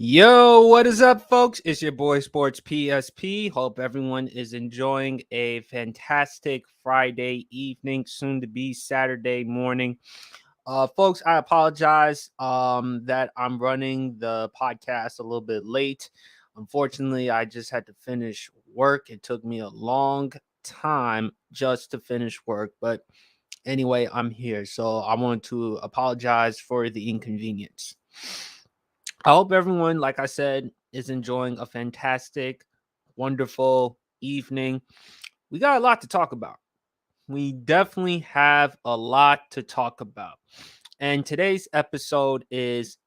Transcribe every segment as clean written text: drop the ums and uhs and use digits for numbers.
Yo, what is up, folks? It's your boy Sports PSP. Hope everyone is enjoying a fantastic Friday evening, soon to be Saturday morning. Folks, I apologize that I'm running the podcast a little bit late. Unfortunately, I just had to finish work. It took me a long time just to finish work, but anyway, I'm here. So I want to apologize for the inconvenience. I hope everyone, like I said, is enjoying a fantastic, wonderful evening. We got a lot to talk about. We definitely have a lot to talk about. And today's episode is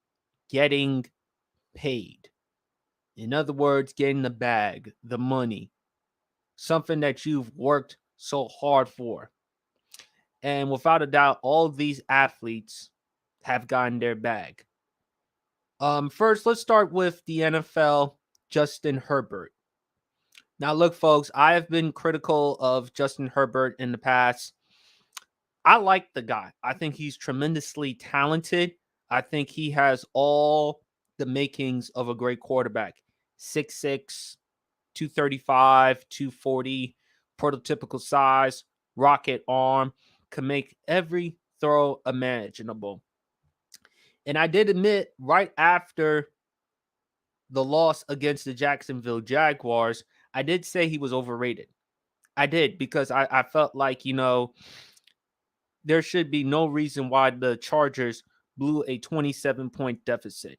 getting paid. In other words, getting the bag, the money, something that you've worked so hard for. And without a doubt, all of these athletes have gotten their bag. First, let's start with the NFL, Justin Herbert. Now, look, folks, I have been critical of Justin Herbert in the past. I like the guy. I think he's tremendously talented. I think he has all the makings of a great quarterback. 6'6, 235, 240, prototypical size, rocket arm, can make every throw imaginable. And I did admit right after the loss against the Jacksonville Jaguars, I did say he was overrated. I did because I felt like, there should be no reason why the Chargers blew a 27-point deficit.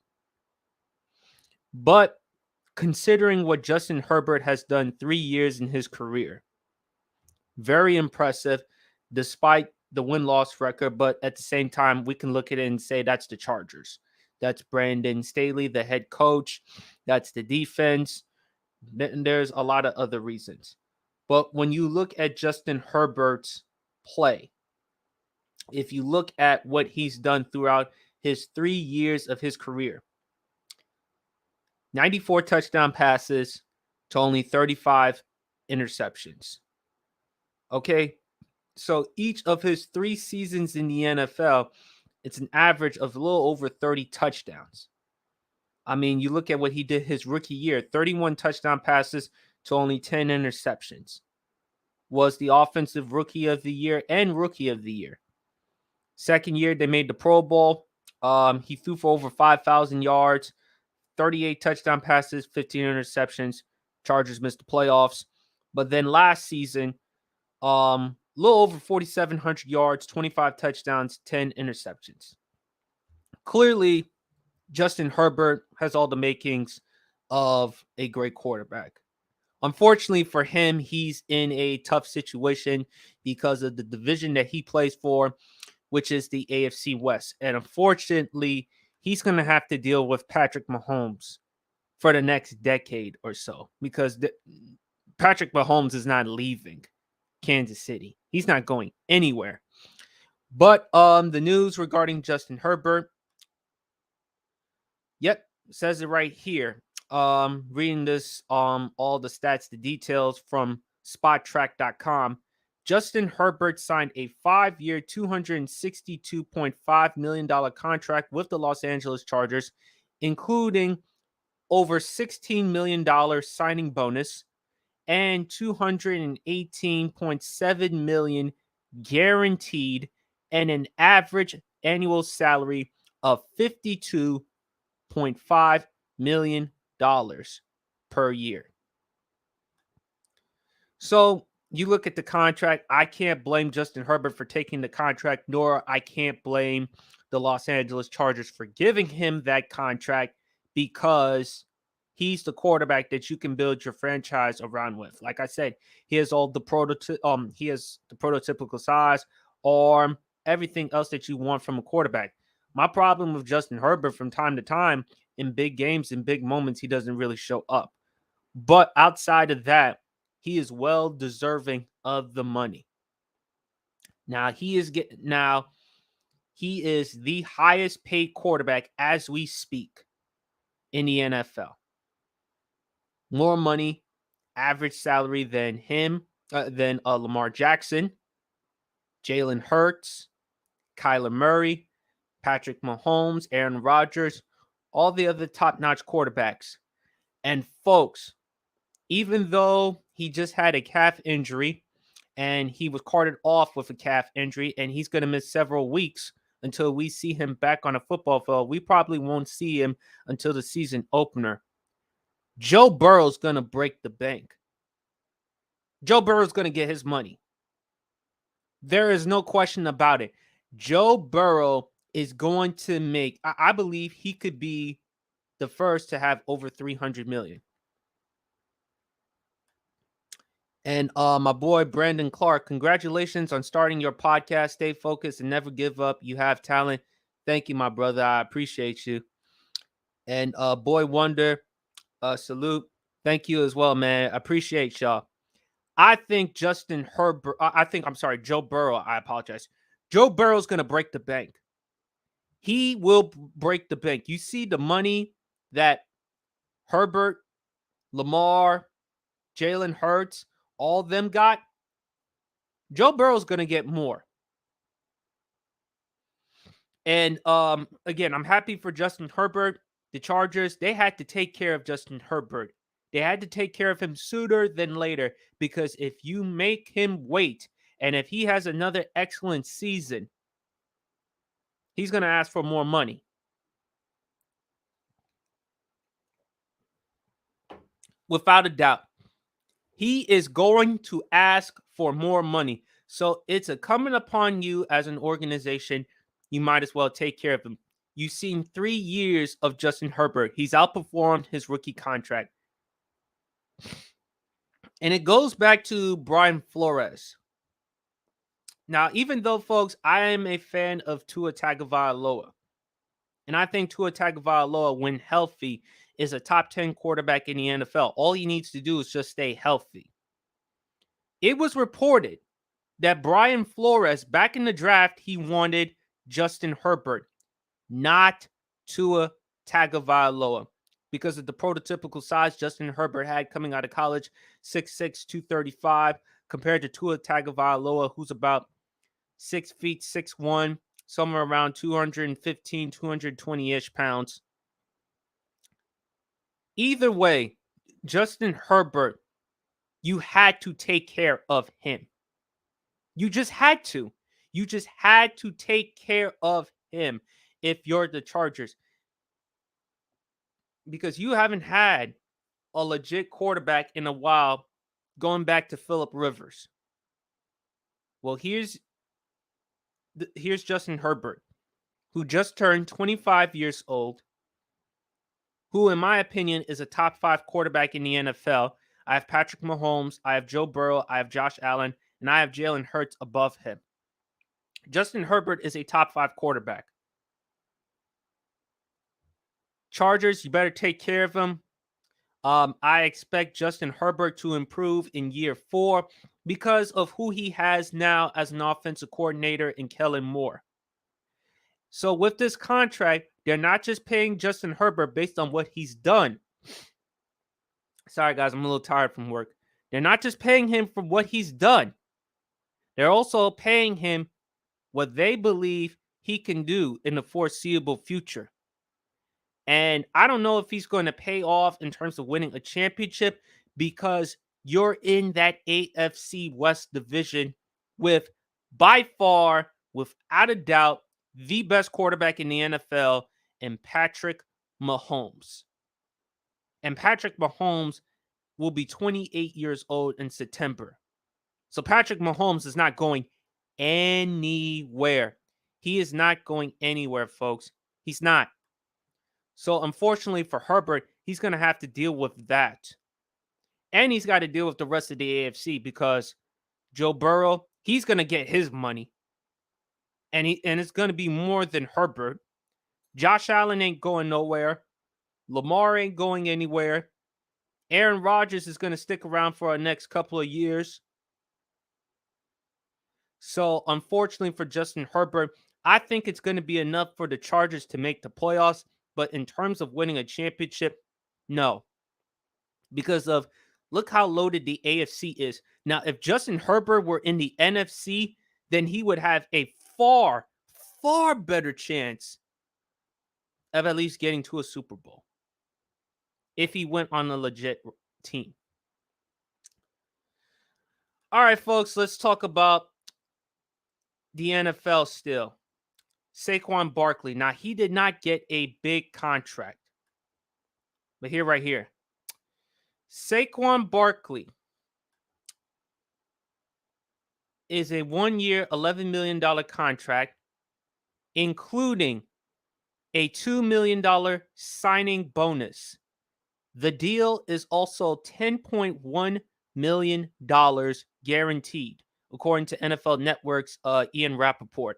But considering what Justin Herbert has done 3 years in his career, very impressive despite the win-loss record. But at the same time, we can look at it and say that's the Chargers. That's Brandon Staley, the head coach. That's the defense. Then there's a lot of other reasons. But when you look at Justin Herbert's play, if you look at what he's done throughout his 3 years of his career, 94 touchdown passes to only 35 interceptions. Okay, so each of his 3 seasons in the NFL, it's an average of a little over 30 touchdowns. I mean, you look at what he did his rookie year, 31 touchdown passes to only 10 interceptions. Was the offensive rookie of the year and rookie of the year. Second year, they made the Pro Bowl. He threw for over 5,000 yards, 38 touchdown passes, 15 interceptions. Chargers missed the playoffs. But then last season, a little over 4,700 yards, 25 touchdowns, 10 interceptions. Clearly, Justin Herbert has all the makings of a great quarterback. Unfortunately for him, he's in a tough situation because of the division that he plays for, which is the AFC West. And unfortunately, he's going to have to deal with Patrick Mahomes for the next decade or so because Patrick Mahomes is not leaving Kansas City. He's not going anywhere. But the news regarding Justin Herbert, yep, says it right here. Reading this, all the stats, the details from spottrack.com. Justin Herbert signed a 5-year, $262.5 million contract with the Los Angeles Chargers, including over $16 million signing bonus and $218.7 million guaranteed, and an average annual salary of $52.5 million per year. So you look at the contract. I can't blame Justin Herbert for taking the contract, nor I can't blame the Los Angeles Chargers for giving him that contract because he's the quarterback that you can build your franchise around with. Like I said, he has all the he has the prototypical size, arm, everything else that you want from a quarterback. My problem with Justin Herbert from time to time in big games, in big moments, he doesn't really show up. But outside of that, he is well deserving of the money. Now he is the highest paid quarterback as we speak in the NFL. More money, average salary than Lamar Jackson, Jalen Hurts, Kyler Murray, Patrick Mahomes, Aaron Rodgers, all the other top-notch quarterbacks. And folks, even though he just had a calf injury and he was carted off with a calf injury and he's going to miss several weeks until we see him back on a football field, we probably won't see him until the season opener. Joe Burrow's going to break the bank. Joe Burrow's going to get his money. There is no question about it. Joe Burrow is going to make, I believe he could be the first to have over 300 million. And my boy Brandon Clark, congratulations on starting your podcast. Stay focused and never give up. You have talent. Thank you, my brother. I appreciate you. And Boy Wonder, salute. Thank you as well, man. I appreciate y'all. I think Joe Burrow. I apologize. Joe Burrow's going to break the bank. He will break the bank. You see the money that Herbert, Lamar, Jalen Hurts, all of them got. Joe Burrow's going to get more. And again, I'm happy for Justin Herbert. The Chargers, they had to take care of Justin Herbert. They had to take care of him sooner than later, because if you make him wait, and if he has another excellent season, he's going to ask for more money. Without a doubt, he is going to ask for more money. So it's incumbent upon you as an organization. You might as well take care of him. You've seen 3 years of Justin Herbert. He's outperformed his rookie contract. And it goes back to Brian Flores. Now, even though, folks, I am a fan of Tua Tagovailoa, and I think Tua Tagovailoa, when healthy, is a top 10 quarterback in the NFL. All he needs to do is just stay healthy. It was reported that Brian Flores, back in the draft, he wanted Justin Herbert, not Tua Tagovailoa, because of the prototypical size Justin Herbert had coming out of college, 6'6", 235, compared to Tua Tagovailoa, who's about 6 feet, 6'1", somewhere around 215, 220-ish pounds. Either way, Justin Herbert, you had to take care of him. You just had to. You just had to take care of him if you're the Chargers, because you haven't had a legit quarterback in a while, going back to Phillip Rivers. Well, here's Justin Herbert, who just turned 25 years old, who, in my opinion, is a top 5 quarterback in the NFL. I have Patrick Mahomes, I have Joe Burrow, I have Josh Allen, and I have Jalen Hurts above him. Justin Herbert is a top 5 quarterback. Chargers, you better take care of him. I expect Justin Herbert to improve in year 4 because of who he has now as an offensive coordinator in Kellen Moore. So with this contract, they're not just paying Justin Herbert based on what he's done. Sorry, guys, I'm a little tired from work. They're not just paying him for what he's done. They're also paying him what they believe he can do in the foreseeable future. And I don't know if he's going to pay off in terms of winning a championship, because you're in that AFC West division with, by far, without a doubt, the best quarterback in the NFL, and Patrick Mahomes. And Patrick Mahomes will be 28 years old in September. So Patrick Mahomes is not going anywhere. He is not going anywhere, folks. He's not. So unfortunately for Herbert, he's going to have to deal with that. And he's got to deal with the rest of the AFC, because Joe Burrow, he's going to get his money. And it's going to be more than Herbert. Josh Allen ain't going nowhere. Lamar ain't going anywhere. Aaron Rodgers is going to stick around for our next couple of years. So unfortunately for Justin Herbert, I think it's going to be enough for the Chargers to make the playoffs. But in terms of winning a championship, no. Because of, look how loaded the AFC is. Now, if Justin Herbert were in the NFC, then he would have a far, far better chance of at least getting to a Super Bowl if he went on a legit team. All right, folks, let's talk about the NFL still. Saquon Barkley. Now, he did not get a big contract. But right here. Saquon Barkley is a 1-year, $11 million contract, including a $2 million signing bonus. The deal is also $10.1 million guaranteed, according to NFL Network's Ian Rappaport.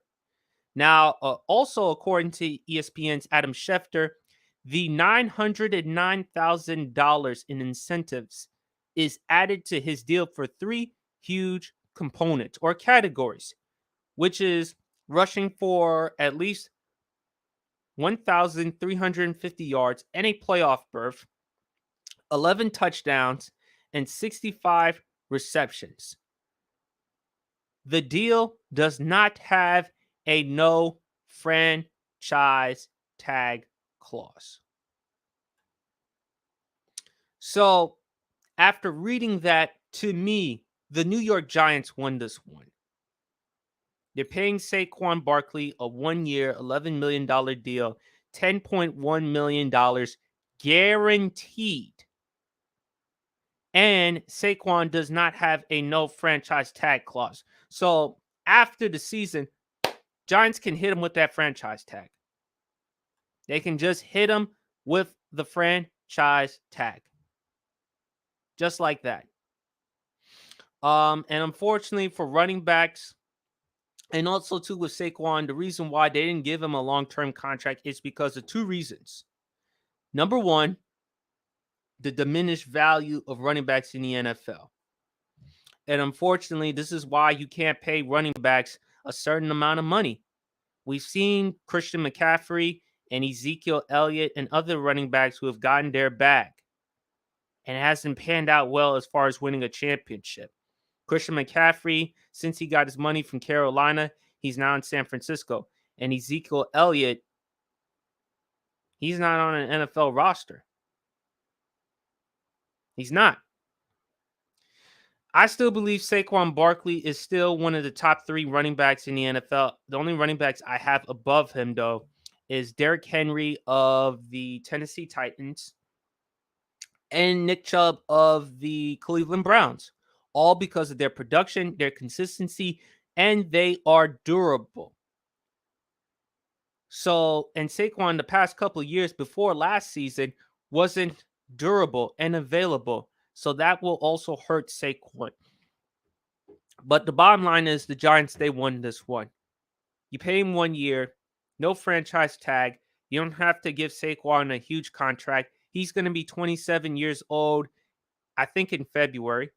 Now, also according to ESPN's Adam Schefter, the $909,000 in incentives is added to his deal for 3 huge components or categories, which is rushing for at least 1,350 yards and a playoff berth, 11 touchdowns, and 65 receptions. The deal does not have a no franchise tag clause. So, after reading that, to me, the New York Giants won this one. They're paying Saquon Barkley a 1-year, $11 million deal, $10.1 million guaranteed. And Saquon does not have a no franchise tag clause. So after the season, Giants can hit him with that franchise tag. They can just hit him with the franchise tag. Just like that. And unfortunately for running backs, and also too with Saquon, the reason why they didn't give him a long-term contract is because of 2 reasons. Number one, the diminished value of running backs in the NFL. And unfortunately, this is why you can't pay running backs a certain amount of money. We've seen Christian McCaffrey and Ezekiel Elliott and other running backs who have gotten their bag. And it hasn't panned out well as far as winning a championship. Christian McCaffrey, since he got his money from Carolina, he's now in San Francisco. And Ezekiel Elliott, he's not on an NFL roster. He's not. I still believe Saquon Barkley is still one of the top 3 running backs in the NFL. The only running backs I have above him, though, is Derrick Henry of the Tennessee Titans and Nick Chubb of the Cleveland Browns, all because of their production, their consistency, and they are durable. So, and Saquon the past couple of years before last season wasn't durable and available. So that will also hurt Saquon. But the bottom line is the Giants, they won this one. You pay him 1 year, no franchise tag. You don't have to give Saquon a huge contract. He's going to be 27 years old, I think, in February.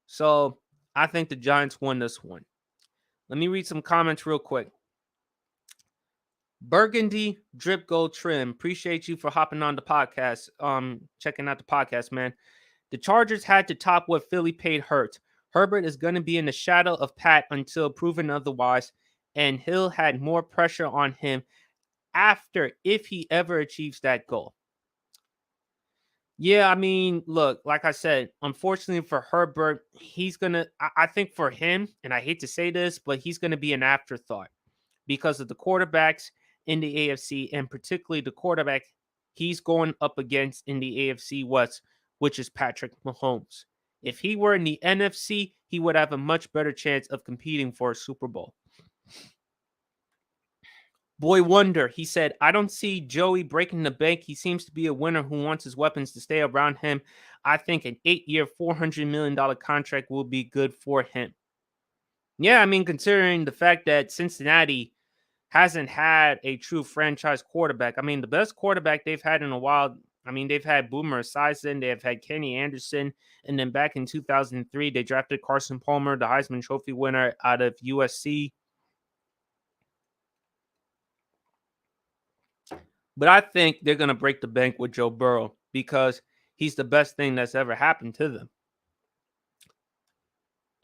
So I think the Giants won this one. Let me read some comments real quick. Burgundy Drip Gold Trim. Appreciate you for hopping on the podcast. Checking out the podcast, man. The Chargers had to top what Philly paid Hurts. Herbert is going to be in the shadow of Pat until proven otherwise, and Hill had more pressure on him after if he ever achieves that goal. Yeah, I mean, look, like I said, unfortunately for Herbert, I think for him, and I hate to say this, but he's going to be an afterthought because of the quarterbacks in the AFC, and particularly the quarterback he's going up against in the AFC West, which is Patrick Mahomes. If he were in the NFC, he would have a much better chance of competing for a Super Bowl. Boy Wonder, he said, I don't see Joey breaking the bank. He seems to be a winner who wants his weapons to stay around him. I think an 8-year, $400 million contract will be good for him. Yeah, I mean, considering the fact that Cincinnati hasn't had a true franchise quarterback. I mean, the best quarterback they've had in a while, I mean, they've had Boomer Esiason, they've had Kenny Anderson, and then back in 2003, they drafted Carson Palmer, the Heisman Trophy winner out of USC. But I think they're going to break the bank with Joe Burrow because he's the best thing that's ever happened to them.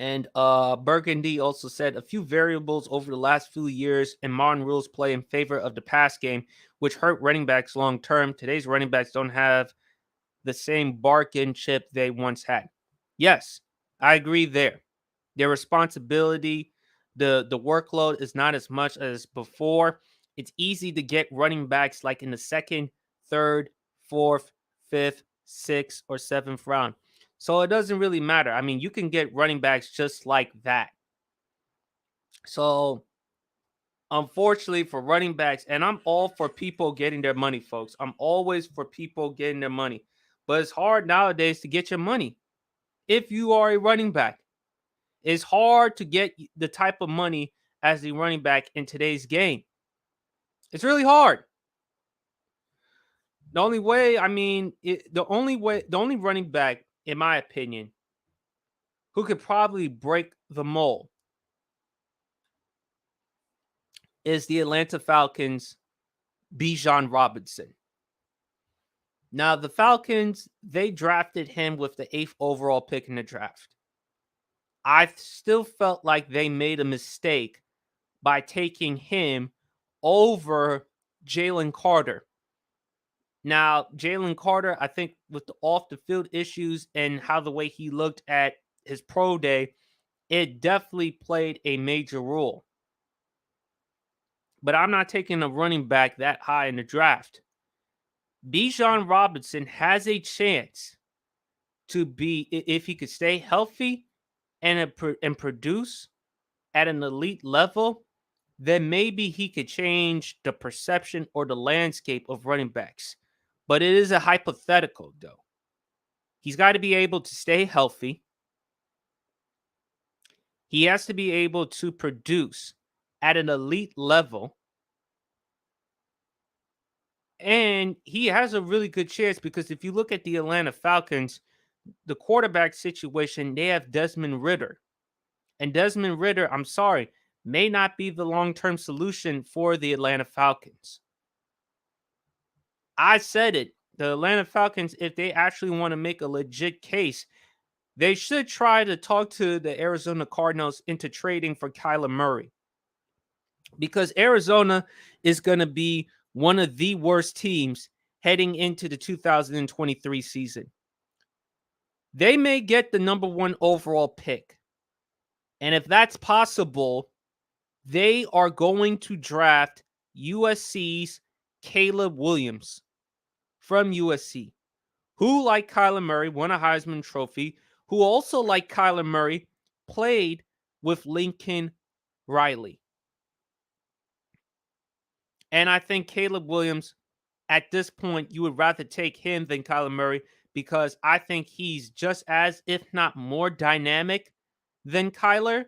And Burgundy also said a few variables over the last few years and modern rules play in favor of the pass game, which hurt running backs long term. Today's running backs don't have the same bargain chip they once had. Yes, I agree there. Their responsibility, the workload is not as much as before. It's easy to get running backs like in the second, third, fourth, fifth, sixth, or seventh round. So it doesn't really matter. I mean, you can get running backs just like that. So unfortunately for running backs, and I'm all for people getting their money, folks. I'm always for people getting their money. But it's hard nowadays to get your money if you are a running back. It's hard to get the type of money as a running back in today's game. It's really hard. The only way, I mean, the only running back, in my opinion, who could probably break the mold is the Atlanta Falcons' Bijan Robinson. Now, the Falcons, they drafted him with the 8th overall pick in the draft. I still felt like they made a mistake by taking him over Jalen Carter. Now, Jalen Carter, I think with the off the field issues and how the way he looked at his pro day, it definitely played a major role. But I'm not taking a running back that high in the draft. Bijan Robinson has a chance to be, if he could stay healthy and produce at an elite level, then maybe he could change the perception or the landscape of running backs. But it is a hypothetical, though. He's got to be able to stay healthy. He has to be able to produce at an elite level. And he has a really good chance because if you look at the Atlanta Falcons, the quarterback situation, they have Desmond Ridder. And Desmond Ridder, I'm sorry, may not be the long-term solution for the Atlanta Falcons. I said it. The Atlanta Falcons, if they actually want to make a legit case, they should try to talk to the Arizona Cardinals into trading for Kyler Murray. Because Arizona is going to be one of the worst teams heading into the 2023 season. They may get the number 1 overall pick. And if that's possible, they are going to draft USC's Caleb Williams from USC, who, like Kyler Murray, won a Heisman Trophy, who also, like Kyler Murray, played with Lincoln Riley. And I think Caleb Williams, at this point, you would rather take him than Kyler Murray because I think he's just as, if not more dynamic than Kyler.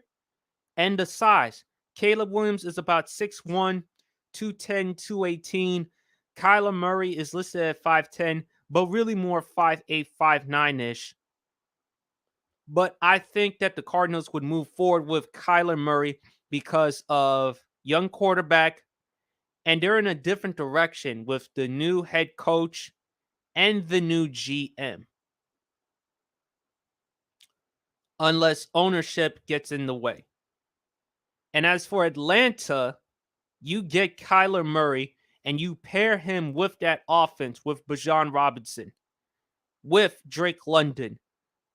And the size. Caleb Williams is about 6'1", 210, 218. Kyler Murray is listed at 5'10", but really more 5'8", 5'9"-ish. But I think that the Cardinals would move forward with Kyler Murray because of young quarterback, and they're in a different direction with the new head coach and the new GM. Unless ownership gets in the way. And as for Atlanta, you get Kyler Murray and you pair him with that offense with Bijan Robinson, with Drake London,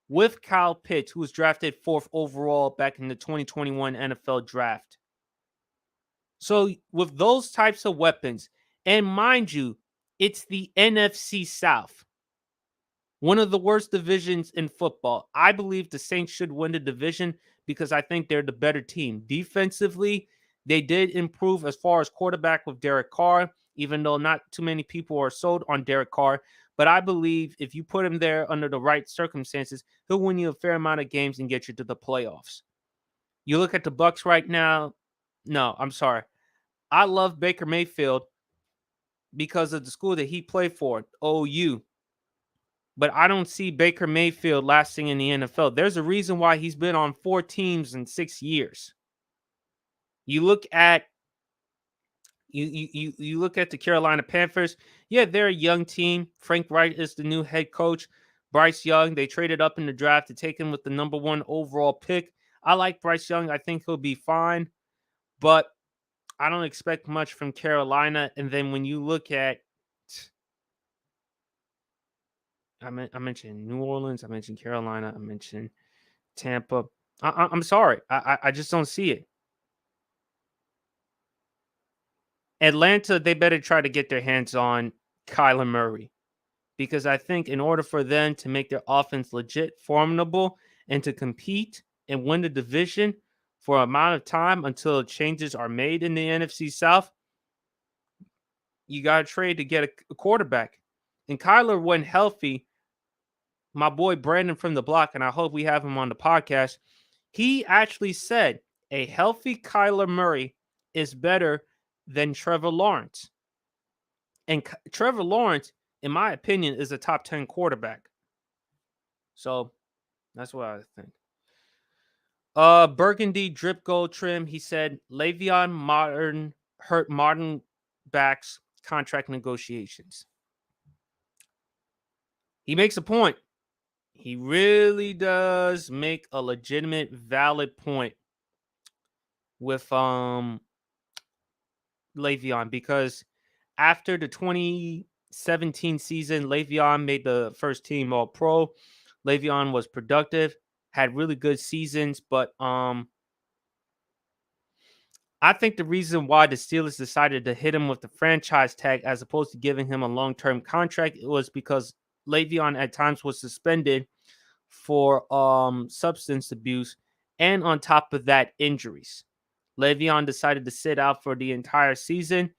with Kyle Pitts, who was drafted 4th overall back in the 2021 NFL draft. So with those types of weapons, and mind you, it's the NFC South, one of the worst divisions in football. I believe the Saints should win the division because I think they're the better team. Defensively, they did improve as far as quarterback with Derek Carr, even though not too many people are sold on Derek Carr. But I believe if you put him there under the right circumstances, he'll win you a fair amount of games and get you to the playoffs. You look at the Bucs right now. No, I'm sorry. I love Baker Mayfield because of the school that he played for, OU. But I don't see Baker Mayfield lasting in the NFL. There's a reason why he's been on 4 teams in 6 years. You look at you look at the Carolina Panthers. Yeah, they're a young team. Frank Wright is the new head coach. Bryce Young, they traded up in the draft to take him with the number 1 overall pick. I like Bryce Young. I think he'll be fine, but I don't expect much from Carolina. And then when you look at, I mentioned New Orleans, I mentioned Carolina, I mentioned Tampa. I'm sorry, I just don't see it. Atlanta, they better try to get their hands on Kyler Murray, because I think in order for them to make their offense legit formidable and to compete and win the division for an amount of time until changes are made in the NFC South, you got to trade to get a quarterback. And Kyler, when healthy, my boy Brandon from the block, and I hope we have him on the podcast, he actually said a healthy Kyler Murray is better than Trevor Lawrence. And Trevor Lawrence, in my opinion, is a top 10 quarterback. So that's what I think. Burgundy drip gold trim. He said Le'Veon Modern hurt modern backs contract negotiations. He makes a point. He really does make a legitimate, valid point with Le'Veon, because after the 2017 season, Le'Veon made the first team All Pro. Le'Veon was productive, had really good seasons, but I think the reason why the Steelers decided to hit him with the franchise tag as opposed to giving him a long-term contract was because Le'Veon at times was suspended for substance abuse, and on top of that, injuries. Le'Veon decided to sit out for the entire season.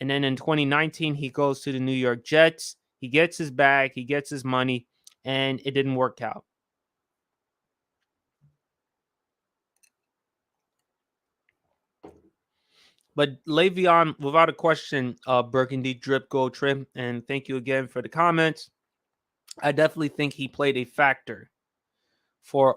And then in 2019, he goes to the New York Jets. He gets his bag, he gets his money, and it didn't work out. But Le'Veon, without a question, Burgundy drip gold trim. And thank you again for the comments. I definitely think he played a factor for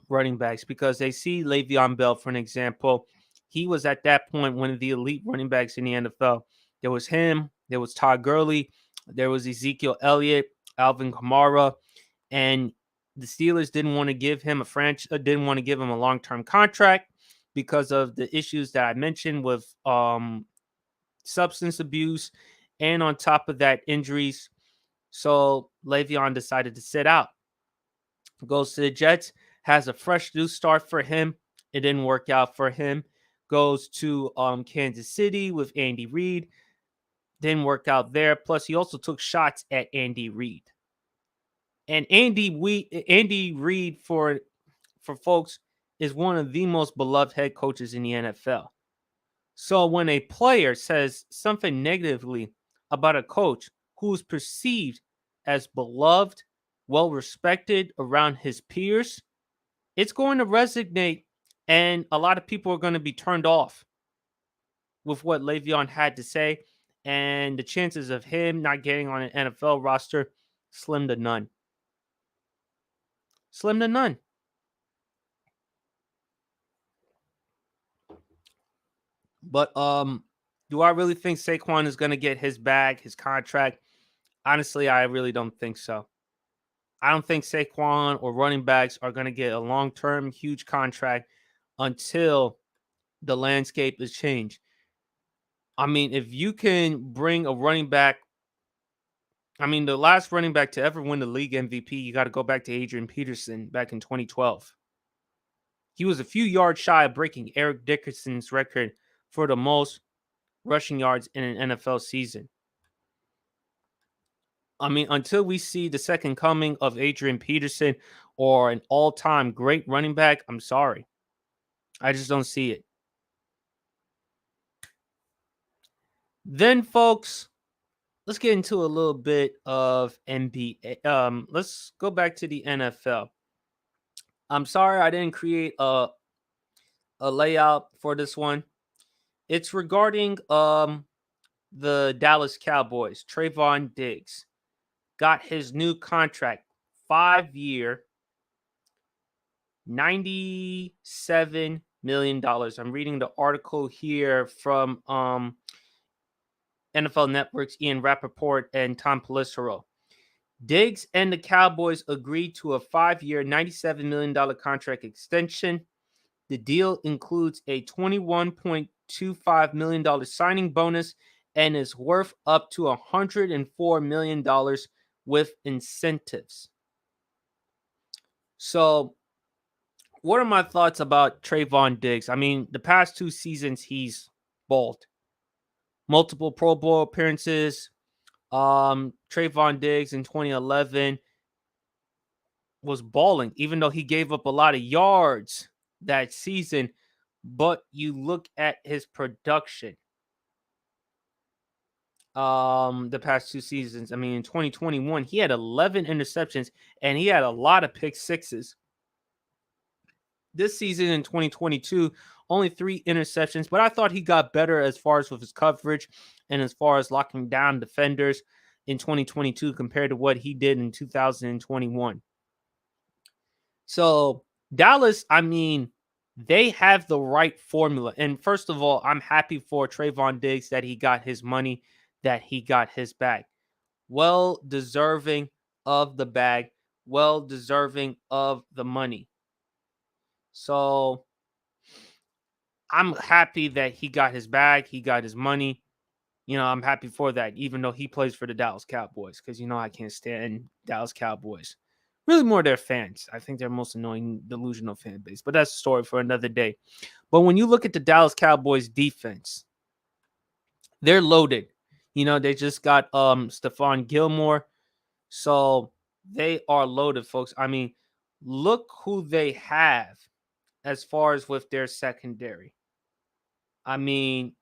running backs, because they see Le'Veon Bell, for an example. He was at that point one of the elite running backs in the NFL. There was him, there was Todd Gurley, there was Ezekiel Elliott, Alvin Kamara, and the Steelers didn't want to give him a long-term contract because of the issues that I mentioned with substance abuse, and on top of that, injuries. So Le'Veon decided to sit out. Goes to the Jets, has a fresh new start for him. It didn't work out for him. Goes to Kansas City with Andy Reid. Didn't work out there. Plus, he also took shots at Andy Reid. And Andy Reid, for folks, is one of the most beloved head coaches in the NFL. So when a player says something negatively about a coach who's perceived as beloved, well respected around his peers, it's going to resonate, and a lot of people are going to be turned off with what Le'Veon had to say, and the chances of him not getting on an NFL roster, slim to none. Slim to none. But do I really think Saquon is going to get his bag, his contract? Honestly, I really don't think so. I don't think Saquon or running backs are going to get a long-term huge contract until the landscape is changed. I mean, if you can bring a running back, the last running back to ever win the league MVP, you got to go back to Adrian Peterson back in 2012. He was a few yards shy of breaking Eric Dickerson's record for the most rushing yards in an NFL season. Until we see the second coming of Adrian Peterson or an all-time great running back, I'm sorry. I just don't see it. Then, folks, let's get into a little bit of NBA. Let's go back to the NFL. I'm sorry I didn't create a layout for this one. It's regarding the Dallas Cowboys. Trayvon Diggs got his new contract, 5-year, $97 million. I'm reading the article here from NFL Network's Ian Rappaport and Tom Pelissero. Diggs and the Cowboys agreed to a 5-year, $97 million contract extension. The deal includes a $21.25 million signing bonus and is worth up to $104 million with incentives. So, what are my thoughts about Trayvon Diggs? I mean, the past 2 seasons, he's balled. Multiple Pro Bowl appearances. Trayvon Diggs in 2011 was balling, even though he gave up a lot of yards that season. But you look at his production the past 2 seasons. I mean, in 2021, he had 11 interceptions and he had a lot of pick sixes. This season in 2022, only 3 interceptions, but I thought he got better as far as with his coverage and as far as locking down defenders in 2022 compared to what he did in 2021. So, Dallas, I mean, they have the right formula. And first of all, I'm happy for Trayvon Diggs that he got his money, that he got his bag. Well deserving of the bag, well deserving of the money. So, I'm happy that he got his bag, he got his money. I'm happy for that, even though he plays for the Dallas Cowboys, because I can't stand Dallas Cowboys. Really more their fans. I think they're most annoying, delusional fan base, but that's a story for another day. But when you look at the Dallas Cowboys defense, they're loaded. They just got Stephon Gilmore. So they are loaded, folks. I mean, look who they have as far as with their secondary. I mean,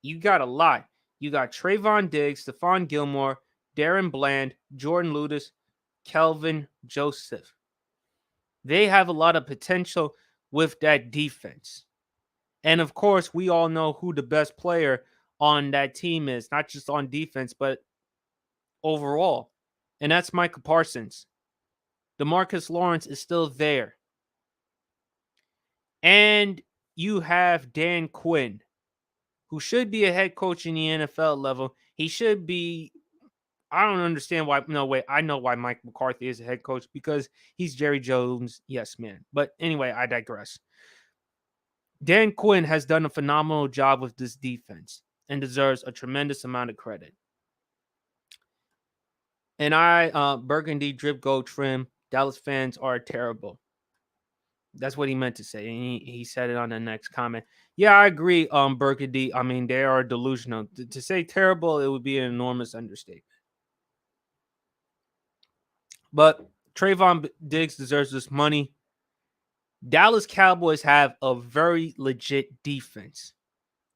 you got a lot. You got Trayvon Diggs, Stephon Gilmore, Darren Bland, Jordan Lewis, Kelvin Joseph. They have a lot of potential with that defense. And of course, we all know who the best player on that team is, not just on defense, but overall. And that's Micah Parsons. DeMarcus Lawrence is still there. And you have Dan Quinn, who should be a head coach in the NFL level. He should be. I don't understand why. No, wait. I know why Mike McCarthy is a head coach, because he's Jerry Jones' yes man. But anyway, I digress. Dan Quinn has done a phenomenal job with this defense and deserves a tremendous amount of credit. And Burgundy Drip Gold Trim, Dallas fans are terrible. That's what he meant to say. And he said it on the next comment. Yeah, I agree, Burgundy. I mean, they are delusional. To say terrible, it would be an enormous understatement. But Trayvon Diggs deserves this money. Dallas Cowboys have a very legit defense.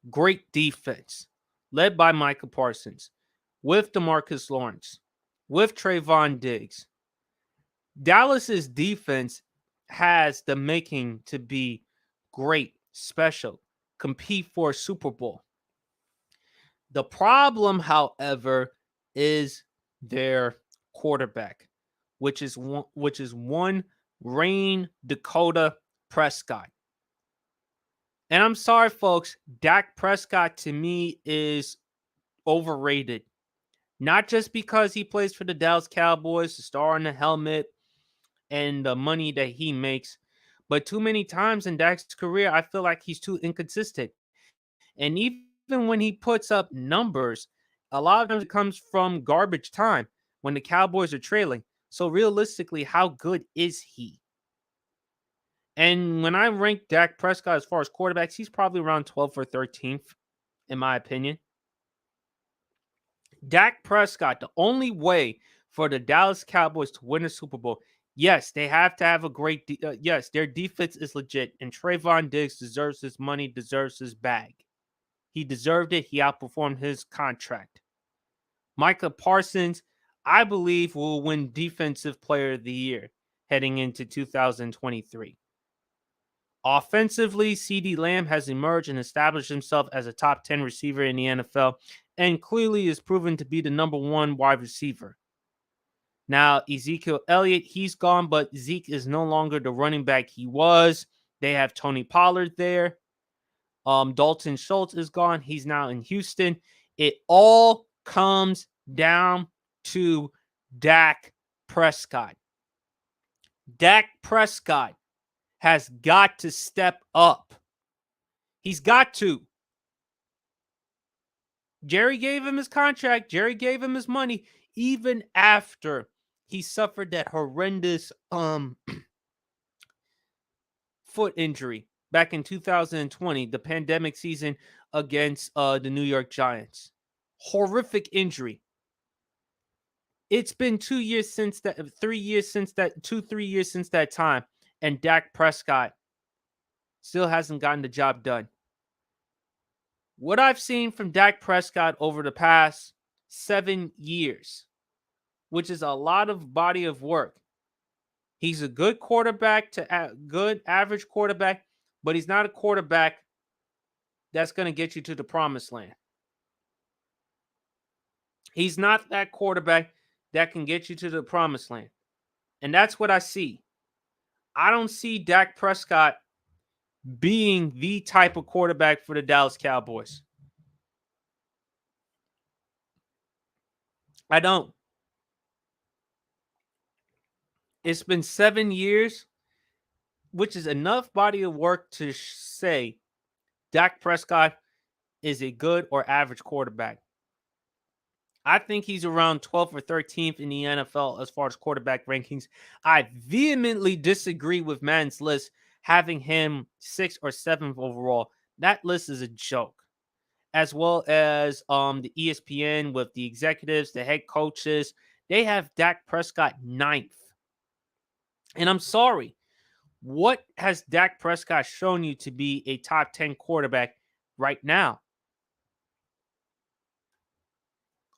Great defense. Led by Micah Parsons. With DeMarcus Lawrence. With Trayvon Diggs. Dallas's defense has the making to be great, special, compete for a Super Bowl. The problem, however, is their quarterback, which is one Rayne Dakota Prescott. And I'm sorry, folks, Dak Prescott to me is overrated. Not just because he plays for the Dallas Cowboys, the star on the helmet, and the money that he makes, but too many times in Dak's career, I feel like he's too inconsistent. And even when he puts up numbers, a lot of times it comes from garbage time when the Cowboys are trailing. So realistically, how good is he? And when I rank Dak Prescott as far as quarterbacks, he's probably around 12th or 13th, in my opinion. Dak Prescott, the only way for the Dallas Cowboys to win a Super Bowl, yes, they have to have a great, yes, their defense is legit. And Trayvon Diggs deserves his money, deserves his bag. He deserved it. He outperformed his contract. Micah Parsons, I believe, will win Defensive Player of the Year heading into 2023. Offensively, CeeDee Lamb has emerged and established himself as a top 10 receiver in the NFL and clearly is proven to be the number 1 wide receiver. Now, Ezekiel Elliott, he's gone, but Zeke is no longer the running back he was. They have Tony Pollard there. Dalton Schultz is gone. He's now in Houston. It all comes down to Dak Prescott. Dak Prescott has got to step up. He's got to. Jerry gave him his contract. Jerry gave him his money even after he suffered that horrendous foot injury back in 2020, the pandemic season against the New York Giants. Horrific injury. It's been 2 years since that, 3 years since that, 3 years since that time, and Dak Prescott still hasn't gotten the job done. What I've seen from Dak Prescott over the past 7 years, which is a lot of body of work. He's a good quarterback to good average quarterback, but he's not a quarterback that's going to get you to the promised land. He's not that quarterback that can get you to the promised land. And that's what I see. I don't see Dak Prescott being the type of quarterback for the Dallas Cowboys. I don't. It's been 7 years, which is enough body of work to say Dak Prescott is a good or average quarterback. I think he's around 12th or 13th in the NFL as far as quarterback rankings. I vehemently disagree with Madden's list having him 6th or 7th overall. That list is a joke. As well as the ESPN with the executives, the head coaches, they have Dak Prescott 9th. And I'm sorry. What has Dak Prescott shown you to be a top 10 quarterback right now?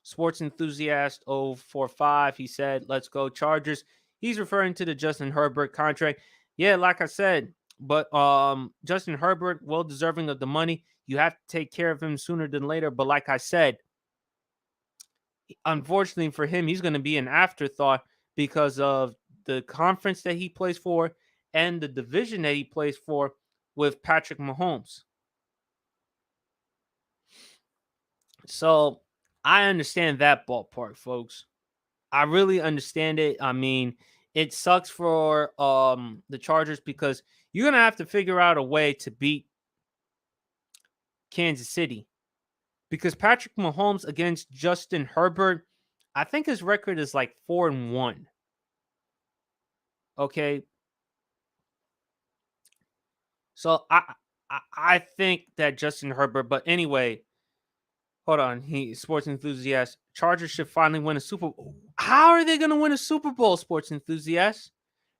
Sports enthusiast 045, he said, let's go Chargers. He's referring to the Justin Herbert contract. Yeah, like I said, but Justin Herbert, well deserving of the money. You have to take care of him sooner than later. But like I said, unfortunately for him, he's going to be an afterthought because of the conference that he plays for and the division that he plays for with Patrick Mahomes. So I understand that ballpark, folks. I really understand it. I mean, it sucks for the Chargers because you're going to have to figure out a way to beat Kansas City. Because Patrick Mahomes against Justin Herbert, I think his record is like 4-1. Okay. So I think that Justin Herbert, but anyway, hold on. He sports enthusiast. Chargers should finally win a Super Bowl. How are they going to win a Super Bowl, sports enthusiast?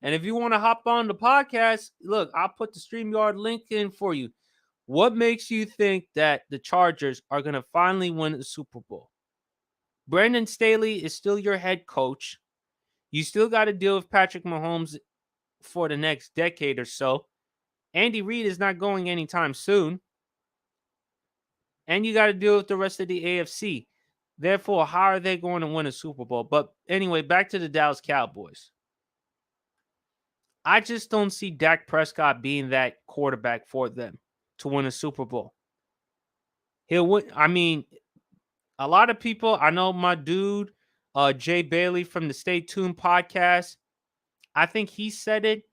And if you want to hop on the podcast, look, I'll put the StreamYard link in for you. What makes you think that the Chargers are going to finally win a Super Bowl? Brandon Staley is still your head coach. You still got to deal with Patrick Mahomes for the next decade or so. Andy Reid is not going anytime soon. And you got to deal with the rest of the AFC. Therefore, how are they going to win a Super Bowl? But anyway, back to the Dallas Cowboys. I just don't see Dak Prescott being that quarterback for them to win a Super Bowl. He'll win. I mean, a lot of people, I know my dude, Jay Bailey from the Stay Tuned podcast, I think he said it.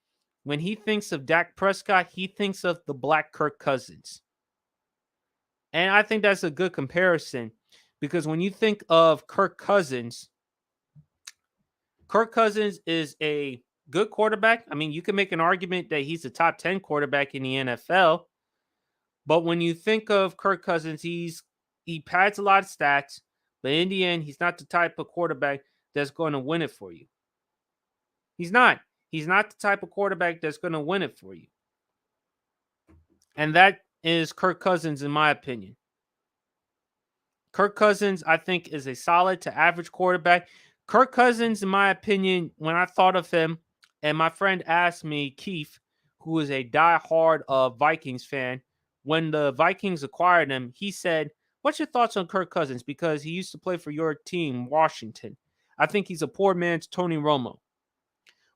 When he thinks of Dak Prescott, he thinks of the Black Kirk Cousins. And I think that's a good comparison because when you think of Kirk Cousins is a good quarterback. I mean, you can make an argument that he's a top 10 quarterback in the NFL. But when you think of Kirk Cousins, he pads a lot of stats, but in the end, he's not the type of quarterback that's going to win it for you. He's not. He's not the type of quarterback that's going to win it for you. And that is Kirk Cousins, in my opinion. Kirk Cousins, I think, is a solid to average quarterback. Kirk Cousins, in my opinion, when I thought of him, and my friend asked me, Keith, who is a diehard Vikings fan, when the Vikings acquired him, he said, what's your thoughts on Kirk Cousins? Because he used to play for your team, Washington. I think he's a poor man's Tony Romo.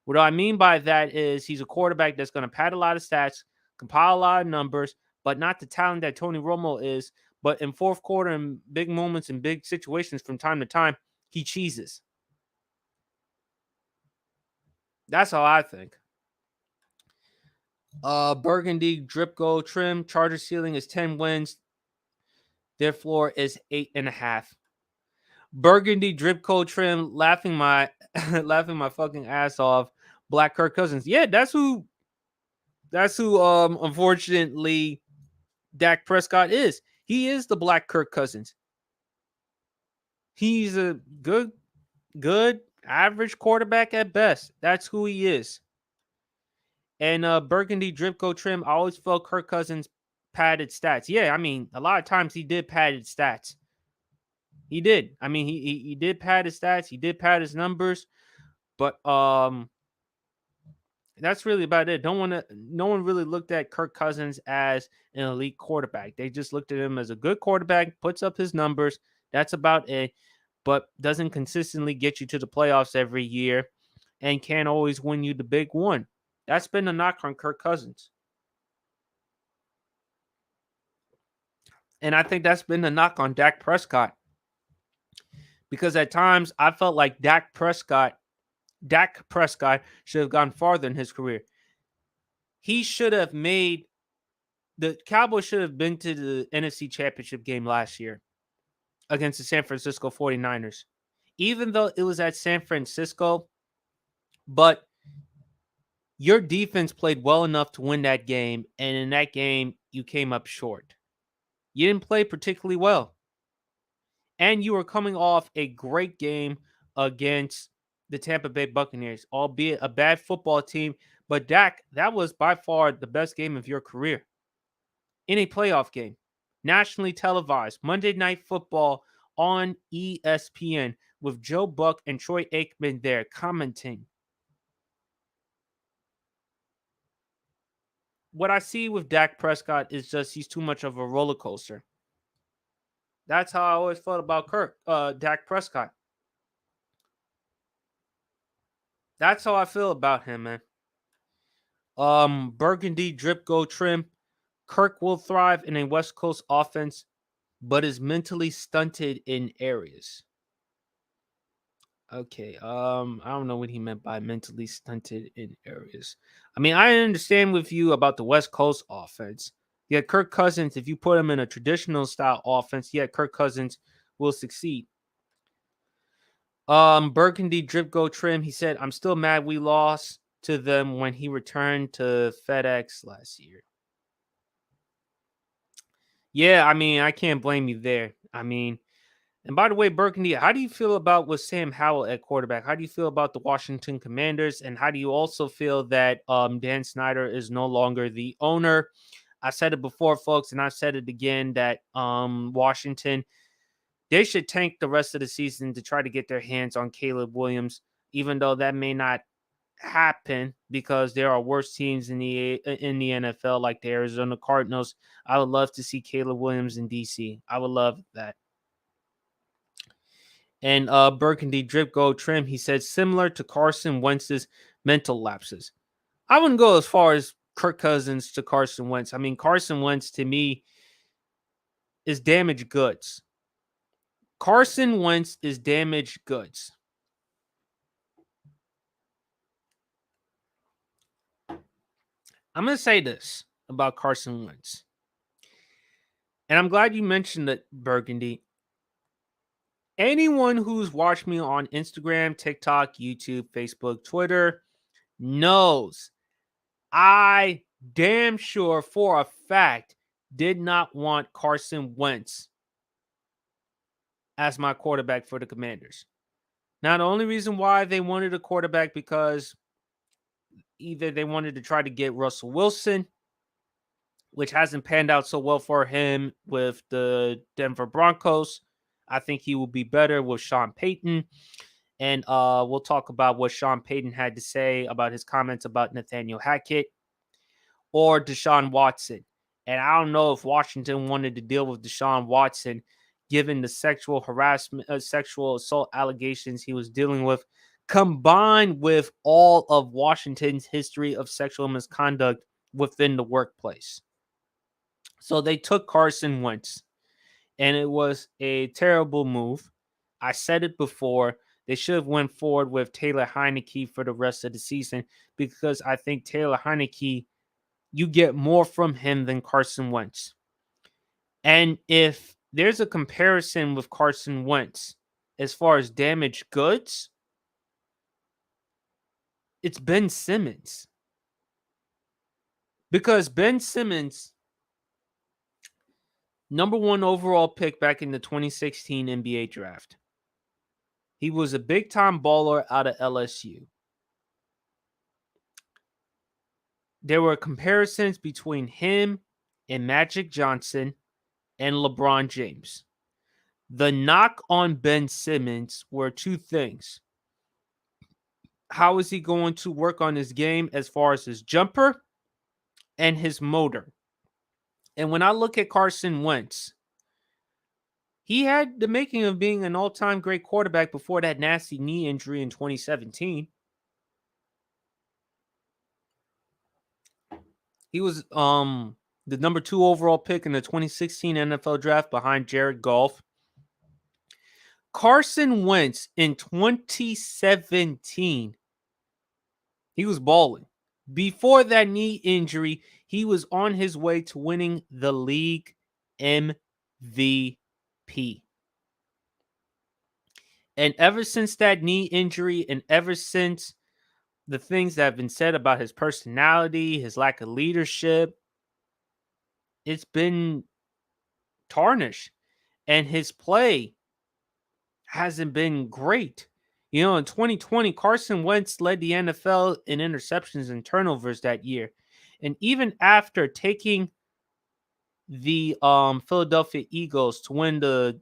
What I mean by that is he's a quarterback that's going to pad a lot of stats, compile a lot of numbers, but not the talent that Tony Romo is. But in fourth quarter and big moments and big situations from time to time, he cheeses. That's how I think. Burgundy drip gold trim. Charger ceiling is 10 wins. Their floor is 8.5. Burgundy drip coat trim, laughing my laughing my fucking ass off. Black Kirk Cousins. Yeah, that's who unfortunately Dak Prescott is. He is the Black Kirk Cousins. He's a good average quarterback at best. That's who he is. And Burgundy drip coat trim, I always felt Kirk Cousins padded stats. Yeah, I mean, a lot of times he did padded stats. He did. I mean, he did pad his stats. He did pad his numbers, but that's really about it. No one really looked at Kirk Cousins as an elite quarterback. They just looked at him as a good quarterback, puts up his numbers. That's about it, but doesn't consistently get you to the playoffs every year and can't always win you the big one. That's been the knock on Kirk Cousins. And I think that's been the knock on Dak Prescott. Because at times I felt like Dak Prescott should have gone farther in his career. He should have made the Cowboys should have been to the NFC Championship game last year against the San Francisco 49ers. Even though it was at San Francisco, but your defense played well enough to win that game, and in that game, you came up short. You didn't play particularly well. And you were coming off a great game against the Tampa Bay Buccaneers, albeit a bad football team. But Dak, that was by far the best game of your career in a playoff game, nationally televised, Monday Night Football on ESPN with Joe Buck and Troy Aikman there commenting. What I see with Dak Prescott is just he's too much of a roller coaster. That's how I always felt about Dak Prescott. That's how I feel about him, man. Burgundy drip go trim. Kirk will thrive in a West Coast offense, but is mentally stunted in areas. Okay. I don't know what he meant by mentally stunted in areas. I mean, I understand with you about the West Coast offense. Yeah, Kirk Cousins, if you put him in a traditional style offense, yeah, Kirk Cousins will succeed. Burgundy drip go trim. He said, I'm still mad we lost to them when he returned to FedEx last year. Yeah, I mean, I can't blame you there. I mean, and by the way, Burgundy, how do you feel about with Sam Howell at quarterback? How do you feel about the Washington Commanders? And how do you also feel that Dan Snyder is no longer the owner? I said it before, folks, and I've said it again that Washington, they should tank the rest of the season to try to get their hands on Caleb Williams, even though that may not happen because there are worse teams in the NFL like the Arizona Cardinals. I would love to see Caleb Williams in DC. I would love that. And Burgundy drip gold trim, he said, similar to Carson Wentz's mental lapses. I wouldn't go as far as Kirk Cousins to Carson Wentz. I mean, Carson Wentz to me is damaged goods. Carson Wentz is damaged goods. I'm going to say this about Carson Wentz. And I'm glad you mentioned that, Burgundy. Anyone who's watched me on Instagram, TikTok, YouTube, Facebook, Twitter knows I damn sure for a fact did not want Carson Wentz as my quarterback for the Commanders. Now, the only reason why they wanted a quarterback because either they wanted to try to get Russell Wilson, which hasn't panned out so well for him with the Denver Broncos. I think he will be better with Sean Payton. And we'll talk about what Sean Payton had to say about his comments about Nathaniel Hackett or Deshaun Watson. And I don't know if Washington wanted to deal with Deshaun Watson given the sexual harassment, sexual assault allegations he was dealing with, combined with all of Washington's history of sexual misconduct within the workplace. So they took Carson Wentz, and it was a terrible move. I said it before. They should have went forward with Taylor Heineke for the rest of the season because I think Taylor Heineke, you get more from him than Carson Wentz. And if there's a comparison with Carson Wentz as far as damaged goods, it's Ben Simmons. Because Ben Simmons, number 1 overall pick back in the 2016 NBA draft. He was a big-time baller out of LSU. There were comparisons between him and Magic Johnson and LeBron James. The knock on Ben Simmons were 2 things. How is he going to work on his game as far as his jumper and his motor? And when I look at Carson Wentz, he had the making of being an all-time great quarterback before that nasty knee injury in 2017. He was the number 2 overall pick in the 2016 NFL draft behind Jared Goff. Carson Wentz in 2017, he was balling. Before that knee injury, he was on his way to winning the league MVP. And ever since that knee injury, and ever since the things that have been said about his personality, his lack of leadership, it's been tarnished. And his play hasn't been great. You know, in 2020, Carson Wentz led the NFL in interceptions and turnovers that year. And even after taking the Philadelphia Eagles to win the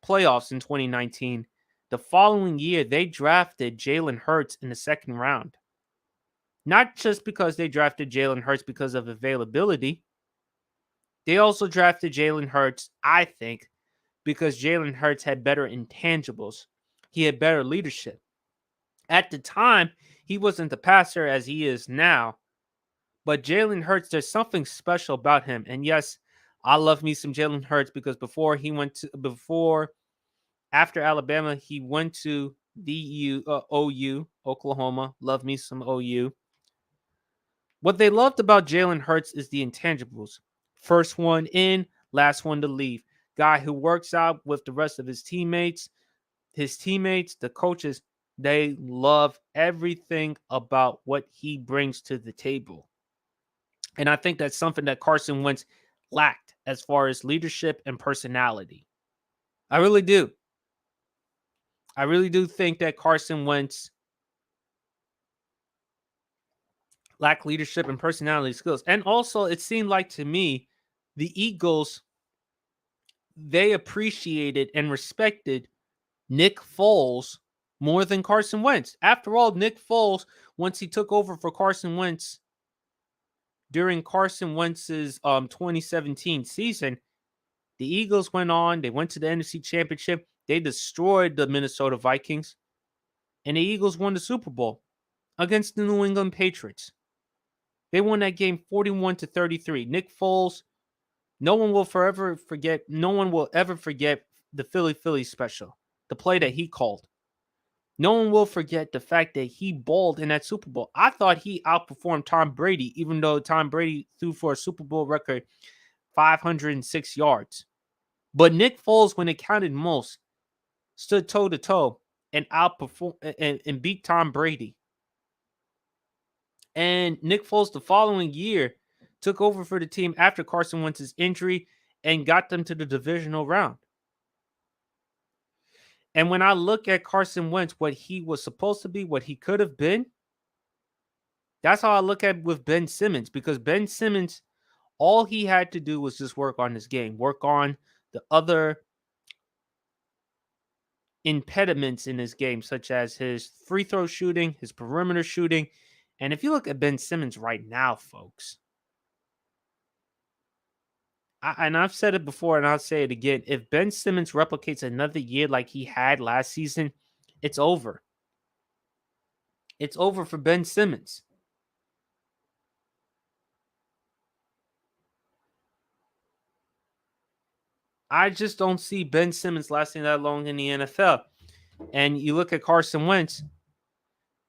playoffs in 2019, the following year they drafted Jalen Hurts in the second round. Not just because they drafted Jalen Hurts because of availability. They also drafted Jalen Hurts, I think, because Jalen Hurts had better intangibles. He had better leadership. At the time, he wasn't the passer as he is now. But Jalen Hurts, there's something special about him. And yes, I love me some Jalen Hurts because after Alabama, he went to the OU, Oklahoma. Love me some OU. What they loved about Jalen Hurts is the intangibles. First one in, last one to leave. Guy who works out with the rest of his teammates, the coaches, they love everything about what he brings to the table. And I think that's something that Carson Wentz lacked as far as leadership and personality. I really do. I really do think that Carson Wentz lacked leadership and personality skills. And also, it seemed like to me, the Eagles, they appreciated and respected Nick Foles more than Carson Wentz. After all, Nick Foles, once he took over for Carson Wentz during Carson Wentz's 2017 season, the Eagles went on. They went to the NFC Championship. They destroyed the Minnesota Vikings. And the Eagles won the Super Bowl against the New England Patriots. They won that game 41-33. Nick Foles, no one will ever forget the Philly special, the play that he called. No one will forget the fact that he balled in that Super Bowl. I thought he outperformed Tom Brady, even though Tom Brady threw for a Super Bowl record 506 yards. But Nick Foles, when it counted most, stood toe to toe and outperformed and beat Tom Brady. And Nick Foles the following year took over for the team after Carson Wentz's injury and got them to the divisional round. And when I look at Carson Wentz, what he was supposed to be, what he could have been, that's how I look at with Ben Simmons, because Ben Simmons, all he had to do was just work on his game, work on the other impediments in his game, such as his free throw shooting, his perimeter shooting. And if you look at Ben Simmons right now, folks, and I've said it before and I'll say it again, if Ben Simmons replicates another year like he had last season, it's over. It's over for Ben Simmons. I just don't see Ben Simmons lasting that long in the NFL. And you look at Carson Wentz,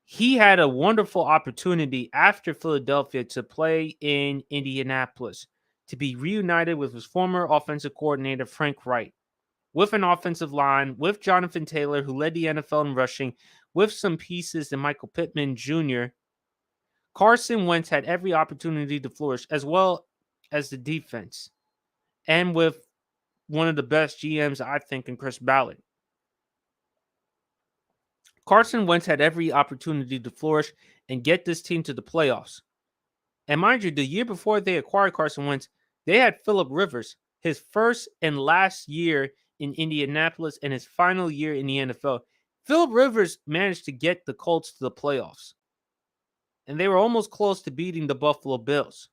he had a wonderful opportunity after Philadelphia to play in Indianapolis, to be reunited with his former offensive coordinator, Frank Reich, with an offensive line, with Jonathan Taylor, who led the NFL in rushing, with some pieces in Michael Pittman Jr. Carson Wentz had every opportunity to flourish, as well as the defense, and with one of the best GMs, I think, in Chris Ballard. Carson Wentz had every opportunity to flourish and get this team to the playoffs. And mind you, the year before they acquired Carson Wentz, they had Philip Rivers, his first and last year in Indianapolis and his final year in the NFL. Philip Rivers managed to get the Colts to the playoffs, and they were almost close to beating the Buffalo Bills.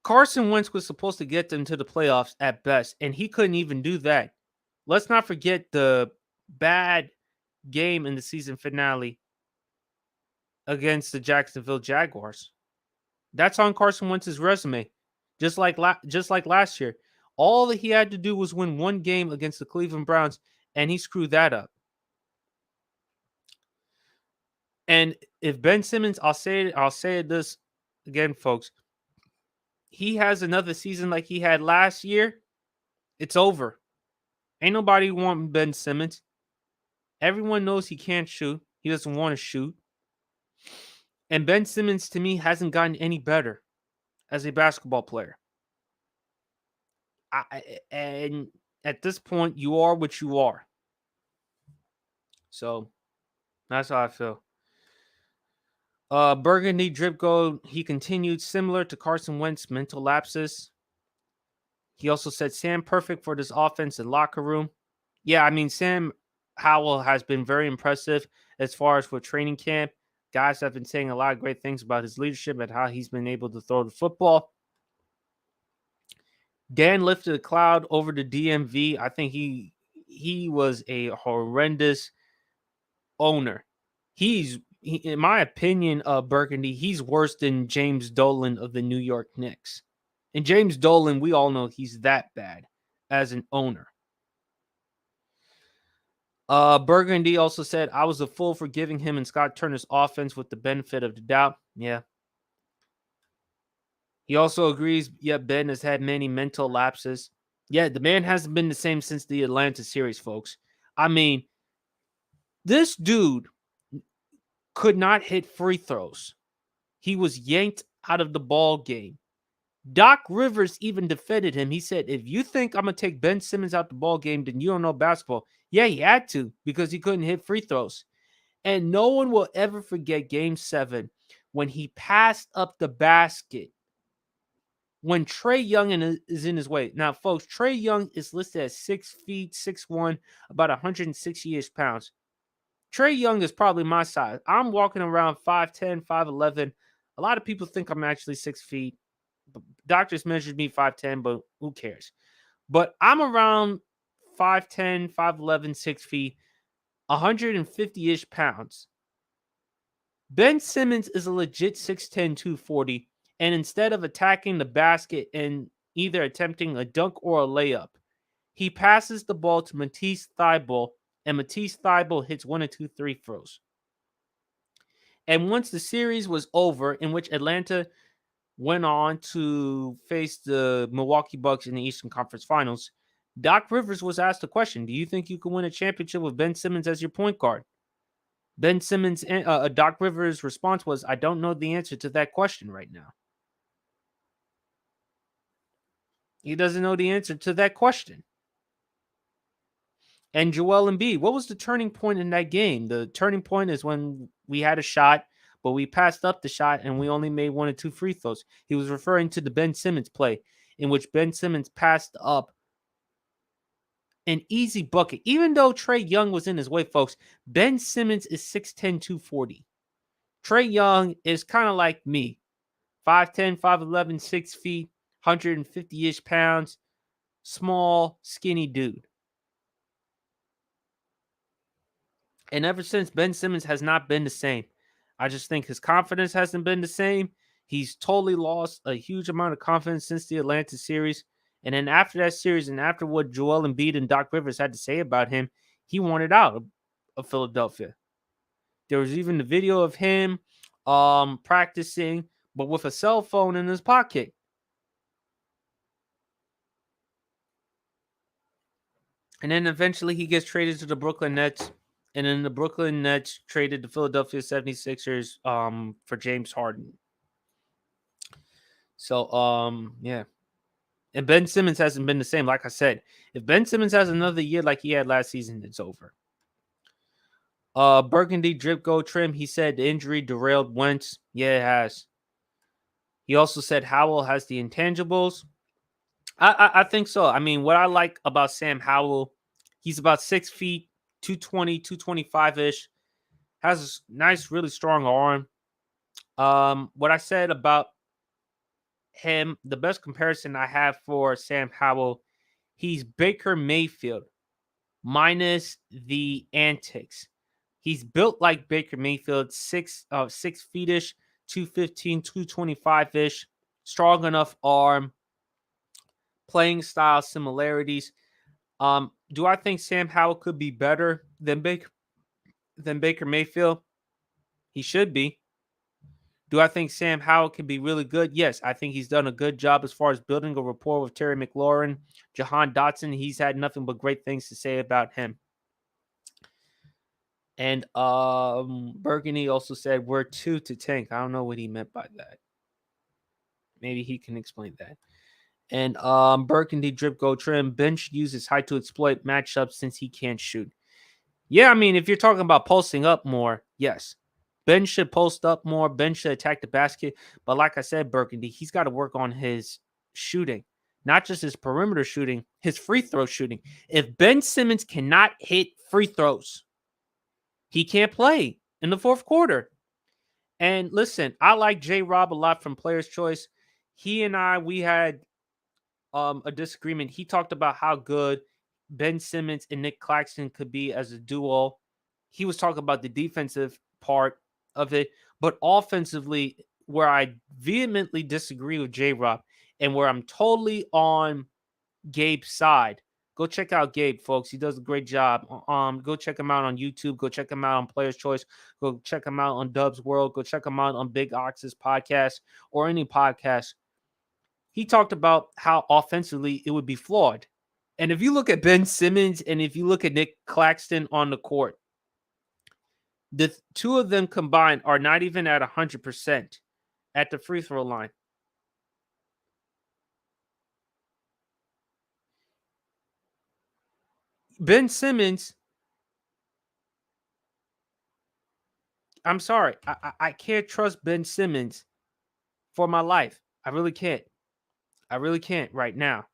Carson Wentz was supposed to get them to the playoffs at best, and he couldn't even do that. Let's not forget the bad game in the season finale against the Jacksonville Jaguars. That's on Carson Wentz's resume. Just like last year, all that he had to do was win one game against the Cleveland Browns, and he screwed that up. And if Ben Simmons, I'll say this again, folks, he has another season like he had last year, it's over. Ain't nobody wanting Ben Simmons. Everyone knows he can't shoot. He doesn't want to shoot. And Ben Simmons, to me, hasn't gotten any better as a basketball player. And at this point, you are what you are. So that's how I feel. Burgundy Dripko, he continued similar to Carson Wentz mental lapses. He also said Sam perfect for this offense and locker room. Yeah, I mean, Sam Howell has been very impressive as far as for training camp. Guys have been saying a lot of great things about his leadership and how he's been able to throw the football. Dan lifted a cloud over the DMV. I think he was a horrendous owner. In my opinion, Burgundy, he's worse than James Dolan of the New York Knicks. And James Dolan, we all know he's that bad as an owner. Burgundy also said, I was a fool for giving him and Scott Turner's offense with the benefit of the doubt. Yeah. He also agrees, yeah, Ben has had many mental lapses. Yeah, the man hasn't been the same since the Atlanta series, folks. I mean, this dude could not hit free throws. He was yanked out of the ball game. Doc Rivers even defended him. He said, if you think I'm going to take Ben Simmons out the ball game, then you don't know basketball. Yeah, he had to because he couldn't hit free throws. And no one will ever forget Game 7 when he passed up the basket when Trae Young is in his way. Now, folks, Trae Young is listed as 6 feet, 6'1", about 160-ish pounds. Trae Young is probably my size. I'm walking around 5'10", 5'11". A lot of people think I'm actually 6 feet. Doctors measured me 5'10", but who cares? But I'm around 5'10", 5'11", 6 feet, 150-ish pounds. Ben Simmons is a legit 6'10", 240, and instead of attacking the basket and either attempting a dunk or a layup, he passes the ball to Matisse Thybulle, and Matisse Thybulle hits 1 or 2 free throws. And once the series was over, in which Atlanta went on to face the Milwaukee Bucks in the Eastern Conference Finals, Doc Rivers was asked a question: do you think you can win a championship with Ben Simmons as your point guard? Ben Simmons, Doc Rivers' response was, I don't know the answer to that question right now. He doesn't know the answer to that question. And Joel Embiid, what was the turning point in that game? The turning point is when we had a shot, but we passed up the shot and we only made 1 or 2 free throws. He was referring to the Ben Simmons play in which Ben Simmons passed up an easy bucket. Even though Trae Young was in his way, folks, Ben Simmons is 6'10", 240. Trae Young is kind of like me, 5'10", 5'11", 6 feet, 150-ish pounds, small, skinny dude. And ever since, Ben Simmons has not been the same. I just think his confidence hasn't been the same. He's totally lost a huge amount of confidence since the Atlanta series. And then after that series and after what Joel Embiid and Doc Rivers had to say about him, he wanted out of Philadelphia. There was even the video of him practicing, but with a cell phone in his pocket. And then eventually he gets traded to the Brooklyn Nets. And then the Brooklyn Nets traded the Philadelphia 76ers for James Harden. So yeah. And Ben Simmons hasn't been the same. Like I said, if Ben Simmons has another year like he had last season, it's over. Burgundy Drip Go Trim, he said the injury derailed Wentz. Yeah, it has. He also said Howell has the intangibles. I think so. I mean, what I like about Sam Howell, he's about 6 feet, 220, 225-ish. Has a nice, really strong arm. What I said about him, the best comparison I have for Sam Howell, he's Baker Mayfield minus the antics. He's built like Baker Mayfield, 6 feet-ish, 215, 225-ish, strong enough arm, playing style similarities. Do I think Sam Howell could be better than Baker Mayfield? He should be. Do I think Sam Howell can be really good? Yes, I think he's done a good job as far as building a rapport with Terry McLaurin. Jahan Dotson, he's had nothing but great things to say about him. And Burgundy also said we're 2 to tank. I don't know what he meant by that. Maybe he can explain that. And Burgundy Drip Go Trim, Ben should use his height to exploit matchups since he can't shoot. Yeah, I mean, if you're talking about posting up more, yes. Ben should post up more. Ben should attack the basket. But like I said, Burgundy, he's got to work on his shooting, not just his perimeter shooting, his free throw shooting. If Ben Simmons cannot hit free throws, he can't play in the fourth quarter. And listen, I like J-Rob a lot from Player's Choice. He and we had a disagreement. He talked about how good Ben Simmons and Nick Claxton could be as a duo. He was talking about the defensive part of it, but offensively, where I vehemently disagree with J-Rob and where I'm totally on Gabe's side. Go check out Gabe, folks. He does a great job. Go check him out on YouTube. Go check him out on Player's Choice. Go check him out on Dub's World. Go check him out on Big Ox's podcast or any podcast. He talked about how offensively it would be flawed. And if you look at Ben Simmons and if you look at Nick Claxton on the court, the two of them combined are not even at 100% at the free throw line. Ben Simmons, I'm sorry, I can't trust Ben Simmons for my life. I really can't. I really can't right now.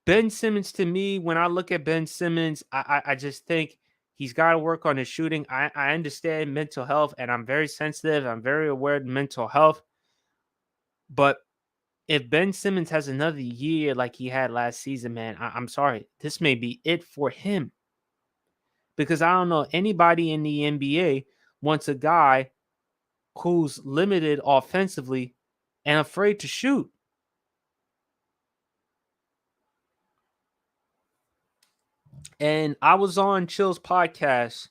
Ben Simmons, to me, when I look at Ben Simmons, I just think he's got to work on his shooting. I understand mental health, and I'm very sensitive. I'm very aware of mental health. But if Ben Simmons has another year like he had last season, man, I'm sorry. This may be it for him. Because I don't know anybody in the NBA wants a guy who's limited offensively and afraid to shoot. And I was on Chill's podcast,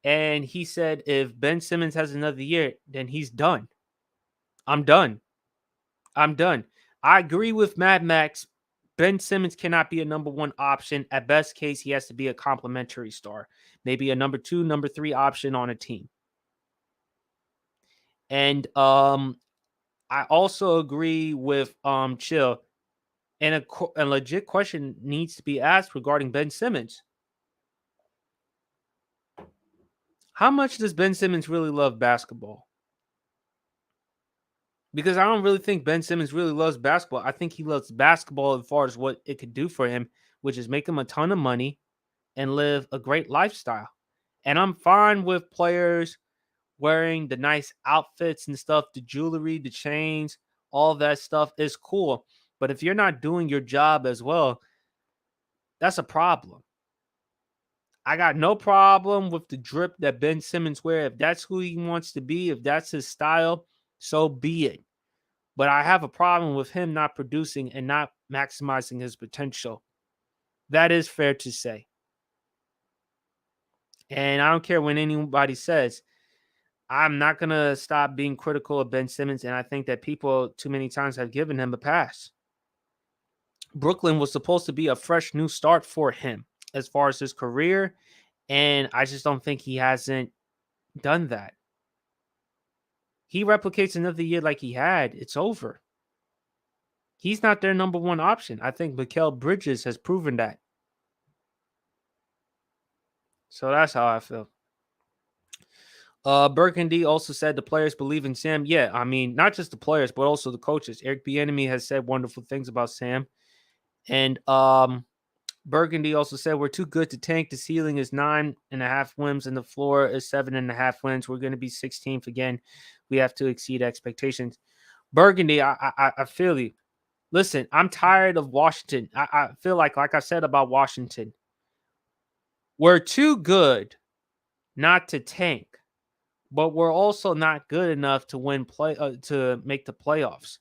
and he said if Ben Simmons has another year, then he's done. I'm done. I'm done. I agree with Mad Max. Ben Simmons cannot be a number one option. At best case, he has to be a complimentary star, maybe a number 2, number 3 option on a team. And I also agree with Chill. And a legit question needs to be asked regarding Ben Simmons. How much does Ben Simmons really love basketball? Because I don't really think Ben Simmons really loves basketball. I think he loves basketball as far as what it could do for him, which is make him a ton of money and live a great lifestyle. And I'm fine with players wearing the nice outfits and stuff, the jewelry, the chains, all that stuff is cool. But if you're not doing your job as well, that's a problem. I got no problem with the drip that Ben Simmons wear. If that's who he wants to be, if that's his style, so be it. But I have a problem with him not producing and not maximizing his potential. That is fair to say. And I don't care when anybody says, I'm not going to stop being critical of Ben Simmons. And I think that people too many times have given him a pass. Brooklyn was supposed to be a fresh new start for him as far as his career. And I just don't think he hasn't done that. He replicates another year like he had, it's over. He's not their number one option. I think Mikal Bridges has proven that. So that's how I feel. Burgundy also said the players believe in Sam. Yeah, I mean, not just the players, but also the coaches. Eric Bieniemy has said wonderful things about Sam. And Burgundy also said we're too good to tank. The ceiling is 9.5 wins and the floor is 7.5 wins. We're going to be 16th again. We have to exceed expectations. Burgundy, I feel you. Listen, I'm tired of Washington. I feel like I said about Washington, we're too good not to tank, but we're also not good enough to to make the playoffs.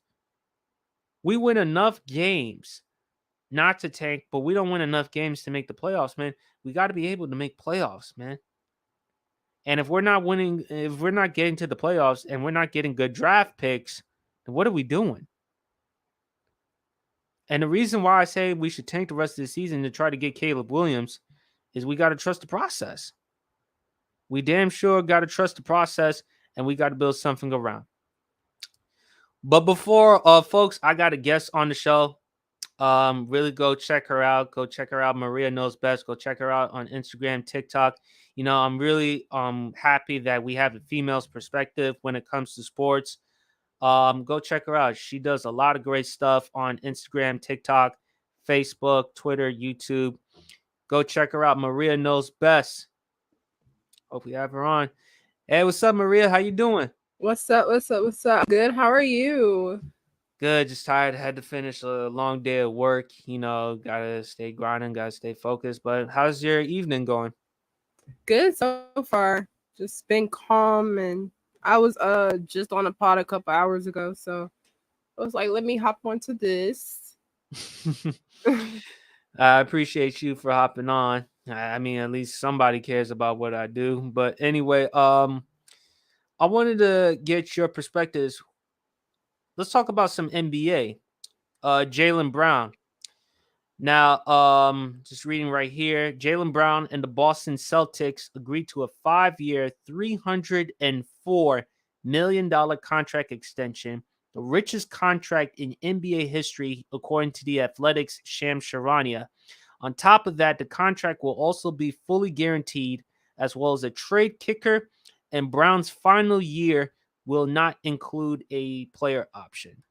We win enough games not to tank, but we don't win enough games to make the playoffs, man. We got to be able to make playoffs, man. And if we're not winning, if we're not getting to the playoffs and we're not getting good draft picks, then what are we doing? And the reason why I say we should tank the rest of the season to try to get Caleb Williams is we got to trust the process. We damn sure got to trust the process and we got to build something around. But before, folks, I got a guest on the show. Really go check her out. Go check her out. Maria Knows Best. Go check her out on Instagram, TikTok. You know, I'm really happy that we have a female's perspective when it comes to sports. Go check her out. She does a lot of great stuff on Instagram, TikTok, Facebook, Twitter, YouTube. Go check her out. Maria Knows Best. Hope we have her on. Hey, what's up, Maria? How you doing? What's up? What's up? What's up? Good. How are you? Good. Just tired. Had to finish a long day of work. You know, gotta stay grinding. Gotta stay focused. But how's your evening going? Good so far. Just been calm, and I was just on a pod a couple hours ago, so I was like, let me hop onto this. I appreciate you for hopping on. I mean, at least somebody cares about what I do. But anyway, I wanted to get your perspectives. Let's talk about some NBA. Jaylen Brown. Now, just reading right here, Jaylen Brown and the Boston Celtics agreed to a 5-year, $304 million contract extension, the richest contract in NBA history, according to the Athletics' Shams Charania. On top of that, the contract will also be fully guaranteed, as well as a trade kicker, and Brown's final year will not include a player option.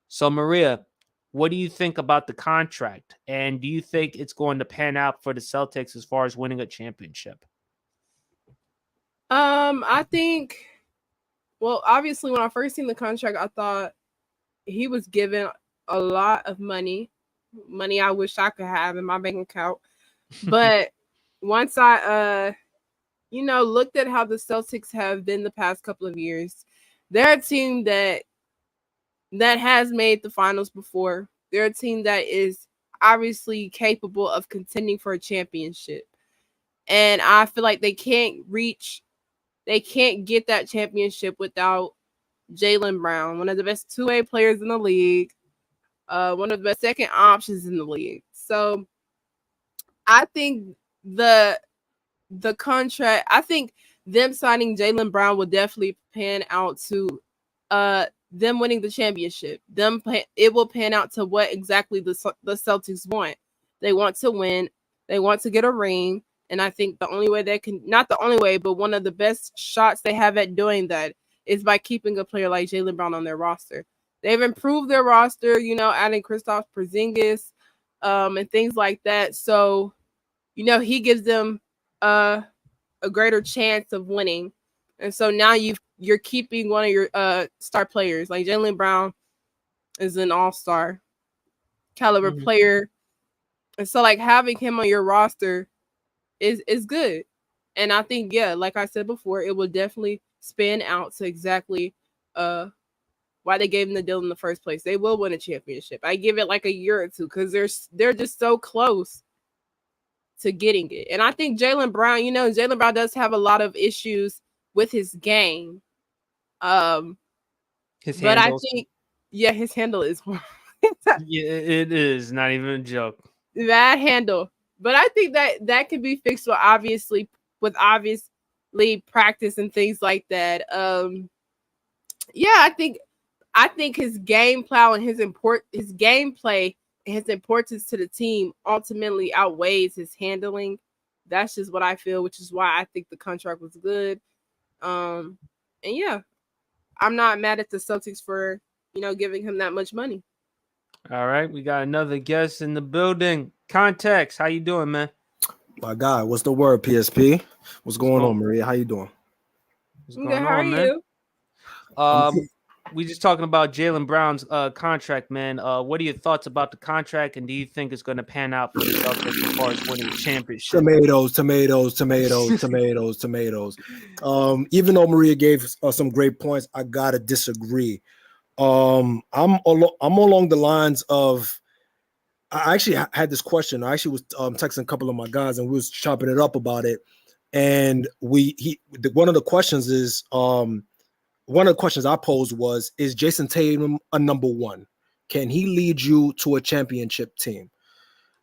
So, Maria, what do you think about the contract? And do you think it's going to pan out for the Celtics as far as winning a championship? I think. Well, obviously, when I first seen the contract, I thought he was given a lot of money I wish I could have in my bank account. But once I looked at how the Celtics have been the past couple of years, they're a team that has made the finals before. They're a team that is obviously capable of contending for a championship. And I feel like they can't get that championship without Jaylen Brown, one of the best two-way players in the league, one of the best second options in the league. So I think the contract, I think them signing Jaylen Brown will definitely pan out to them winning the championship. It will pan out to what exactly the Celtics want. They want to win. They want to get a ring. And I think the only way they can, not the only way, but one of the best shots they have at doing that is by keeping a player like Jaylen Brown on their roster. They've improved their roster, adding Kristaps Porzingis, and things like that. So, he gives them a greater chance of winning. And so now you're keeping one of your star players. Like Jaylen Brown is an all-star caliber player. And so like having him on your roster is good. And I think, yeah, like I said before, it will definitely span out to exactly why they gave him the deal in the first place. They will win a championship. I give it like a year or two because they're just so close to getting it. And I think Jaylen Brown, Jaylen Brown does have a lot of issues with his game. His but handles. I think, his handle is yeah, it is not even a joke. That handle. But I think that can be fixed with obviously practice and things like that. I think his game plan and his gameplay and his importance to the team ultimately outweighs his handling. That's just what I feel, which is why I think the contract was good. And yeah, I'm not mad at the Celtics for, giving him that much money. All right, we got another guest in the building. Context, how you doing, man? My God, what's the word, PSP? What's going on, Maria? How you doing? What's going on, man? We just talking about Jaylen Brown's contract, man. What are your thoughts about the contract, and do you think it's going to pan out for the Celtics as far as winning the championship? Tomatoes. Even though Maria gave some great points, I gotta disagree. I'm along the lines of. I actually had this question. I actually was texting a couple of my guys, and we was chopping it up about it. And one of the questions is one of the questions I posed was, is Jason Tatum a number one? Can he lead you to a championship team?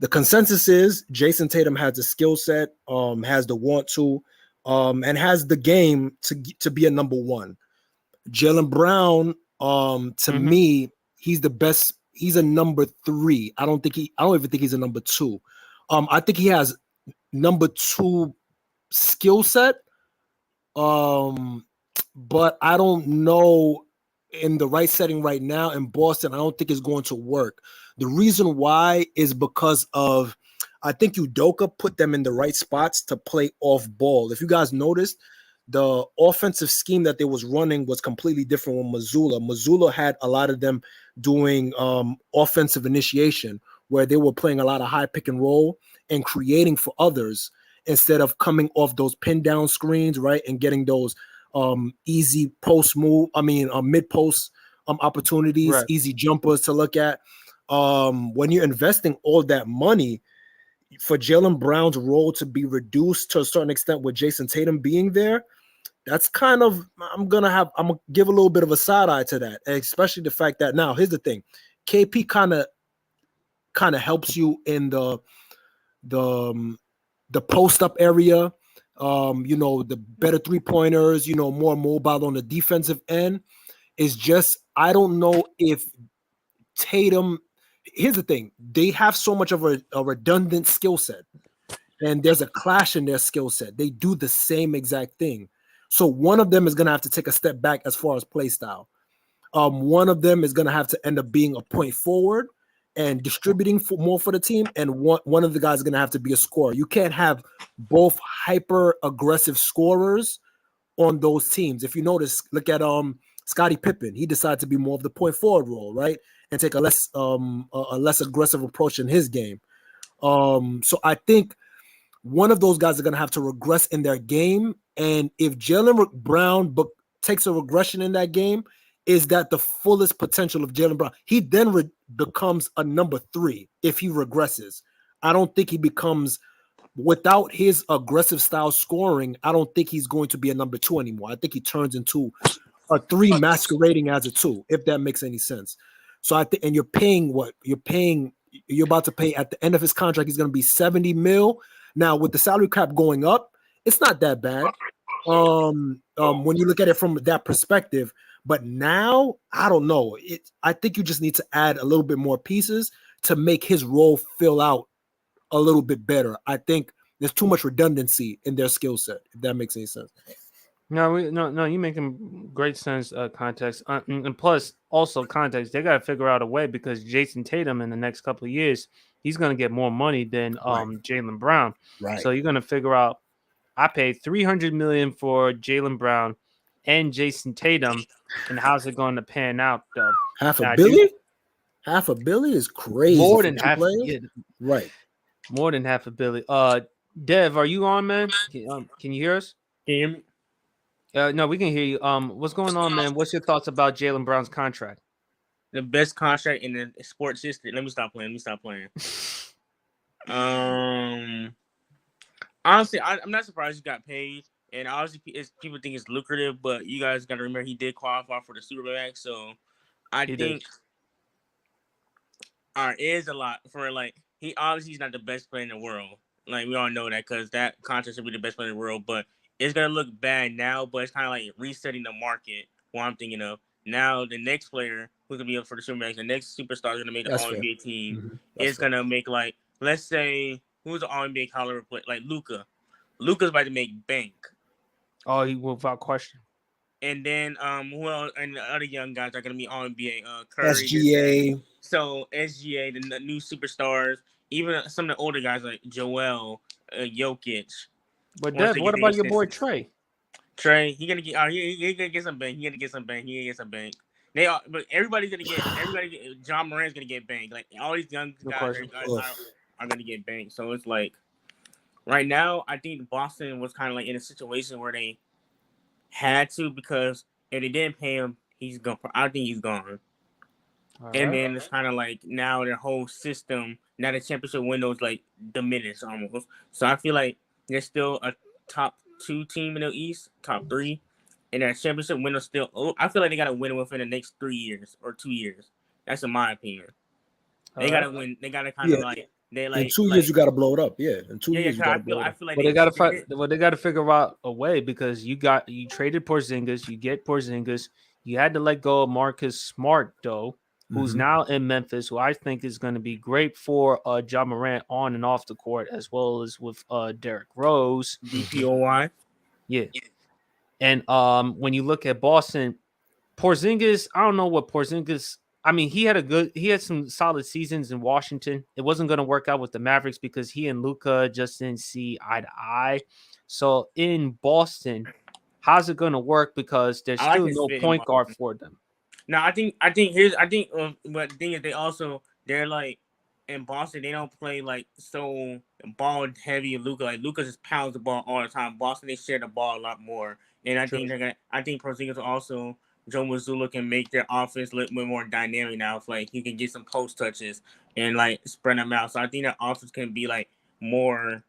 The consensus is Jason Tatum has the skill set, has the want to, and has the game to be a number one. Jaylen Brown, to me, he's the best. He's a number three. I don't even think he's a number two. I think he has number two skill set. But I don't know, in the right setting right now in Boston, I don't think it's going to work. The reason why is because of, I think Udoka put them in the right spots to play off ball. If you guys noticed, the offensive scheme that they was running was completely different with Mazzulla. Mazzulla had a lot of them doing offensive initiation, where they were playing a lot of high pick and roll and creating for others instead of coming off those pin down screens, right, and getting those easy post move. Mid post opportunities, right. Easy jumpers to look at. When you're investing all that money for Jaylen Brown's role to be reduced to a certain extent with Jason Tatum being there, that's kind of, I'm gonna give a little bit of a side eye to that, especially the fact that, now here's the thing, KP kind of helps you in the post up area. The better 3-pointers, more mobile on the defensive end. Is just, I don't know if Tatum, here's the thing, they have so much of a redundant skill set, and there's a clash in their skill set. They do the same exact thing. So one of them is going to have to take a step back as far as play style. One of them is going to have to end up being a point forward and distributing more for the team, and one of the guys is going to have to be a scorer. You can't have both hyper aggressive scorers on those teams. If you notice, look at Scottie Pippen. He decided to be more of the point forward role, right, and take a less aggressive approach in his game. So I think one of those guys are going to have to regress in their game, and if Jaylen Brown takes a regression in that game, is that the fullest potential of Jaylen Brown? He then becomes a number three if he regresses. I don't think he becomes, without his aggressive style scoring, I don't think he's going to be a number two anymore. I think he turns into a three masquerading as a two, if that makes any sense. So I think, and you're about to pay at the end of his contract, he's going to be $70 million. Now with the salary cap going up, it's not that bad. When you look at it from that perspective. But now, I don't know. I think you just need to add a little bit more pieces to make his role fill out a little bit better. I think there's too much redundancy in their skill set, if that makes any sense. No, you're making great sense, context. And plus, also context, they got to figure out a way, because Jason Tatum in the next couple of years, he's going to get more money than Jaylen Brown. Right. So you're going to figure out, I paid $300 million for Jaylen Brown and Jason Tatum, and how's it going to pan out, though? $500 million? $500 million is crazy. More than half. Right. More than $500 million. Dev, are you on, man? Can you hear us? Can you hear me? No, we can hear you. What's going on, man? What's your thoughts about Jaylen Brown's contract? The best contract in the sports history. Let me stop playing. Honestly, I'm not surprised he got paid, and obviously people think it's lucrative, but you guys got to remember he did qualify for the Supermax, so I think it is a lot for like he obviously he's not the best player in the world. Like we all know that because that contract should be the best player in the world, but it's gonna look bad now. But it's kind of like resetting the market. What I'm thinking of now, the next player who's gonna be up for the Supermax, the next superstar is gonna make the All NBA team. Is gonna make like let's say who's the All NBA caliber player like Luka. Luka's about to make bank. Oh, he without question. And then who else? And the other young guys are gonna be All NBA. Curry, SGA. So SGA, the new superstars, even some of the older guys like Joel, Jokic. But Dev, what about your boy Trey? Trey, he gonna get. He gonna get some bank. He gonna get some bank. They are, but everybody's gonna get. John Morant's gonna get bank. Like all these young guys are gonna get bank. So it's like, right now, I think Boston was kind of like in a situation where they had to, because if they didn't pay him, he's gone. I think he's gone. And then it's kind of like now their whole system, now the championship window is like diminished almost. So I feel like there's still a top 2 team in the East, top 3, and that championship window still. I feel like they got to win within the next 3 years or 2 years. That's in my opinion. They got to win. They got to kind of like they like in 2 years you got to blow it up. Yeah, in 2 years you got to blow it up. I feel like they got to they got to figure out a way, because you traded Porzingis, you get Porzingis, you had to let go of Marcus Smart though, who's now in Memphis, who I think is going to be great for Ja Morant on and off the court, as well as with Derrick Rose. DPOY. Yeah. And when you look at Boston, Porzingis, I don't know what Porzingis. I mean, he had some solid seasons in Washington. It wasn't going to work out with the Mavericks because he and Luka just didn't see eye to eye. So in Boston, how's it going to work? Because there's still no point guard for them. No, but the thing is they're like in Boston, they don't play like so ball heavy. Luka, like Luka just pounds the ball all the time. Boston, they share the ball a lot more, and I think Porzingis also, Joe Mazzulla can make their offense a little bit more dynamic now. If like he can get some post touches and like spread them out, so I think that offense can be like more.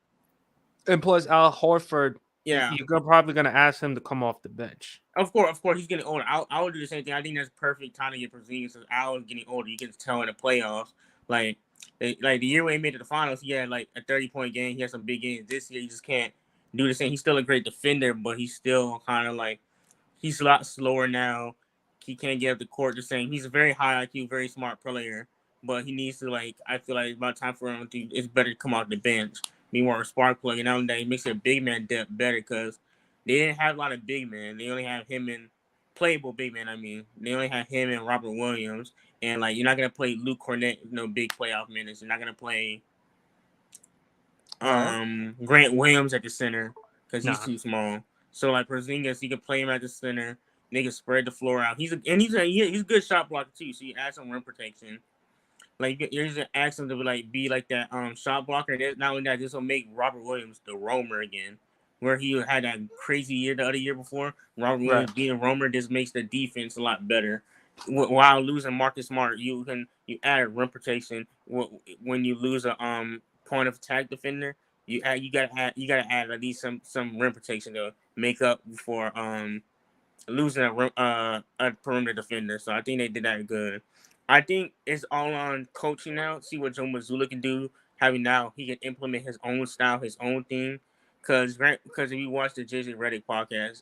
And plus, Al Horford. Yeah, you're probably going to ask him to come off the bench. Of course, he's getting older. I would do the same thing. I think that's perfect time to get Porzingis. Al is getting older. You can tell in the playoffs. Like the year when he made it to the finals, he had like a 30-point game. He had some big games. This year, you just can't do the same. He's still a great defender, but he's still kind of like he's a lot slower now. He can't get up the court the same. He's a very high IQ, very smart player, but he needs to like. I feel like it's about time for him to. It's better to come off the bench, be more a spark plug, and now that he makes their big man depth better because they didn't have a lot of big men. They only have him and playable big men. I mean, they only have him and Robert Williams, and like you're not gonna play Luke Cornett, no big playoff minutes. You're not gonna play Grant Williams at the center because he's too small. So like Porzingis, you can play him at the center. They can spread the floor out. He's a good shot blocker too. So you add some rim protection. Like you're just ask him to be like that shot blocker. Not only that, this will make Robert Williams the roamer again, where he had that crazy year the other year before. Robert Williams being a roamer just makes the defense a lot better. While losing Marcus Smart, you add rim protection. When you lose a point of attack defender, you gotta add at least some rim protection to make up for losing a perimeter defender. So I think they did that good. I think it's all on coaching now. See what Joe Mazzulla can do. Having now he can implement his own style, his own thing. Because if you watch the JJ Redick podcast,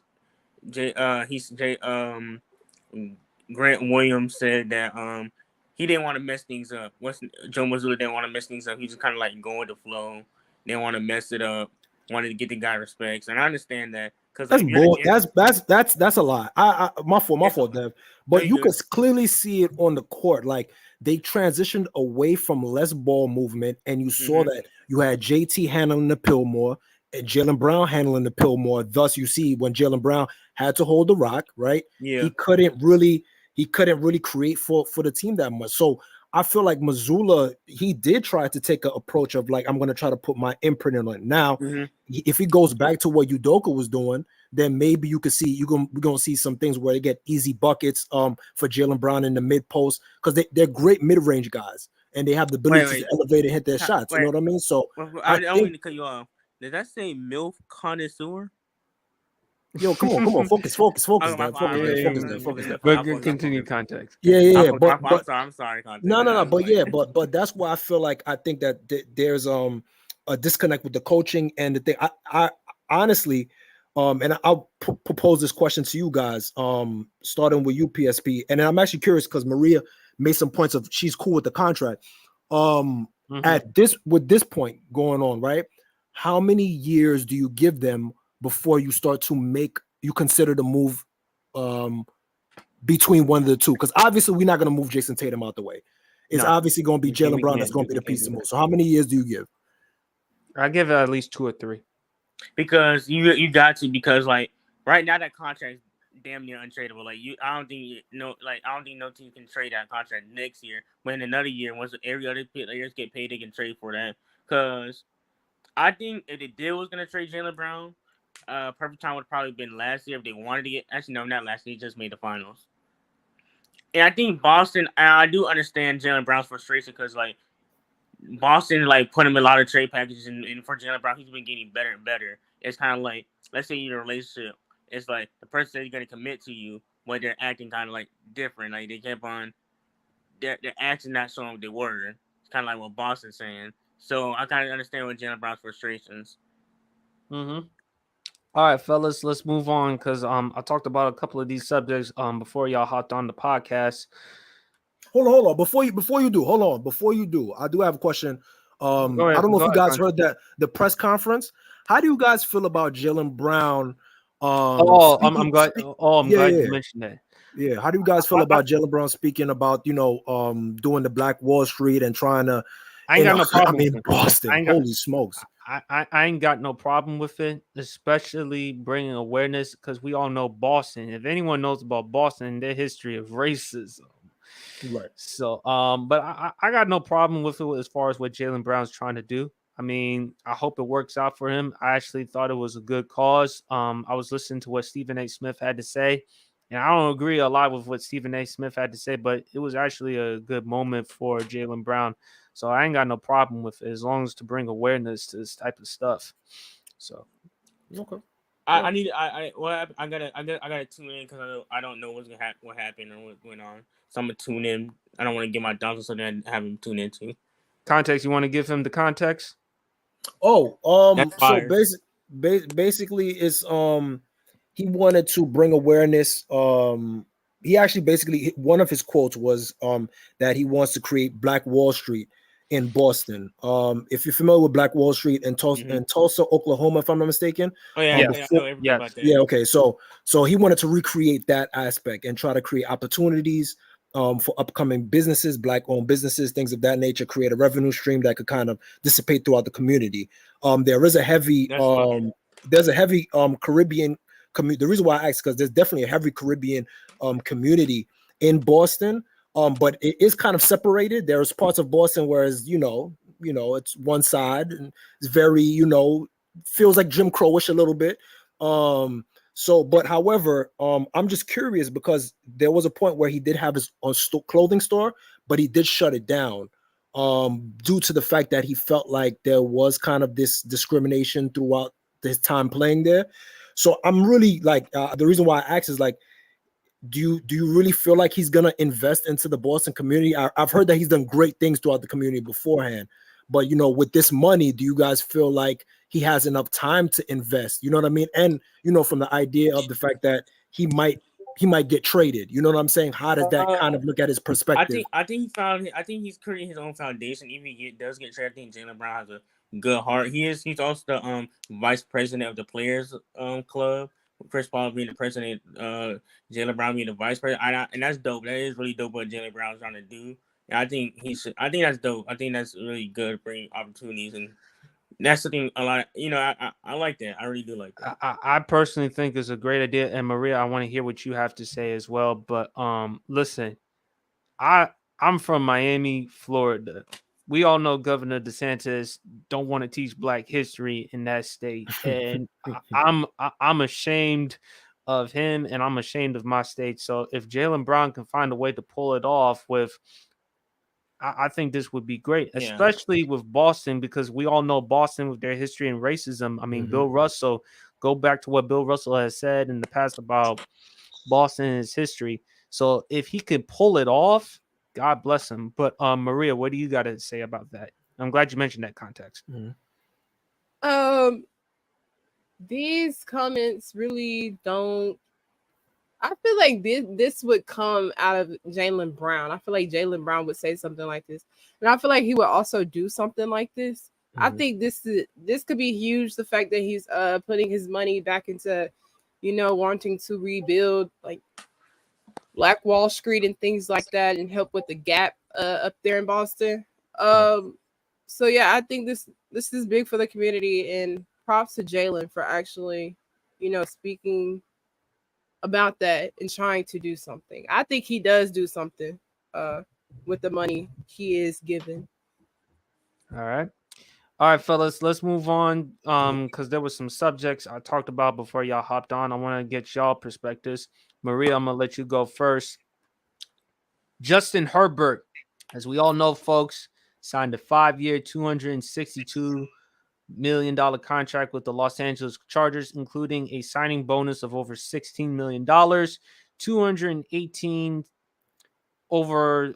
Grant Williams said that he didn't want to mess things up. Joe Mazzulla didn't want to mess things up. He just kind of like going with the flow. Didn't want to mess it up. Wanted to get the guy respects, and I understand that. That's a lot. My fault, Dev. But you could clearly see it on the court. Like they transitioned away from less ball movement, and you saw that you had JT handling the pill more, and Jaylen Brown handling the pill more. Thus, you see when Jaylen Brown had to hold the rock, right? Yeah, he couldn't really create for the team that much. So I feel like Mazzulla, he did try to take an approach of like, I'm going to try to put my imprint on it. Now, if he goes back to what Udoka was doing, then maybe you could see we're gonna see some things where they get easy buckets for Jaylen Brown in the mid post because they're great mid range guys and they have the ability to elevate and hit their shots. You know what I mean? So I don't mean to cut you off. Did that say MILF connoisseur? Yo, come on, focus, But continue context. Yeah. But I'm sorry, context. No. But that's why I feel like I think that there's a disconnect with the coaching and the thing. I honestly, and I'll propose this question to you guys, starting with you, PSP, and I'm actually curious because Maria made some points of she's cool with the contract. At this point going on, right? How many years do you give them before you start to consider the move between one of the two? Because obviously we're not going to move Jason Tatum out the way. It's obviously going to be Jaylen Brown that's going to be the piece to move. So how many years do you give? I give it at least 2 or 3. Because you got to, because like right now that contract is damn near untradeable. Like I don't think no team can trade that contract next year. But in another year, once every other players get paid, they can trade for that. Because I think if the deal was gonna trade Jaylen Brown, perfect time would have probably been last year if they wanted to get. Actually, no, not last year. He just made the finals. And I think Boston. I do understand Jaylen Brown's frustration because like Boston like put him in a lot of trade packages, and for Jaylen Brown, he's been getting better and better. It's kind of like, let's say you're in a relationship. It's like the person that you're gonna commit to you, but they're acting kind of like different. Like they kept on, their actions not showing what they were. It's kind of like what Boston's saying. So I kind of understand what Jaylen Brown's frustrations. All right, fellas, let's move on because I talked about a couple of these subjects before y'all hopped on the podcast. Hold on. Before you do, I do have a question. I don't know if you guys heard that the press conference. How do you guys feel about Jaylen Brown? I'm glad you mentioned that. Yeah, how do you guys feel about Jaylen Brown speaking about doing the Black Wall Street and trying to? I ain't got no problem. I mean, Boston. Holy smokes! I ain't got no problem with it, especially bringing awareness because we all know Boston. If anyone knows about Boston, their history of racism. Right. So, but I got no problem with it as far as what Jaylen Brown's trying to do. I mean, I hope it works out for him. I actually thought it was a good cause. I was listening to what Stephen A. Smith had to say, and I don't agree a lot with what Stephen A. Smith had to say, but it was actually a good moment for Jaylen Brown. So I ain't got no problem with it as long as to bring awareness to this type of stuff. So, okay. I gotta tune in because I don't know what happened or what went on. So I'm gonna tune in. I don't want to get my doubts on something I have him tune into. Context. You want to give him the context? So basically, it's he wanted to bring awareness. He actually basically one of his quotes was that he wants to create Black Wall Street in Boston. If you're familiar with Black Wall Street in Tulsa, Oklahoma, if I'm not mistaken. Oh yeah, I know everything about that. Yeah, okay. So he wanted to recreate that aspect and try to create opportunities for upcoming businesses, Black-owned businesses, things of that nature, create a revenue stream that could kind of dissipate throughout the community. There is a heavy Caribbean community. The reason why I asked because there's definitely a heavy Caribbean community in Boston. But it is kind of separated. There's parts of Boston where it's, it's one side and it's very, feels like Jim Crowish a little bit. But however, I'm just curious because there was a point where he did have his own clothing store, but he did shut it down due to the fact that he felt like there was kind of this discrimination throughout his time playing there. So I'm really like, the reason why I asked is like, do you really feel like he's gonna invest into the Boston community? I've heard that he's done great things throughout the community beforehand, but with this money, do you guys feel like he has enough time to invest? You know what I mean? And from the idea of the fact that he might get traded. You know what I'm saying? How does that kind of look at his perspective? I think he's creating his own foundation. Even if he does get traded, I think Jaylen Brown has a good heart. He's also the vice president of the Players Club. Chris Paul being the president, Jaylen Brown being the vice president, and that's dope. That is really dope what Jaylen Brown's trying to do. And I think that's dope. I think that's really good, bringing opportunities, and that's the thing. A lot, I like that. I really do like that. I personally think it's a great idea. And Maria, I want to hear what you have to say as well. But listen, I'm from Miami, Florida. we all know Governor DeSantis don't want to teach Black history in that state, and I'm ashamed of him, and I'm ashamed of my state. So if Jaylen Brown can find a way to pull it off with, I think this would be great, especially with Boston, because we all know Boston with their history and racism. I mean, Bill Russell, go back to what Bill Russell has said in the past about Boston and his history. So if he could pull it off, God bless him. But Maria, what do you got to say about that? I'm glad you mentioned that context. These comments really don't. I feel like this would come out of Jaylen Brown. I feel like Jaylen Brown would say something like this, and I feel like he would also do something like this. I think this could be huge. The fact that he's putting his money back into, wanting to rebuild like Black Wall Street and things like that, and help with the gap up there in Boston. So yeah, I think this is big for the community, and props to Jaylen for actually, speaking about that and trying to do something. I think he does do something with the money he is given. All right, fellas, let's move on. Because there were some subjects I talked about before y'all hopped on. I want to get y'all perspectives. Maria, I'm gonna let you go first. Justin Herbert, as we all know, folks, signed a 5-year, $262 million contract with the Los Angeles Chargers, including a signing bonus of over $16 million, $218 over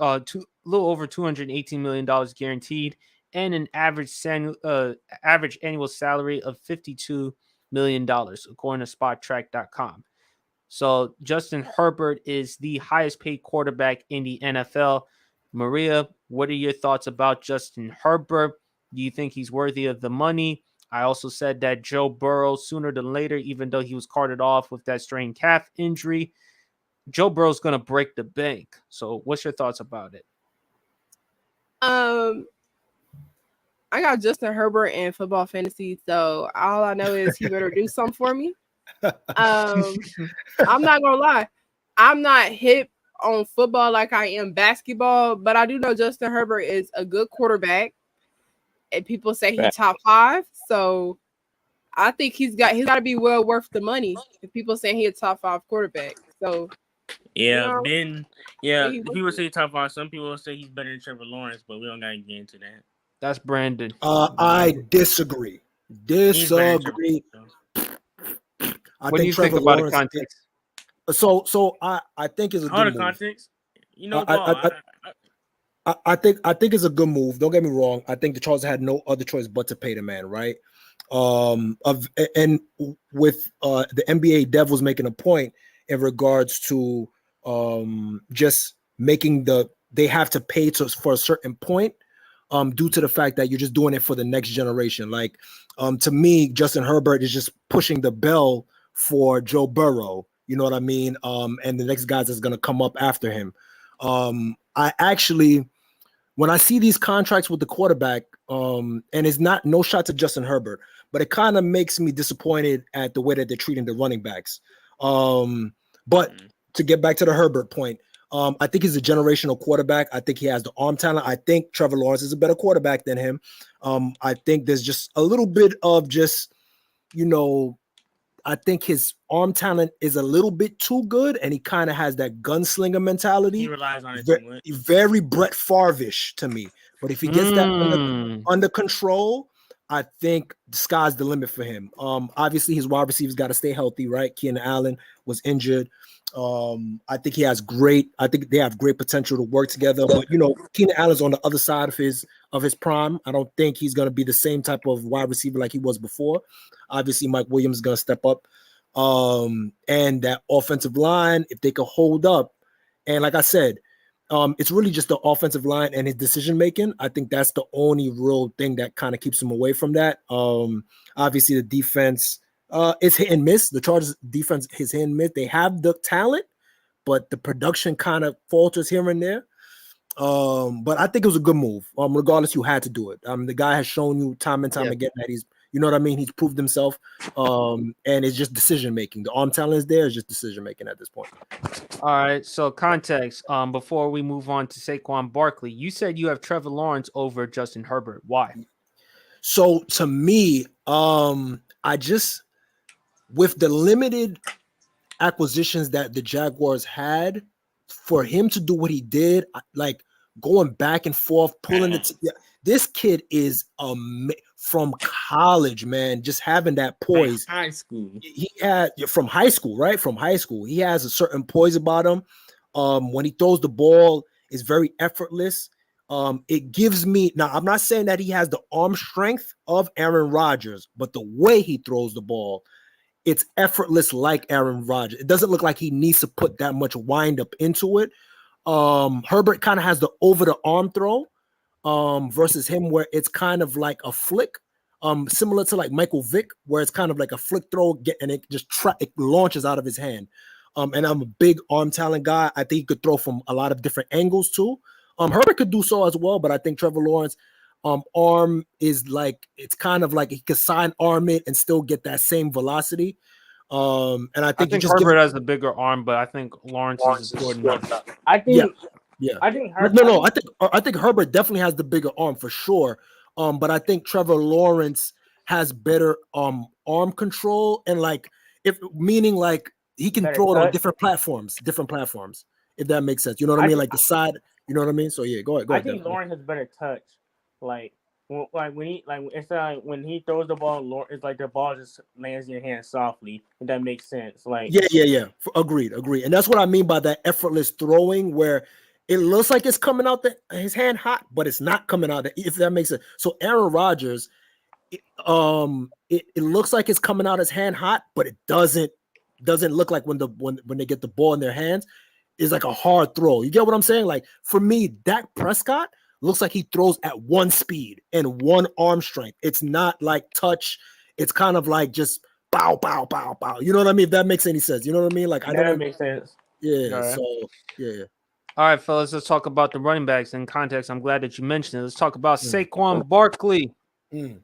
little over $218 million guaranteed, and an average annual salary of $52 million, according to SpotTrack.com. So Justin Herbert is the highest paid quarterback in the NFL. Maria, what are your thoughts about Justin Herbert? Do you think he's worthy of the money? I also said that Joe Burrow, sooner than later, even though he was carted off with that strained calf injury, Joe Burrow's going to break the bank. So what's your thoughts about it? I got Justin Herbert in football fantasy, so all I know is he better do something for me. I'm not going to lie. I'm not hip on football like I am basketball, but I do know Justin Herbert is a good quarterback. And people say he's top 5, so I think he's got to be well worth the money. If people say he's a top 5 quarterback, so people say top 5. Some people say he's better than Trevor Lawrence, but we don't gotta get into that. That's Brandon. I disagree. What do you think about the context? So I think it's a good move. Context. I think it's a good move. Don't get me wrong. I think the Chargers had no other choice but to pay the man, right? And with the NBA Devils making a point in regards to just making they have to pay for a certain point due to the fact that you're just doing it for the next generation. Like to me, Justin Herbert is just pushing the bell for Joe Burrow. You know what I mean? And the next guys that's gonna come up after him. I actually, when I see these contracts with the quarterback, and it's no shot to Justin Herbert, but it kind of makes me disappointed at the way that they're treating the running backs. But to get back to the Herbert point, I think he's a generational quarterback. I think he has the arm talent. I think Trevor Lawrence is a better quarterback than him. I think there's just a little bit of I think his arm talent is a little bit too good, and he kind of has that gunslinger mentality. He relies on it too much. Very Brett Favre-ish to me. But if he gets that under control, I think the sky's the limit for him. Obviously, his wide receivers got to stay healthy, right? Keenan Allen was injured. I think they have great potential to work together. But Keenan Allen's on the other side of his prime. I don't think he's going to be the same type of wide receiver like he was before. Obviously, Mike Williams is going to step up. And that offensive line, if they could hold up, and like I said, it's really just the offensive line and his decision making. I think that's the only real thing that kind of keeps him away from that. Obviously, the defense is hit and miss. The Chargers defense is hit and miss. They have the talent, but the production kind of falters here and there. But I think it was a good move. Regardless, you had to do it. The guy has shown you time and time again that You know what I mean? He's proved himself. And it's just decision making. The arm talent is there. It's just decision making at this point. All right. So context. Before we move on to Saquon Barkley, you said you have Trevor Lawrence over Justin Herbert. Why? So to me, I just with the limited acquisitions that the Jaguars had, for him to do what he did, like going back and forth, pulling it. This kid is from college, man. Just having that poise. High school. He had from high school, right? From high school, he has a certain poise about him. When he throws the ball, it's very effortless. It gives me now. I'm not saying that he has the arm strength of Aaron Rodgers, but the way he throws the ball, it's effortless like Aaron Rodgers. It doesn't look like he needs to put that much wind up into it. Herbert kind of has the over the arm throw. Versus him, where it's kind of like a flick, similar to like Michael Vick, where it's kind of like a flick throw, and it just it launches out of his hand. And I'm a big arm talent guy. I think he could throw from a lot of different angles too. Herbert could do so as well, but I think Trevor Lawrence arm is like, it's kind of like he could side arm it and still get that same velocity. And I think Herbert has a bigger arm, but I think Lawrence is good enough. I think. Yeah. I think I think Herbert definitely has the bigger arm for sure. But I think Trevor Lawrence has better arm control, and like meaning like he can better throw it touch. on different platforms, if that makes sense. You know what I mean? Like the side, you know what I mean? So yeah, go ahead. I think Lawrence has better touch. Like when he throws the ball, it's like the ball just lands in your hand softly. If that makes sense. Like yeah. Agreed. And that's what I mean by that effortless throwing, where it looks like it's coming out his hand hot, but it's not coming out. If that makes sense. So Aaron Rodgers, it looks like it's coming out his hand hot, but it doesn't look like when they get the ball in their hands, is like a hard throw. You get what I'm saying? Like for me, Dak Prescott looks like he throws at one speed and one arm strength. It's not like touch. It's kind of like just bow, bow, bow, bow. You know what I mean? If that makes any sense. You know what I mean? Like that makes sense. Yeah. Right. So yeah. All right, fellas, let's talk about the running backs in context. I'm glad that you mentioned it. Let's talk about Saquon Barkley. If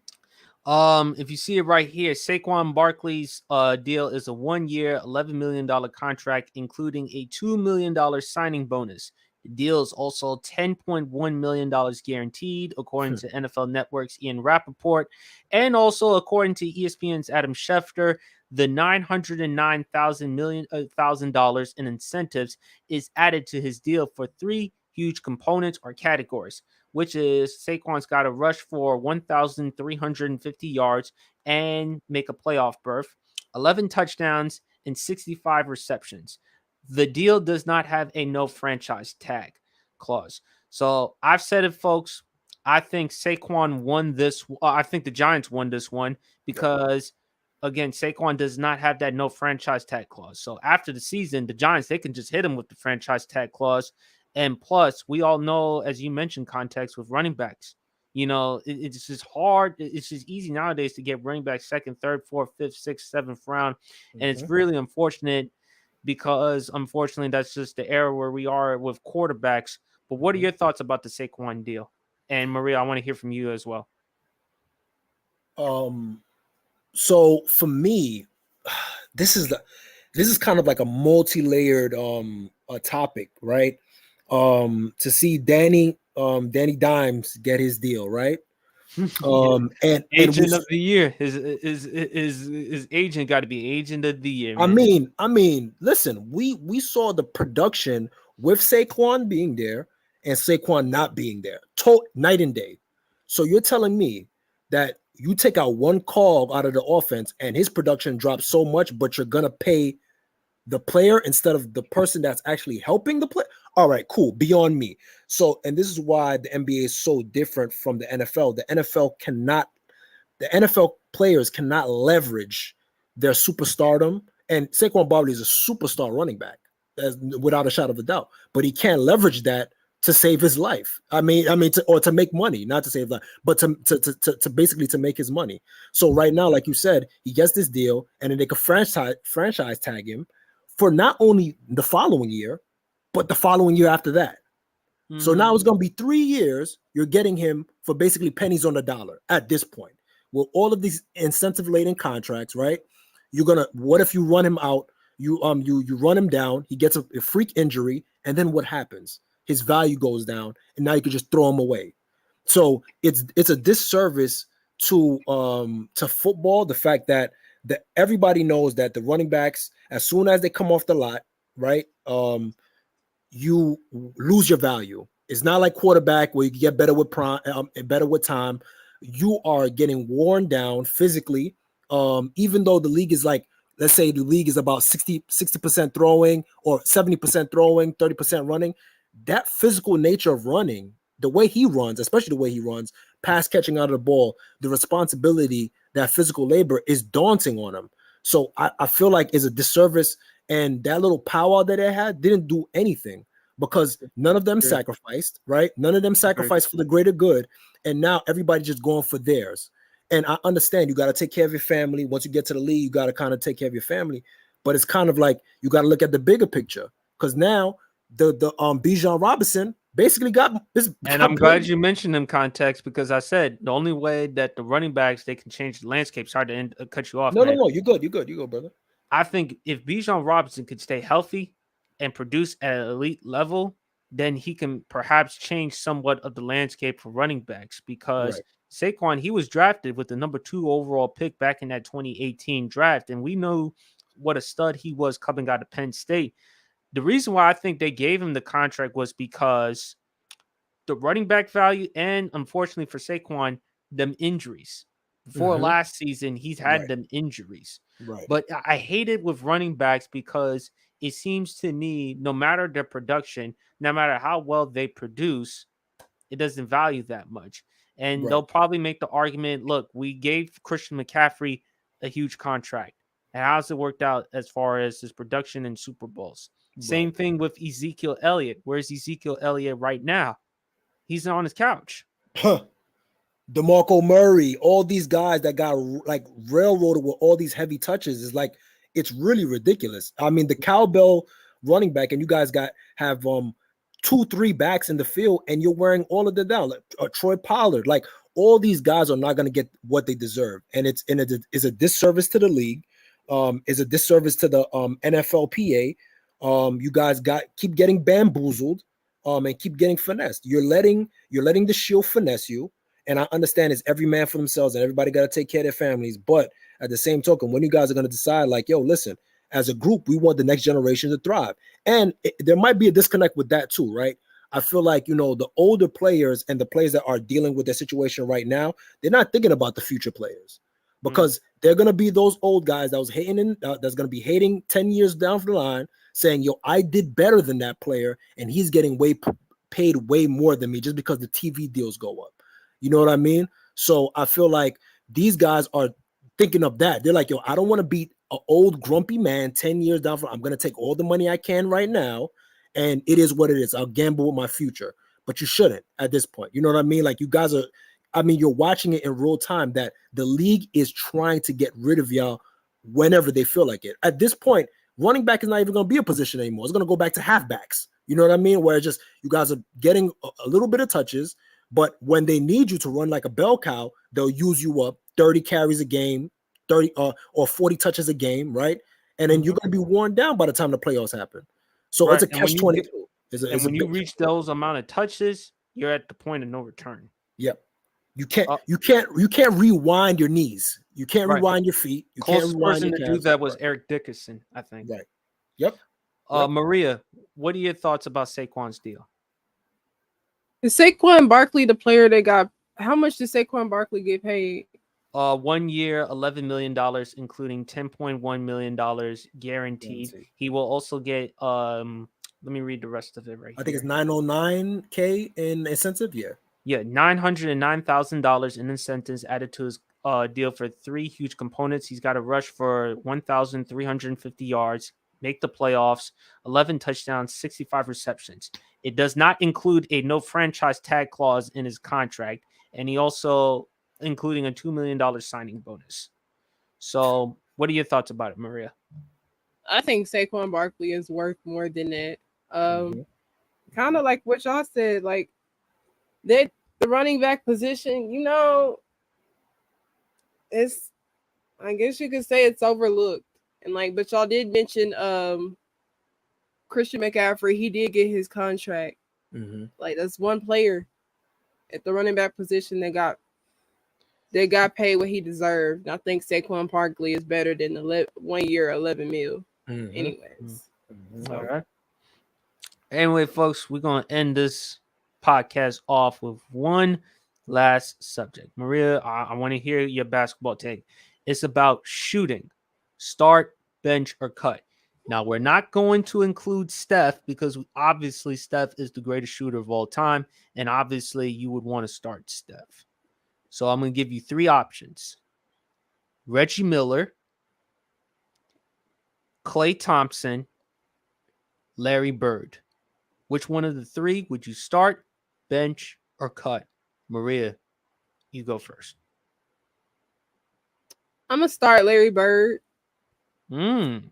you see it right here, Saquon Barkley's deal is a 1-year, $11 million contract, including a $2 million signing bonus. The deal is also $10.1 million guaranteed, according to NFL Network's Ian Rappaport, and also according to ESPN's Adam Schefter. The $909,000 in incentives is added to his deal for 3 huge components or categories, which is Saquon's got to rush for 1,350 yards and make a playoff berth, 11 touchdowns, and 65 receptions. The deal does not have a no franchise tag clause. So I've said it, folks. I think Saquon won this. I think the Giants won this one because, again, Saquon does not have that no franchise tag clause. So after the season, the Giants, they can just hit him with the franchise tag clause. And plus, we all know, as you mentioned, context with running backs. You know, it's just hard. It's just easy nowadays to get running back 2nd, 3rd, 4th, 5th, 6th, 7th round. And it's really unfortunate because, unfortunately, that's just the era where we are with quarterbacks. But what are your thoughts about the Saquon deal? And Maria, I want to hear from you as well. So for me, this is kind of like a multi-layered topic, right? To see Danny Dimes get his deal, right? And agent of the year. His agent got to be agent of the year. Man. I mean, listen, we saw the production with Saquon being there and Saquon not being there, night and day. So you're telling me that you take out one call out of the offense and his production drops so much, but you're gonna pay the player instead of the person that's actually helping the player? All right, cool. Beyond me. So, and this is why the NBA is so different from the NFL. The NFL players cannot leverage their superstardom. And Saquon Barkley is a superstar running back, without a shadow of a doubt. But he can't leverage that to save his life. I mean, to make money, not to save life, but to basically to make his money. So right now, like you said, he gets this deal, and then they could franchise tag him for not only the following year, but the following year after that. So now it's going to be 3 years. You're getting him for basically pennies on the dollar at this point, with all of these incentive-laden contracts, right? What if you run him out? You run him down. He gets a freak injury, and then what happens? His value goes down, and now you can just throw him away. So it's a disservice to football, the fact that everybody knows that the running backs, as soon as they come off the lot, right, you lose your value. It's not like quarterback where you get better with better with time. You are getting worn down physically. Even though the league is like, let's say the league is about 60% throwing or 70% throwing, 30% running, that physical nature of running, the way he runs, especially the way he runs, pass catching out of the ball, the responsibility, that physical labor is daunting on him. So I feel like it's a disservice, and that little powwow that they had didn't do anything because none of them sacrificed, right? None of them sacrificed for the greater good, and now everybody's just going for theirs. And I understand you got to take care of your family. Once you get to the league, you got to kind of take care of your family, but it's kind of like you got to look at the bigger picture because now the Bijan Robinson basically got this. And I'm glad you mentioned them context because I said the only way that the running backs they can change the landscape. Sorry to cut you off. No, you're good. You go, brother. I think if Bijan Robinson could stay healthy and produce at an elite level, then he can perhaps change somewhat of the landscape for running backs because Saquon, he was drafted with the number 2 overall pick back in that 2018 draft, and we know what a stud he was coming out of Penn State. The reason why I think they gave him the contract was because the running back value and, unfortunately for Saquon, them injuries. Before last season, he's had them injuries. Right. But I hate it with running backs because it seems to me, no matter their production, no matter how well they produce, it doesn't value that much. And they'll probably make the argument, look, we gave Christian McCaffrey a huge contract. And how's it worked out as far as his production in Super Bowls? Same thing with Ezekiel Elliott. Where's Ezekiel Elliott right now? He's on his couch. DeMarco Murray, all these guys that got like railroaded with all these heavy touches is like, it's really ridiculous. I mean, the cowbell running back, and you guys have 2-3 backs in the field, and you're wearing all of them down. Like, Troy Pollard, like all these guys are not going to get what they deserve, and it's a disservice to the league. Is a disservice to the NFLPA. You guys keep getting bamboozled, and keep getting finessed. You're letting the shield finesse you. And I understand it's every man for themselves and everybody got to take care of their families. But at the same token, when you guys are going to decide like, yo, listen, as a group, we want the next generation to thrive. And there might be a disconnect with that too, right? I feel like, the older players and the players that are dealing with their situation right now, they're not thinking about the future players because they're going to be those old guys that was hating that's going to be hating 10 years down the line saying, yo, I did better than that player. And he's getting paid way more than me just because the TV deals go up. You know what I mean? So I feel like these guys are thinking of that. They're like, yo, I don't want to be an old grumpy man 10 years down. I'm going to take all the money I can right now. And it is what it is. I'll gamble with my future. But you shouldn't at this point. You know what I mean? Like you guys are, you're watching it in real time that the league is trying to get rid of y'all whenever they feel like it. At this point, running back is not even going to be a position anymore. It's going to go back to halfbacks. You know what I mean? Where it's just you guys are getting a little bit of touches. But when they need you to run like a bell cow, they'll use you up 30 carries a game, 30 or 40 touches a game, right? And then you're going to be worn down by the time the playoffs happen. So it's a catch-22. And when you reach those amount of touches, you're at the point of no return. Yep. You can't rewind your knees. You can't rewind your feet. You can't rewind your person to do that was Eric Dickerson, I think. Right. Yep. Maria, what are your thoughts about Saquon's deal? Is Saquon Barkley the player that got? How much did Saquon Barkley get paid? 1 year, $11 million, including $10.1 million guaranteed. He will also get. Let me read the rest of it right. I think it's $909K in incentive. Yeah, $909,000 in incentives added to his deal for 3 huge components. He's got to rush for 1,350 yards, make the playoffs, 11 touchdowns, 65 receptions. It does not include a no franchise tag clause in his contract, and he also including a $2 million signing bonus. So what are your thoughts about it, Maria? I think Saquon Barkley is worth more than that. Kind of like what y'all said, like that the running back position, I guess you could say it's overlooked. And but y'all did mention Christian McCaffrey. He did get his contract. Mm-hmm. That's one player at the running back position that got paid what he deserved. And I think Saquon Barkley is better than 1 year, $11 million. Mm-hmm. Anyways. Mm-hmm. So. All right. Anyway, folks, we're going to end this podcast off with one last subject. Maria, I want to hear your basketball take. It's about shooting. Start, bench, or cut. Now, we're not going to include Steph because obviously Steph is the greatest shooter of all time. And obviously you would want to start Steph. So I'm going to give you three options. Reggie Miller, Klay Thompson, Larry Bird. Which one of the three would you start, bench, or cut? Maria, you go first. I'm gonna start Larry Bird. Reggie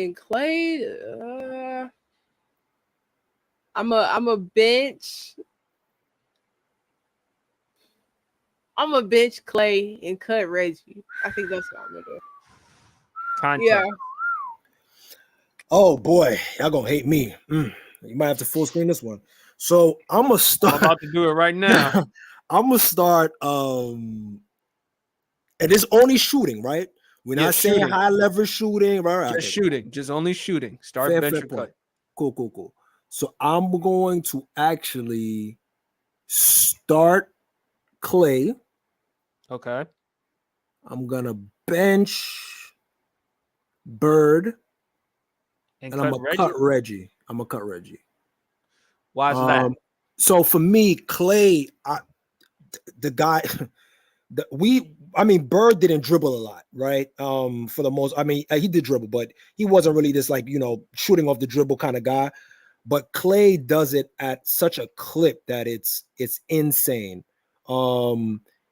and Klay. I'm a bench. I'm a bench Klay and cut Reggie. I think that's what I'm gonna do. Contact. Yeah. Oh boy, y'all gonna hate me. You might have to full screen this one. So I'm gonna start. I'm about to do it right now. I'm gonna start. And it's only shooting, right? We're not saying shooting. high level shooting, right? Just shooting, just only shooting. Start, Fair bench, or point. cut. Cool. So I'm going to actually start Klay. Okay. I'm gonna bench Bird, and I'm gonna cut Reggie. Why is that? So for me, Klay, the guy, Bird didn't dribble a lot, right? For the most, he did dribble, but he wasn't really this shooting off the dribble kind of guy. But Klay does it at such a clip that it's insane.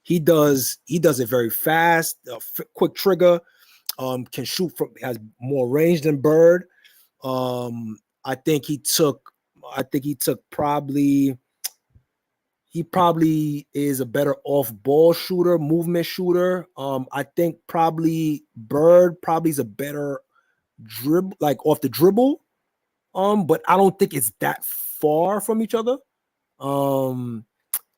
He does it very fast, quick trigger. Can shoot has more range than Bird. I think he probably is a better off-ball shooter, movement shooter. I think probably Bird is a better dribble, off the dribble. But I don't think it's that far from each other. And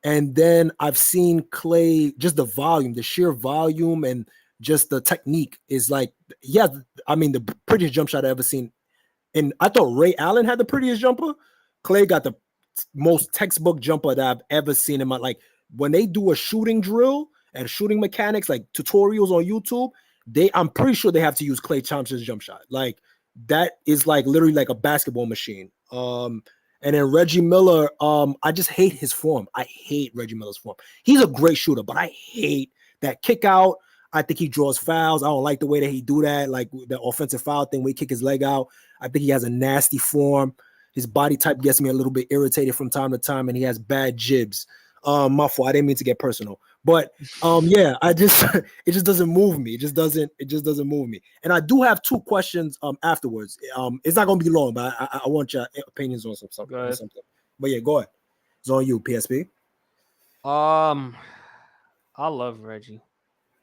then I've seen Klay, just the volume, the sheer volume, and just the technique is the prettiest jump shot I've ever seen. And I thought Ray Allen had the prettiest jumper. Klay got the most textbook jumper that I've ever seen in my when they do a shooting drill and shooting mechanics, tutorials on YouTube, I'm pretty sure they have to use Klay Thompson's jump shot. That is literally a basketball machine. And then Reggie Miller, I just hate his form. I hate Reggie Miller's form. He's a great shooter, but I hate that kick out. I think he draws fouls. I don't like the way that he do that, the offensive foul thing where he kick his leg out. I think he has a nasty form. His body type gets me a little bit irritated from time to time, and he has bad jibs. My fault. I didn't mean to get personal, but it just doesn't move me. It just doesn't move me. And I do have two questions afterwards. It's not gonna be long, but I want your opinions on something. But yeah, go ahead. It's on you, PSP. I love Reggie.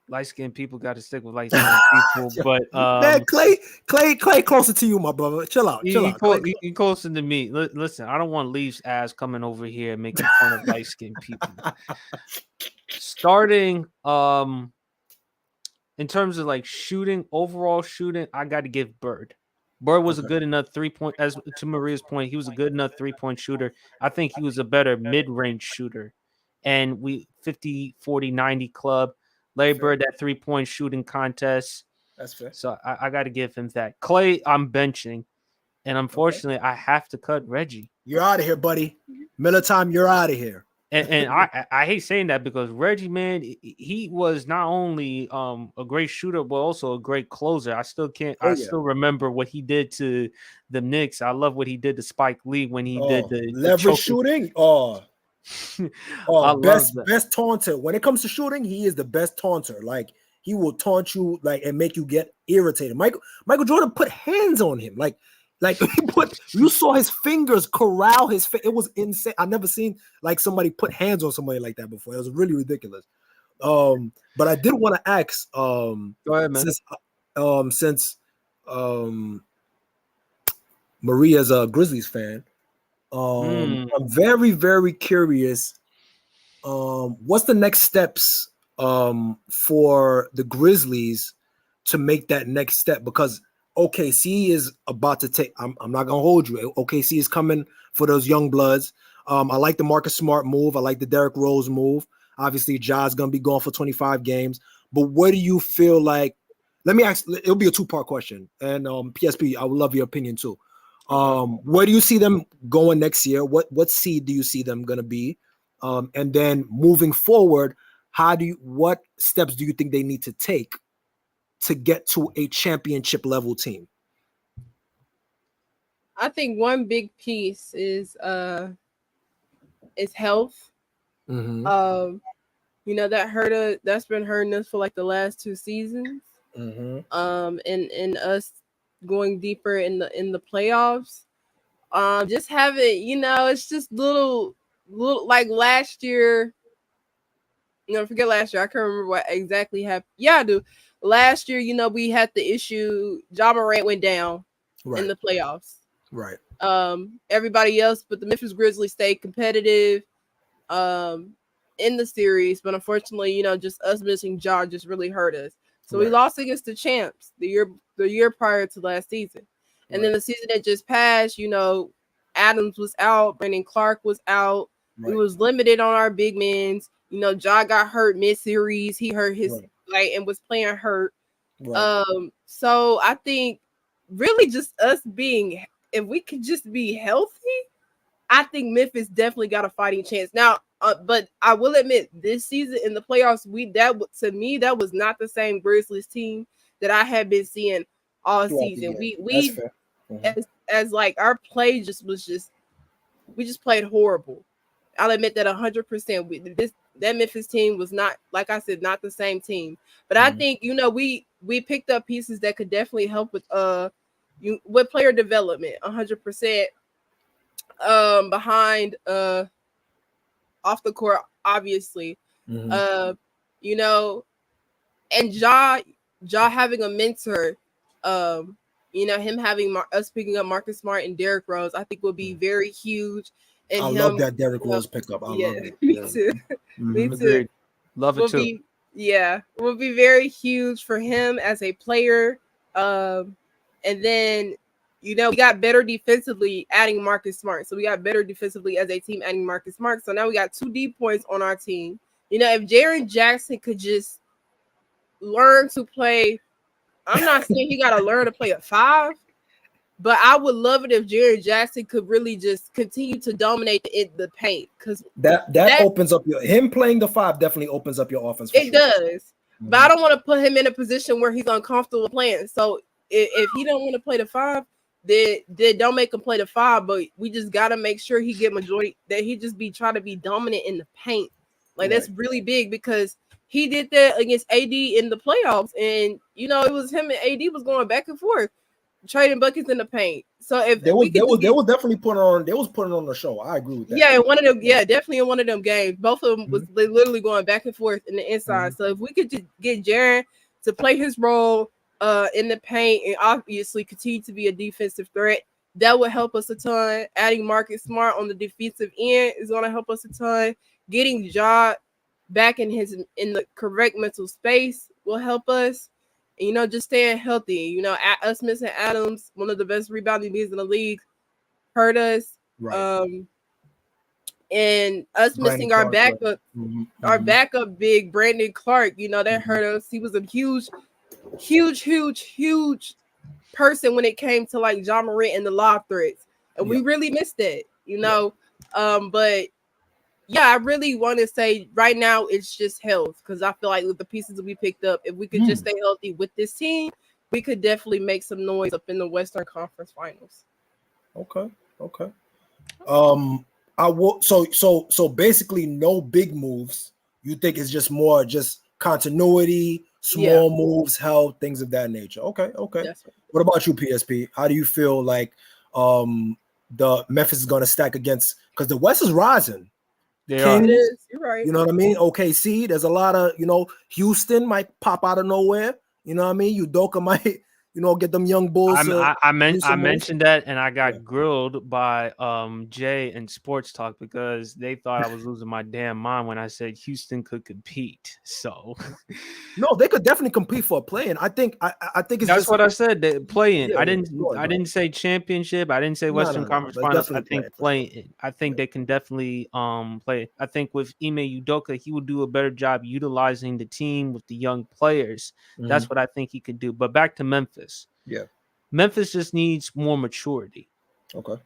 Light-skinned people got to stick with light-skinned people, but man, Klay closer to you, my brother. Chill out. He closer to me. Listen, I don't want Leaf's ass coming over here and making fun of light-skinned people. Starting, in terms of shooting, overall shooting, I got to give Bird. Bird was a good enough 3-point. As to Maria's point, he was a good enough 3-point shooter. I think he was a better mid-range shooter, and 50, 40, 90 club. Larry Bird, that 3-point shooting contest. That's fair. So I got to give him that. Klay, I'm benching. And unfortunately, I have to cut Reggie. You're out of here, buddy. Miller time, you're out of here. And I hate saying that because Reggie, man, he was not only a great shooter, but also a great closer. I still still remember what he did to the Knicks. I love what he did to Spike Lee when he did the leverage shooting. Best taunter. When it comes to shooting, he is the best taunter. He will taunt you and make you get irritated. Michael Jordan put hands on him. Like you saw his fingers corral his face. It was insane. I never seen like somebody put hands on somebody like that before. It was really ridiculous. But I did want to ask, Go ahead, man. since Maria's a Grizzlies fan, I'm very, very curious. What's the next steps for the Grizzlies to make that next step? Because OKC is about to take. I'm not gonna hold you. OKC is coming for those young bloods. I like the Marcus Smart move. I like the Derrick Rose move. Obviously, Ja's gonna be going for 25 games. But what do you feel like? Let me ask. It'll be a two-part question. And PSP, I would love your opinion too. Where do you see them going next year? What seed do you see them gonna be? And then moving forward, what steps do you think they need to take to get to a championship level team? I think one big piece is health. Mm-hmm. That's been hurting us for like the last 2 seasons. Mm-hmm. And us going deeper in the playoffs. Just having, it's just little like last year. Forget last year. I can't remember what exactly happened. Yeah, I do. Last year, we had the issue. Ja Morant went down in the playoffs. Right. Everybody else, but the Memphis Grizzlies stayed competitive in the series. But unfortunately, just us missing Ja just really hurt us. So we lost against the champs the year prior to last season. And then the season that just passed, Adams was out. Brandon Clark was out. We was limited on our big men. Ja got hurt mid-series. He hurt his and was playing hurt. Right. So I think really just us being, if we could just be healthy, I think Memphis definitely got a fighting chance. Now, but I will admit, this season in the playoffs, to me that was not the same Grizzlies team that I had been seeing all season. We as like our play we just played horrible. I'll admit that 100%. That Memphis team was not, like I said, not the same team. But I think we picked up pieces that could definitely help with player development 100%. Behind off the court, obviously. And Ja having a mentor, him having us picking up Marcus Smart and Derrick Rose, I think will be very huge. And I love that Derrick Rose pickup. I love it. Me too. Me too. Agreed. Love it too. Will be very huge for him as a player. And then, we got better defensively adding Marcus Smart. So we got better defensively as a team adding Marcus Smart. So now we got 2 deep points on our team. If Jaren Jackson could just learn to play, I'm not saying he got to learn to play a 5, but I would love it if Jaren Jackson could really just continue to dominate the paint, because that opens up him playing the 5 definitely opens up your offense. It does, but I don't want to put him in a position where he's uncomfortable playing. So if he don't want to play the 5, they don't make him play the 5. But we just got to make sure he get majority, that he just trying to be dominant in the paint. Like that's really big, because he did that against AD in the playoffs, and it was him and AD was going back and forth, trading buckets in the paint. So if they was definitely putting on the show. I agree with that. Yeah, definitely in one of them games. Both of them was literally going back and forth in the inside. So if we could just get Jaren to play his role in the paint and obviously continue to be a defensive threat, that would help us a ton. Adding Marcus Smart on the defensive end is going to help us a ton. Getting Ja back in the correct mental space will help us. And, just staying healthy. Us missing Adams, one of the best rebounding bigs in the league, hurt us. Right. And us missing our backup, our backup big Brandon Clark, that hurt us. He was a huge person when it came to like Ja Morant and the lob threats, and we really missed that. But yeah, I really want to say right now it's just health, because I feel like with the pieces that we picked up, if we could just stay healthy with this team, we could definitely make some noise up in the Western Conference Finals. Okay. I will. So basically, no big moves. You think it's just more just continuity, small moves help, things of that nature. Okay. That's What about you, PSP? How do you feel like the Memphis is going to stack against, because the West is rising. They Kings, it is. You're right. you know what I mean? OKC, there's a lot of, Houston might pop out of nowhere. You know what I mean? Udoka might, get them young bulls. I mentioned that, and I got Yeah. grilled by Jay and Sports Talk because they thought I was losing my damn mind when I said Houston could compete. So No, they could definitely compete for a play-in. I think it's that's just what I said. They play-in. Yeah, I yeah, didn't. go ahead, I go didn't say championship. I didn't say No, Western no, Conference but Finals. I definitely think play-in. play-in. I think they can definitely play. I think with Ime Udoka, he will do a better job utilizing the team with the young players. That's what I think he could do. But back to Memphis. Yeah. Memphis just needs more maturity. Okay.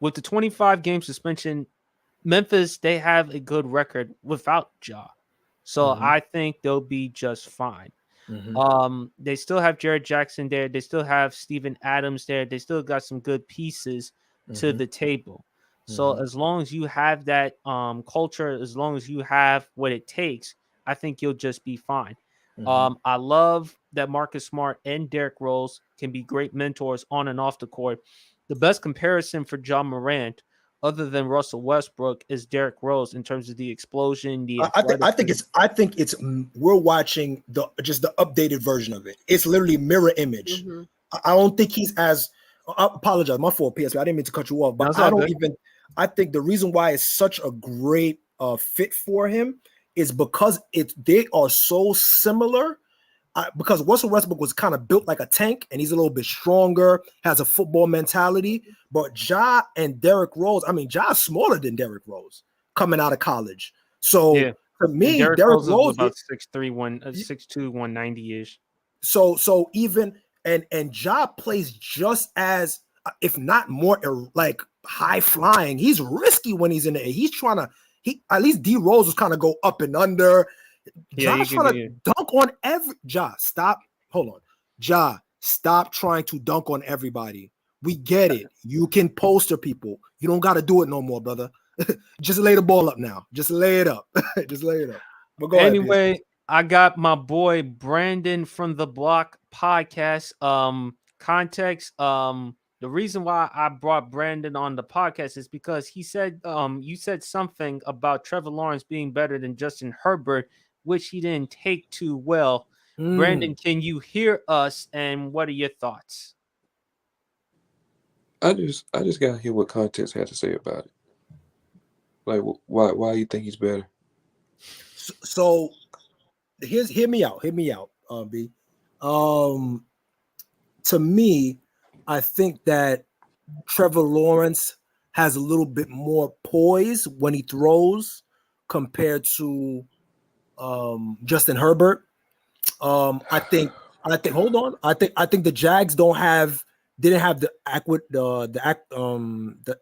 With the 25-game suspension, Memphis, they have a good record without Ja. So I think they'll be just fine. They still have Jared Jackson there. They still have Steven Adams there. They still got some good pieces to the table. So as long as you have that culture, as long as you have what it takes, I think you'll just be fine. I love that Marcus Smart and Derrick Rose can be great mentors on and off the court. The best comparison for John Morant, other than Russell Westbrook, is Derrick Rose in terms of the explosion. I think it's we're watching the updated version of it. It's literally mirror image. I don't think he's as. I apologize, my fault, PSP. I didn't mean to cut you off, but I think the reason why it's such a great fit for him is because they are so similar. Because Russell Westbrook was kind of built like a tank, and he's a little bit stronger, has a football mentality. But Ja and Derrick Rose, I mean, Ja's smaller than Derrick Rose coming out of college. So for me, Derrick Rose is about 6'3", 6'2", 190-ish. So even and Ja plays just as, if not more, like high flying. He's risky when he's in the air. He's trying to. At least D Rose was kind of go up and under. Ja's trying to dunk on stop. Hold on. Ja, stop trying to dunk on everybody. We get it. You can poster people. You don't got to do it no more, brother. Just lay the ball up now. Just lay it up. Just lay it up. But go anyway, ahead, I got my boy Brandon from the Block podcast. Context. The reason why I brought Brandon on the podcast is because he said, you said something about Trevor Lawrence being better than Justin Herbert, which he didn't take too well. Brandon, can you hear us? And what are your thoughts? I just gotta hear what Context had to say about it. Like, why you think he's better? So hear me out, B. To me, I think that Trevor Lawrence has a little bit more poise when he throws compared to Justin Herbert. I think hold on. I think the Jags didn't have the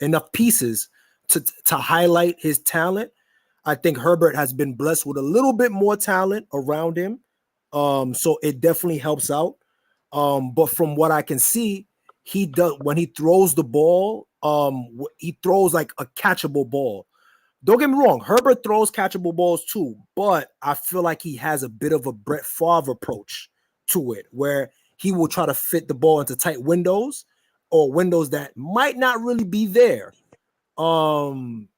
enough pieces to highlight his talent. I think Herbert has been blessed with a little bit more talent around him. So it definitely helps out. But from what I can see, he does when he throws the ball, he throws like a catchable ball. Don't get me wrong, Herbert throws catchable balls too, but I feel like he has a bit of a Brett Favre approach to it, where he will try to fit the ball into tight windows or windows that might not really be there in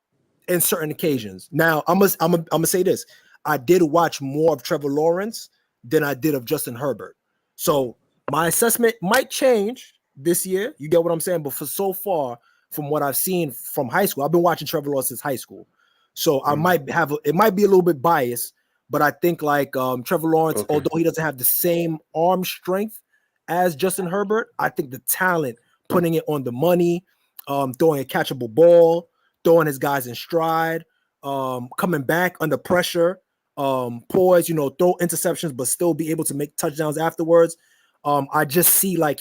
certain occasions. Now, I'm gonna say this. I did watch more of Trevor Lawrence than I did of Justin Herbert. So my assessment might change this year. You get what I'm saying? But for so far, from what I've seen from high school, I've been watching Trevor Lawrence since high school. So I might have it might be a little bit biased, but I think like Trevor Lawrence, although he doesn't have the same arm strength as Justin Herbert, I think the talent, putting it on the money, throwing a catchable ball, throwing his guys in stride, coming back under pressure, poise, throw interceptions, but still be able to make touchdowns afterwards. I just see like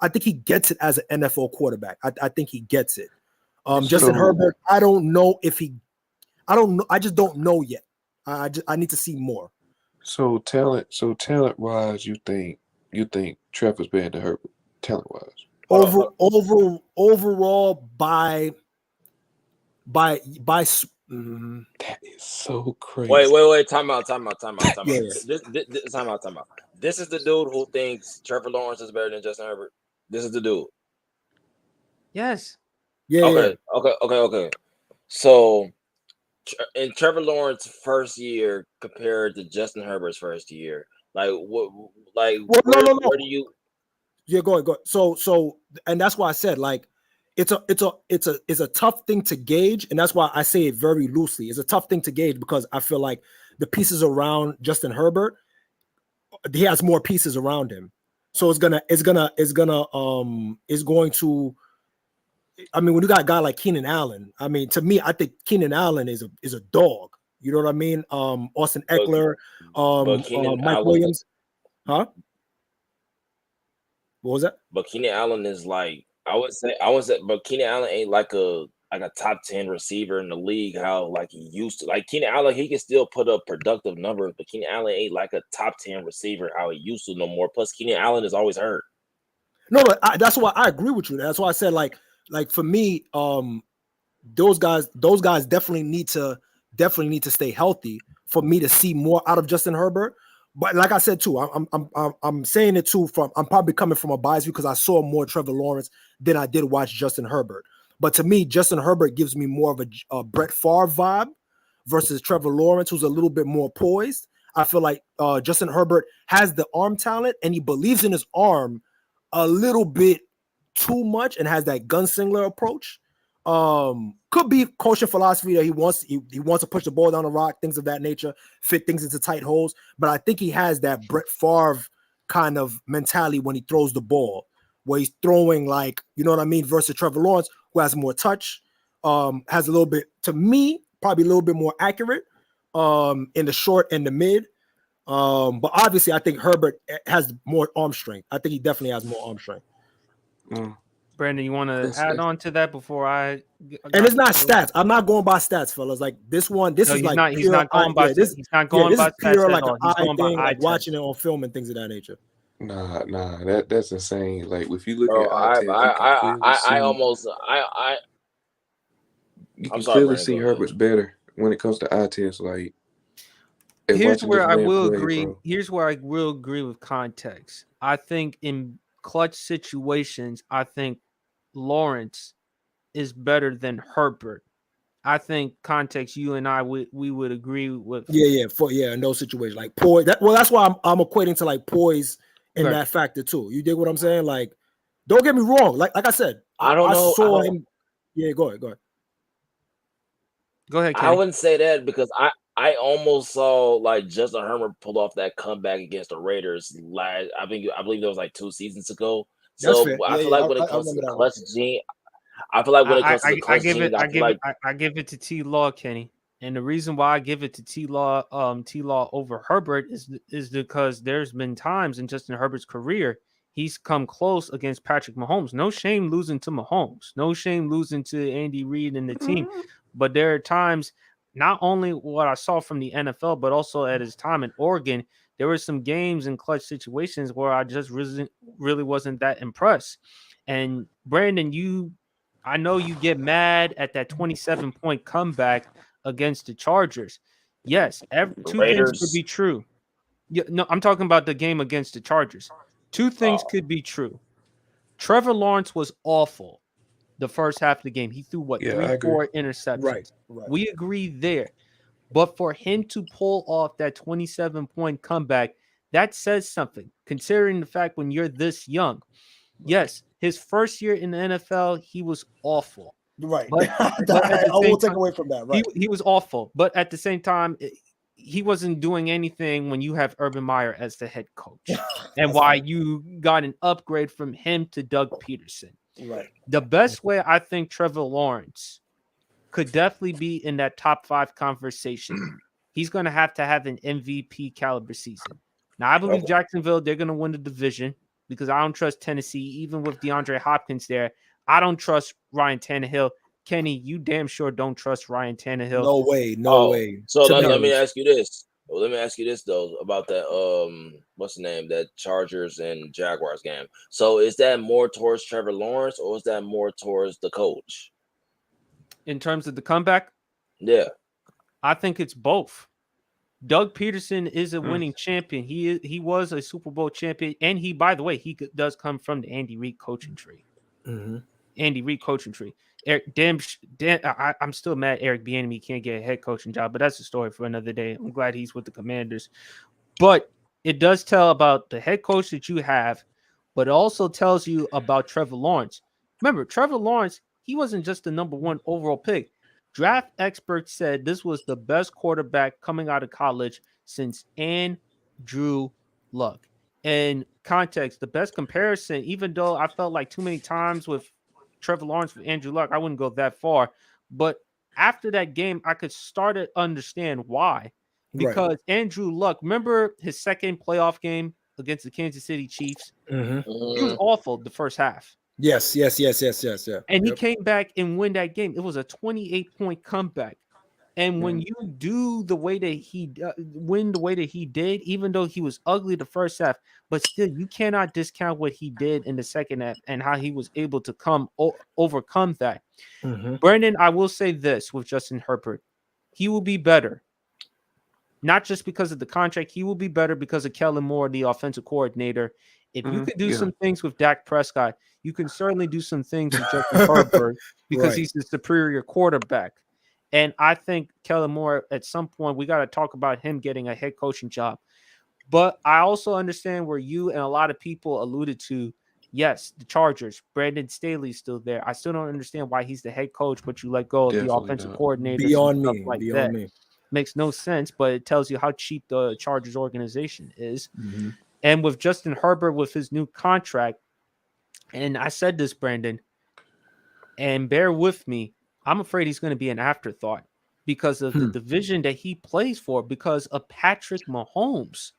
I think he gets it as an NFL quarterback. I think he gets it. Justin Herbert, I don't know. I just don't know yet. I need to see more. So talent wise, you think Trevor's better than Herbert, talent wise? Overall, by Mhm. That is so crazy. Wait. Time out. Yeah. Time out. This is the dude who thinks Trevor Lawrence is better than Justin Herbert. This is the dude. Yes. Yeah. Okay. So, in Trevor Lawrence's first year compared to Justin Herbert's first year, like what? Like Well, no. where do you? Yeah, go ahead. So, and that's why I said like it's a tough thing to gauge, and that's why I say it very loosely. It's a tough thing to gauge because I feel like the pieces around Justin Herbert, he has more pieces around him, so it's going to. I mean, when you got a guy like Keenan Allen, I mean, to me, I think Keenan Allen is a dog. You know what I mean? Austin Eckler, But Keenan Mike Allen, Williams, huh? What was that? but Keenan Allen is like I would say, but Keenan Allen ain't like a top 10 receiver in the league. How like he used to. Like Keenan Allen, he can still put up productive numbers, but Keenan Allen ain't like a top 10 receiver how he used to no more. Plus, Keenan Allen is always hurt. No, that's why I agree with you. That's why I said like for me, those guys definitely need to stay healthy for me to see more out of Justin Herbert. But like I said too, I'm saying it too I'm probably coming from a bias view because I saw more Trevor Lawrence than I did watch Justin Herbert. But to me, Justin Herbert gives me more of a Brett Favre vibe versus Trevor Lawrence, who's a little bit more poised. I feel like Justin Herbert has the arm talent and he believes in his arm a little bit too much and has that gunslinger approach. Could be coaching philosophy that he wants to push the ball down the rock, things of that nature, fit things into tight holes. But I think he has that Brett Favre kind of mentality when he throws the ball, where he's throwing like, you know what I mean, versus Trevor Lawrence, who has more touch, has a little bit, to me, probably a little bit more accurate in the short and the mid. But obviously, I think Herbert has more arm strength. I think he definitely has more arm strength. Brandon, you want to add on to that before I? And it's not stats. I'm not going by stats, fellas. Like this one, this is like he's not going by this. He's not going this by is pure stats like at all. an He's eye going by thing, eye like watching test. it on film and things of that nature. Nah, that's insane. Like if you look Bro, at eye test, you can clearly see Herbert's better when it comes to eye test. Like here's where I will play, agree. bro. Here's where I will agree with context. I think in clutch situations, I think Lawrence is better than Herbert. I think context, you and I we would agree with. Yeah, in those situations, like poise. That's why I'm equating to like poise in Right. that factor too. You dig what I'm saying? Like, don't get me wrong. Like I said, I don't know. Saw him. Yeah, go ahead. Go ahead, Kenny. I wouldn't say that because I almost saw like Justin Herbert pull off that comeback against the Raiders last. I believe that was like 2 seasons ago. So I feel like when it comes to the clutch gene, I feel like when it comes to the clutch gene, I give it to T Law, Kenny. And the reason why I give it to T Law over Herbert is because there's been times in Justin Herbert's career he's come close against Patrick Mahomes. No shame losing to Mahomes. No shame losing to Andy Reid and the team. But there are times, not only what I saw from the NFL, but also at his time in Oregon, there were some games in clutch situations where I just really wasn't that impressed. And Brandon, I know you get mad at that 27-point comeback against the Chargers. Yes, two things could be true. Yeah, no, I'm talking about the game against the Chargers. Two things could be true. Trevor Lawrence was awful the first half of the game. He threw 3-4 interceptions. Right. We agree there. But for him to pull off that 27-point comeback, that says something, considering the fact when you're this young. Yes, his first year in the NFL, he was awful. Right. But I won't take away from that. Right. He was awful. But at the same time, he wasn't doing anything when you have Urban Meyer as the head coach. And why you got an upgrade from him to Doug Peterson. Right. The best way I think Trevor Lawrence could definitely be in that top 5 conversation. He's going to have an MVP caliber season. Now, I believe Jacksonville, they're going to win the division because I don't trust Tennessee, even with DeAndre Hopkins there. I don't trust Ryan Tannehill. Kenny, you damn sure don't trust Ryan Tannehill. No way. So let me ask you this. Well, let me ask you this though about that what's the name, that Chargers and Jaguars game. So is that more towards Trevor Lawrence or is that more towards the coach? In terms of the comeback? Yeah. I think it's both. Doug Peterson is a winning champion. He was a Super Bowl champion, and he, by the way, does come from the Andy Reid coaching tree. Mm-hmm. Andy Reid coaching tree. I'm still mad Eric Bieniemy can't get a head coaching job, but that's a story for another day. I'm glad he's with the Commanders. But it does tell about the head coach that you have, but it also tells you about Trevor Lawrence. Remember, Trevor Lawrence, he wasn't just the number one overall pick. Draft experts said this was the best quarterback coming out of college since Andrew Luck. In context, the best comparison, even though I felt like too many times with Trevor Lawrence with Andrew Luck, I wouldn't go that far. But after that game, I could start to understand why. Because Andrew Luck, remember his second playoff game against the Kansas City Chiefs? Mm-hmm. He was awful the first half. Yes. Yeah. And he came back and win that game. It was a 28-point comeback. And when you do the way that he win the way that he did, even though he was ugly the first half, but still you cannot discount what he did in the second half and how he was able to overcome that. Mm-hmm. Brandon, I will say this with Justin Herbert, he will be better. Not just because of the contract, he will be better because of Kellen Moore, the offensive coordinator. If you could do some things with Dak Prescott, you can certainly do some things with Justin Herbert because he's the superior quarterback. And I think Kellen Moore, at some point, we got to talk about him getting a head coaching job. But I also understand where you and a lot of people alluded to, yes, the Chargers, Brandon Staley's still there. I still don't understand why he's the head coach, but you let go of the offensive coordinator. Beyond me. Makes no sense, but it tells you how cheap the Chargers organization is. Mm-hmm. And with Justin Herbert, with his new contract, and I said this, Brandon, and bear with me, I'm afraid he's going to be an afterthought because of the division that he plays for, because of Patrick Mahomes.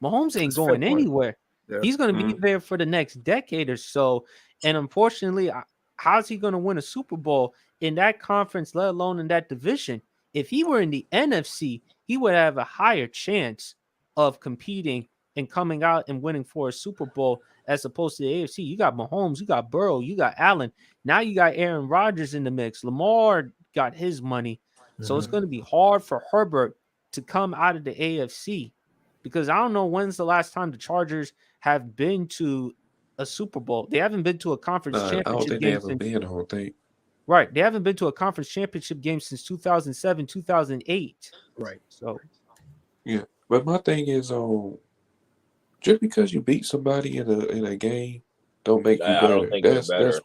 Mahomes ain't going anywhere. Yeah. He's going to be there for the next decade or so. And unfortunately, how's he going to win a Super Bowl in that conference, let alone in that division? If he were in the NFC, he would have a higher chance of competing and coming out and winning for a Super Bowl as opposed to the AFC. You got Mahomes, you got Burrow, you got Allen. Now you got Aaron Rodgers in the mix. Lamar got his money. So it's going to be hard for Herbert to come out of the AFC because I don't know when's the last time the Chargers have been to a Super Bowl. They haven't been to a conference championship I don't think game. they haven't been the whole thing. Right. They haven't been to a conference championship game since 2007, 2008. Right. So, yeah. But my thing is, just because you beat somebody in a game, don't make you better. I don't think it's better.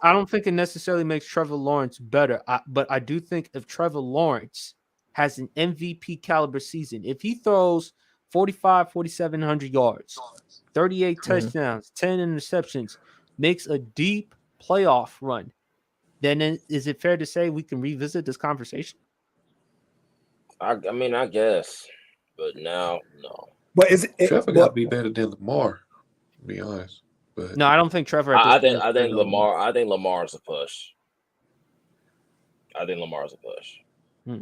I don't think it necessarily makes Trevor Lawrence better. But I do think if Trevor Lawrence has an MVP caliber season, if he throws 4,700 yards, 38 touchdowns, 10 interceptions, makes a deep playoff run, then is it fair to say we can revisit this conversation? I mean, I guess, but now, no. But is it Trevor got to be better than Lamar, to be honest. But no, I don't think Trevor. I think Lamar. I think Lamar's a push.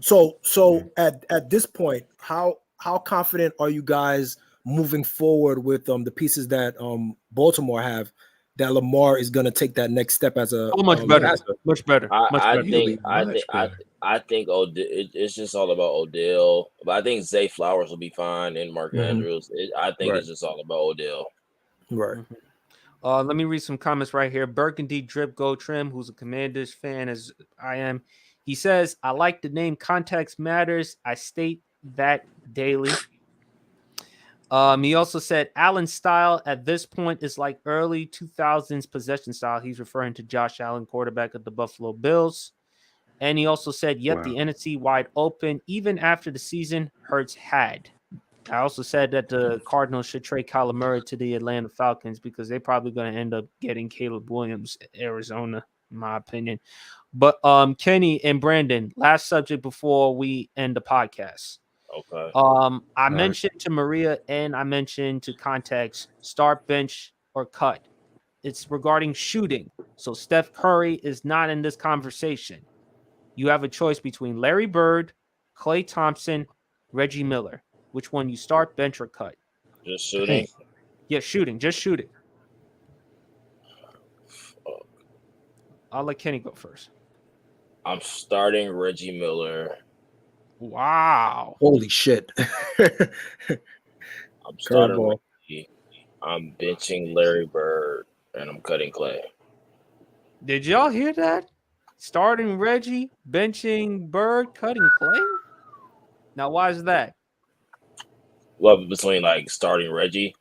So at this point, how confident are you guys moving forward with the pieces that Baltimore have, that Lamar is going to take that next step as a much better. I think it's just all about Odell, but I think Zay Flowers will be fine and Mark Andrews. I think it's just all about Odell. Right. Let me read some comments right here. Burgundy Drip Go Trim, who's a Commanders fan as I am, he says, "I like the name. Context matters. I state that daily." He also said Allen's style at this point is like early 2000s possession style. He's referring to Josh Allen, quarterback of the Buffalo Bills. And he also said, yet the NFC wide open, even after the season Hurts had. I also said that the Cardinals should trade Kyler Murray to the Atlanta Falcons because they're probably going to end up getting Caleb Williams, Arizona, in my opinion. But Kenny and Brandon, last subject before we end the podcast. Okay. I mentioned to Maria and I mentioned to Context, start, bench, or cut. It's regarding shooting. So Steph Curry is not in this conversation. You have a choice between Larry Bird, Klay Thompson, Reggie Miller. Which one you start, bench, or cut? Just shooting? Yeah, shooting. Just shooting. I'll let Kenny go first. I'm starting Reggie Miller. Wow. Holy shit. I'm starting Curveball. Reggie. I'm benching Larry Bird, and I'm cutting Clay. Did y'all hear that? Starting Reggie, benching Bird, cutting Clay. Now, why is that? Well, between like starting Reggie,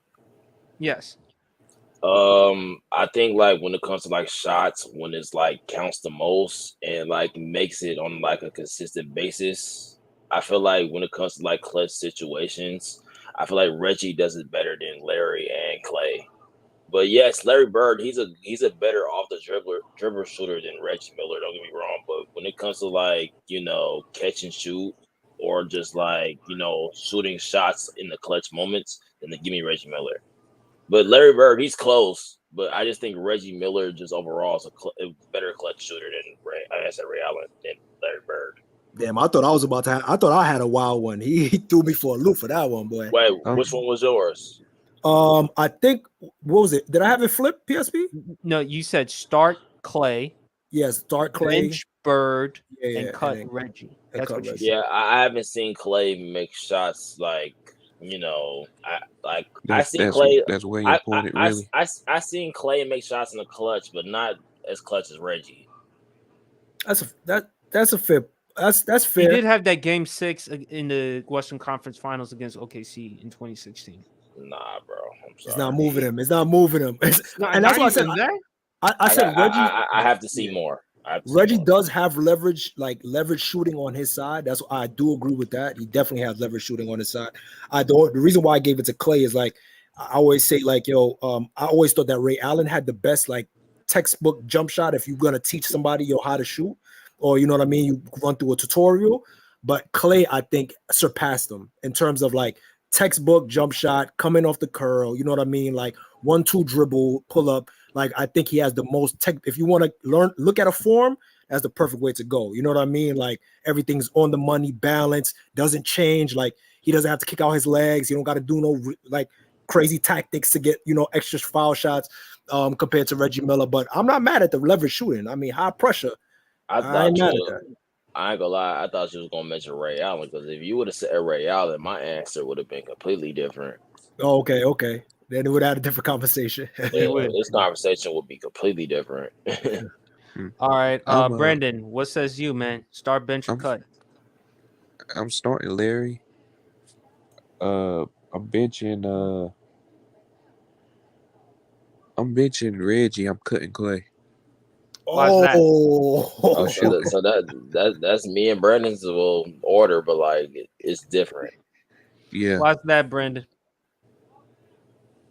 Yes. I think like when it comes to like shots, when it's like counts the most and like makes it on like a consistent basis, I feel like when it comes to like clutch situations, I feel like Reggie does it better than Larry and Clay. But yes, Larry Bird, he's a better off the dribble shooter than Reggie Miller. Don't get me wrong, but when it comes to like catch and shoot or just like shooting shots in the clutch moments, then give me Reggie Miller. But Larry Bird, he's close. But I just think Reggie Miller just overall is a better clutch shooter than Ray Allen than Larry Bird. Damn, I thought I was about to. I thought I had a wild one. He threw me for a loop for that one, boy. Wait, which one was yours? I think what was it? Did I have it flipped? PSP? No, you said start Clay. Yes, start Clay, bench Bird, yeah, and cut then Reggie. and That's cut what you Reggie. said. Yeah, I haven't seen Clay make shots like I seen Clay. That's where you put it, really. I seen Clay make shots in the clutch, but not as clutch as Reggie. That's a fair. That's fair. He did have that game 6 in the Western Conference Finals against OKC in 2016. Nah, bro. I'm sorry. It's not moving him. It's not moving him. And that's why I said I said Reggie. I have to see more. Reggie does have leverage shooting on his side. That's I do agree with that. He definitely has leverage shooting on his side. The reason why I gave it to Clay is like I always say I always thought that Ray Allen had the best like textbook jump shot if you're gonna teach somebody how to shoot, or you know what I mean, you run through a tutorial. But Clay, I think, surpassed him in terms of like textbook jump shot coming off the curl. You know what I mean, like 1-2 dribble pull up. Like I think he has the most tech. If you want to look at a form, that's the perfect way to go. You know what I mean? Like everything's on the money, balance, doesn't change. Like he doesn't have to kick out his legs. You don't got to do no like crazy tactics to get extra foul shots compared to Reggie Miller. But I'm not mad at the leverage shooting. I mean, high pressure. I ain't mad at that. I ain't gonna lie. I thought you was gonna mention Ray Allen because if you would have said Ray Allen, my answer would have been completely different. Oh, okay. Then it would have a different conversation. This conversation would be completely different. All right, Brandon, what says you, man? Start, bench, or cut? I'm starting Larry. I'm benching Reggie. I'm cutting Clay. Oh, shit. So that's me and Brandon's order, but like it's different. Yeah. Why's that, Brandon?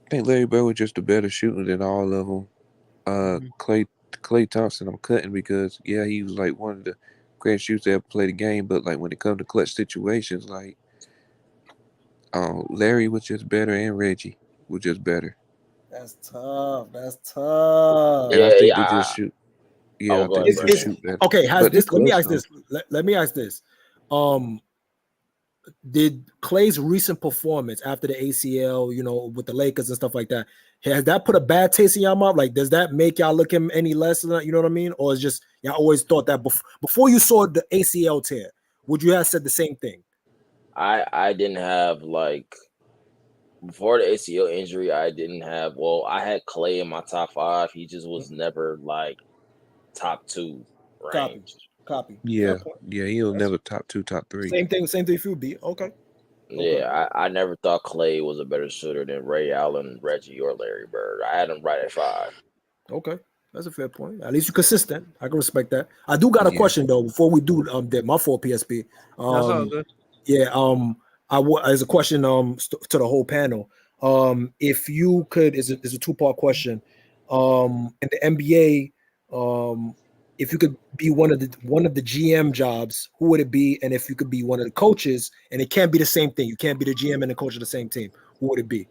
I think Larry Bird was just a better shooter than all of them. Klay Thompson, I'm cutting because he was like one of the greatest shooters to ever play the game. But like when it comes to clutch situations, like Larry was just better and Reggie was just better. That's tough. And I think they just shoot. Yeah, I think they just shoot better. Okay, let me ask this. Did Clay's recent performance after the ACL, with the Lakers and stuff like that, has that put a bad taste in y'all mouth? Like, does that make y'all look him any less than that? You know what I mean? Or is just y'all always thought that before you saw the ACL tear, would you have said the same thing? I didn't have like before the ACL injury. I didn't have. Well, I had Clay in my top 5. He just was never like top 2 range. Copy. Yeah, he was never top 2, top 3. Same thing for you, B. Okay. Yeah, I never thought Clay was a better shooter than Ray Allen, Reggie, or Larry Bird. I had him right at 5. Okay, that's a fair point. At least you're consistent. I can respect that. I do got a question though before we do my 4 PSP. That's all good. Yeah. As a question to the whole panel. If you could, is a 2-part question. In the NBA, if you could be one of the GM jobs, who would it be? And if you could be one of the coaches, and it can't be the same thing, you can't be the GM and the coach of the same team, who would it be?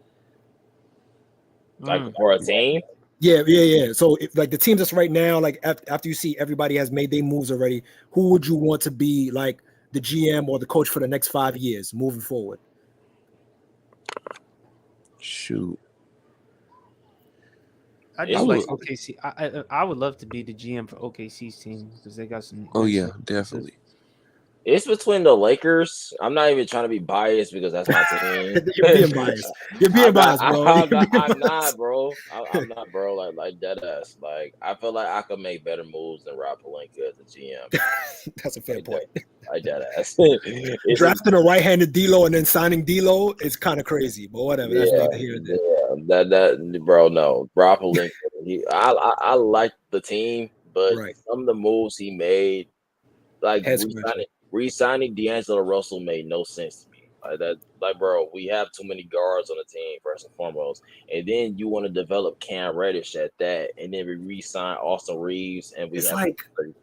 Like for a team? Yeah. So like the team that's right now, like after you see everybody has made their moves already, who would you want to be like the GM or the coach for the next 5 years moving forward? Shoot. I It's do like would- OKC. I would love to be the GM for OKC's team because they got some. Oh nice yeah, young pieces. definitely. It's between the Lakers. I'm not even trying to be biased because that's my team. You're being biased. You're being I'm not, biased, bro. I'm not, bro. I'm not, bro. Like dead ass. Like I feel like I could make better moves than Rob Pelinka as a GM. That's a fair Like point. Like dead ass. It's Drafting a right-handed D'Lo and then signing D'Lo is kind of crazy, but whatever. That's neither here nor there. that bro. No, Rob Pelinka. I like the team, but Right. some of the moves he made, like Head scratcher. re-signing D'Angelo Russell made no sense to me. Like that, like bro, we have too many guards on the team first and foremost, and then you want to develop Cam Reddish at that, and then we re-sign Austin Reeves, and we It's have like, and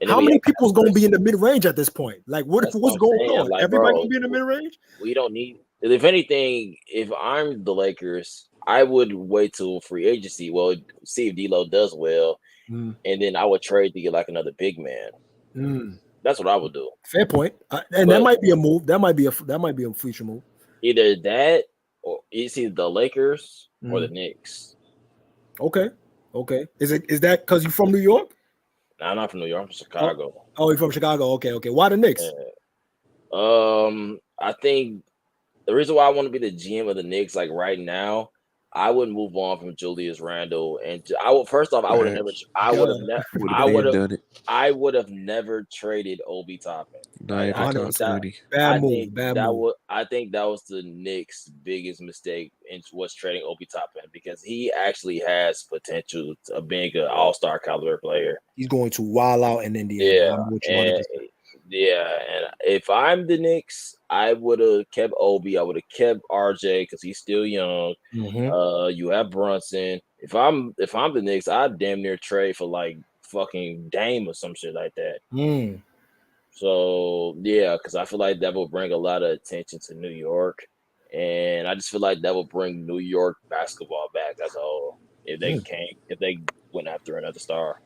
then how we many have- people's going to be in the mid-range at this point? Like, what's That's what I'm going saying. on? Like, Everybody bro, can be in the mid-range? we don't need. If anything, if I'm the Lakers, I would wait till free agency. Well, see if D'Lo does well, Mm. and then I would trade to get like another big man. Mm. That's what I would do. Fair point. And that might be a move. That might be a future move. Either that, or it's either the Lakers or the Knicks. Okay. Is that because you're from New York? No, I'm not from New York. I'm from Chicago. Oh, you're from Chicago. Okay. Why the Knicks? I think the reason why I want to be the GM of the Knicks, like right now, I would move on from Julius Randle, and I would first off, I would have never, I would have never traded Obi Toppin. Bad move. I think that was the Knicks' biggest mistake was trading Obi Toppin because he actually has potential of being an all-star caliber player. He's going to wild out in Indiana. And if I'm the Knicks, I would have kept Obi. I would have kept RJ because he's still young. Mm-hmm. You have Brunson. If I'm the Knicks, I'd damn near trade for like fucking Dame or some shit like that. Mm. So yeah, because I feel like that will bring a lot of attention to New York, and I just feel like that will bring New York basketball back as a whole if they went after another star.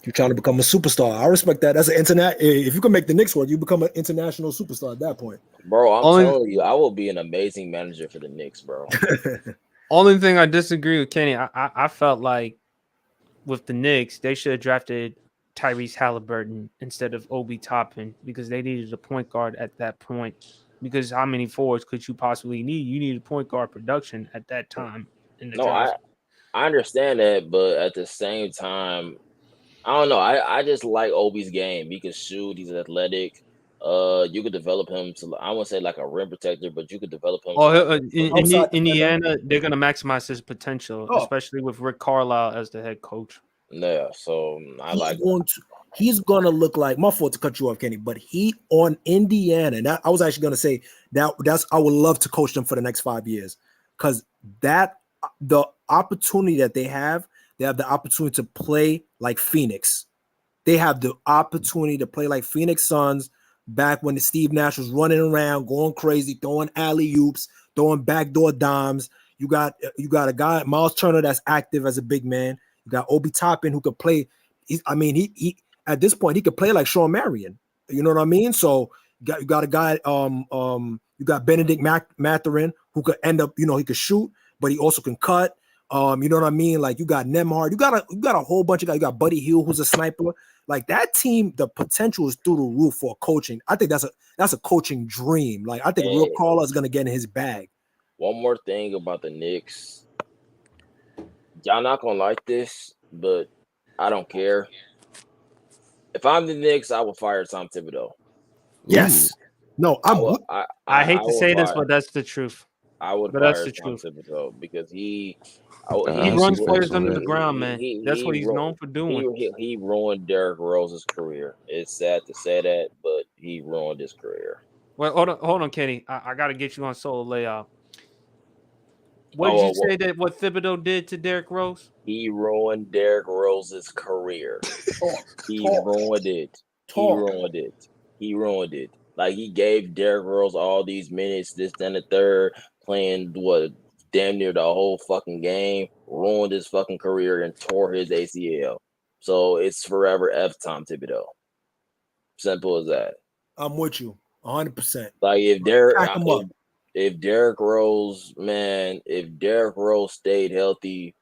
You're trying to become a superstar. I respect that. That's an internet. If you can make the Knicks work, you become an international superstar at that point. Bro, I'm telling you, I will be an amazing manager for the Knicks, bro. Only thing I disagree with Kenny, I felt like with the Knicks, they should have drafted Tyrese Halliburton instead of Obi Toppin because they needed a point guard at that point. Because how many forwards could you possibly need? You need a point guard production at that time in the draft. I understand that, but at the same time, I don't know. I just like Obi's game. He can shoot. He's athletic. You could develop him to, I won't say like a rim protector, but you could develop him. In Indiana, they're going to maximize his potential, especially with Rick Carlisle as the head coach. Yeah, so he's going to look like, my fault to cut you off, Kenny, but he on Indiana, and I was actually going to say that's I would love to coach them for the next 5 years because the opportunity that they have the opportunity to play like Phoenix. They have the opportunity to play like Phoenix Suns back when Steve Nash was running around, going crazy, throwing alley-oops, throwing backdoor dimes. You got a guy, Miles Turner, that's active as a big man. You got Obi Toppin who could play. He at this point he could play like Shawn Marion. You know what I mean? So you got a guy. You got Benedict Mathurin who could end up. He could shoot, but he also can cut. You know what I mean? Like you got Nembhard, you got a whole bunch of guys. You got Buddy Hield, who's a sniper. Like that team, the potential is through the roof for coaching. I think that's a coaching dream. Like I think Rick Carlisle is gonna get in his bag. One more thing about the Knicks, y'all not gonna like this, but I don't care. If I'm the Knicks, I will fire Tom Thibodeau. Yes. No, I hate to say this, but that's the truth. I would but fire that's the Tom truth Thibodeau because he runs players under the ground, man. That's what he's known for doing. He ruined Derrick Rose's career. It's sad to say that, but he ruined his career. Well, hold on, Kenny. I got to get you on solo layout. What did you say that what Thibodeau did to Derrick Rose? He ruined Derrick Rose's career. He ruined it. He ruined it. Like he gave Derrick Rose all these minutes, this, then the third, playing damn near the whole fucking game, ruined his fucking career and tore his ACL. So it's forever F Tom Thibodeau. Simple as that. I'm with you 100%. Like if Derrick Rose stayed healthy,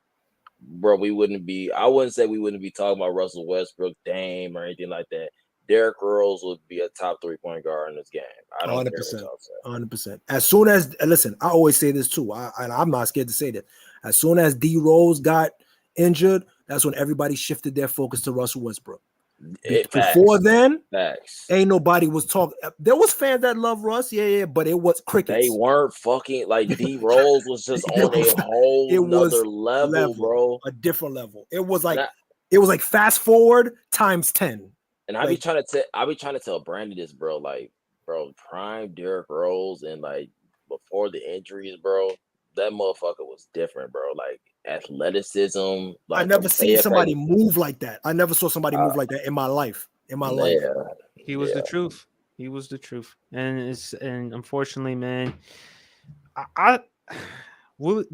bro, we wouldn't be. I wouldn't say we wouldn't be talking about Russell Westbrook, Dame, or anything like that. Derrick Rose would be a top 3-point guard in this game. I don't care what 100%. y'all say. 100%. As soon as listen, I always say this too. And I'm not scared to say that. As soon as D Rose got injured, that's when everybody shifted their focus to Russell Westbrook. Before then, ain't nobody was talking. There was fans that love Russ, but it was crickets. They weren't fucking like D Rose was just on a whole nother level, bro. A different level. It was like fast forward times 10. And I be trying to tell Brandon this, bro. Like, bro, prime Derrick Rose and like before the injuries, bro, that motherfucker was different, bro. Like athleticism. Like, I never seen somebody move like that. I never saw somebody move like that in my life. Life. He was the truth. He was the truth. And unfortunately, man, do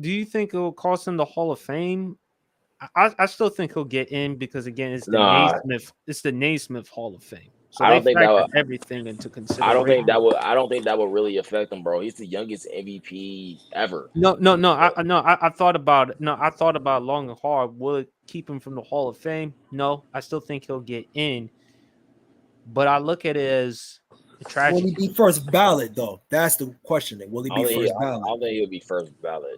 you think it will cost him the Hall of Fame? I still think he'll get in because again, it's the Naismith. It's the Naismith Hall of Fame. So I don't think that would, everything into consideration. I don't think that would really affect him, bro. He's the youngest MVP ever. No. I thought about it. No, I thought about it long and hard. Will it keep him from the Hall of Fame? No, I still think he'll get in. But I look at it as a tragedy. Will he be first ballot though? That's the question. Will he be first ballot? I don't think he'll be first ballot.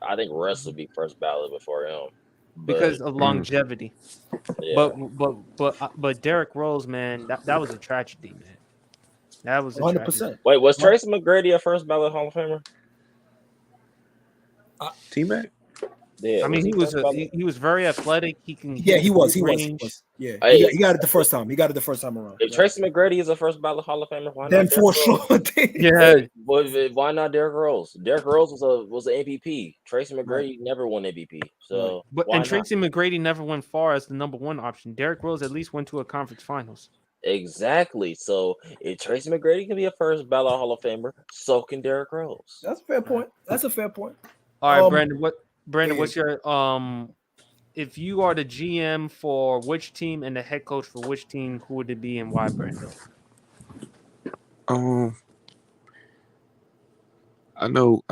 I think Russ will be first ballot before him because of longevity. Yeah. But Derrick Rose, man, that was a tragedy, man. That was 100%. Wait, was Tracy McGrady a first ballot Hall of Famer? T-Mac? Yeah, I mean, he was very athletic. He can. Yeah, he was. Yeah, he got it the first time. He got it the first time around. If Tracy McGrady is a first ballot Hall of Famer, why then not? For sure. Yeah. Why not Derrick Rose? Derrick Rose was an MVP. Tracy McGrady never won MVP. So, Tracy McGrady never went far as the number one option. Derrick Rose at least went to a conference finals. Exactly. So if Tracy McGrady can be a first ballot Hall of Famer, so can Derrick Rose. That's a fair point. All right, Brandon, what's your if you are the GM for which team and the head coach for which team, who would it be and why, Brandon? I know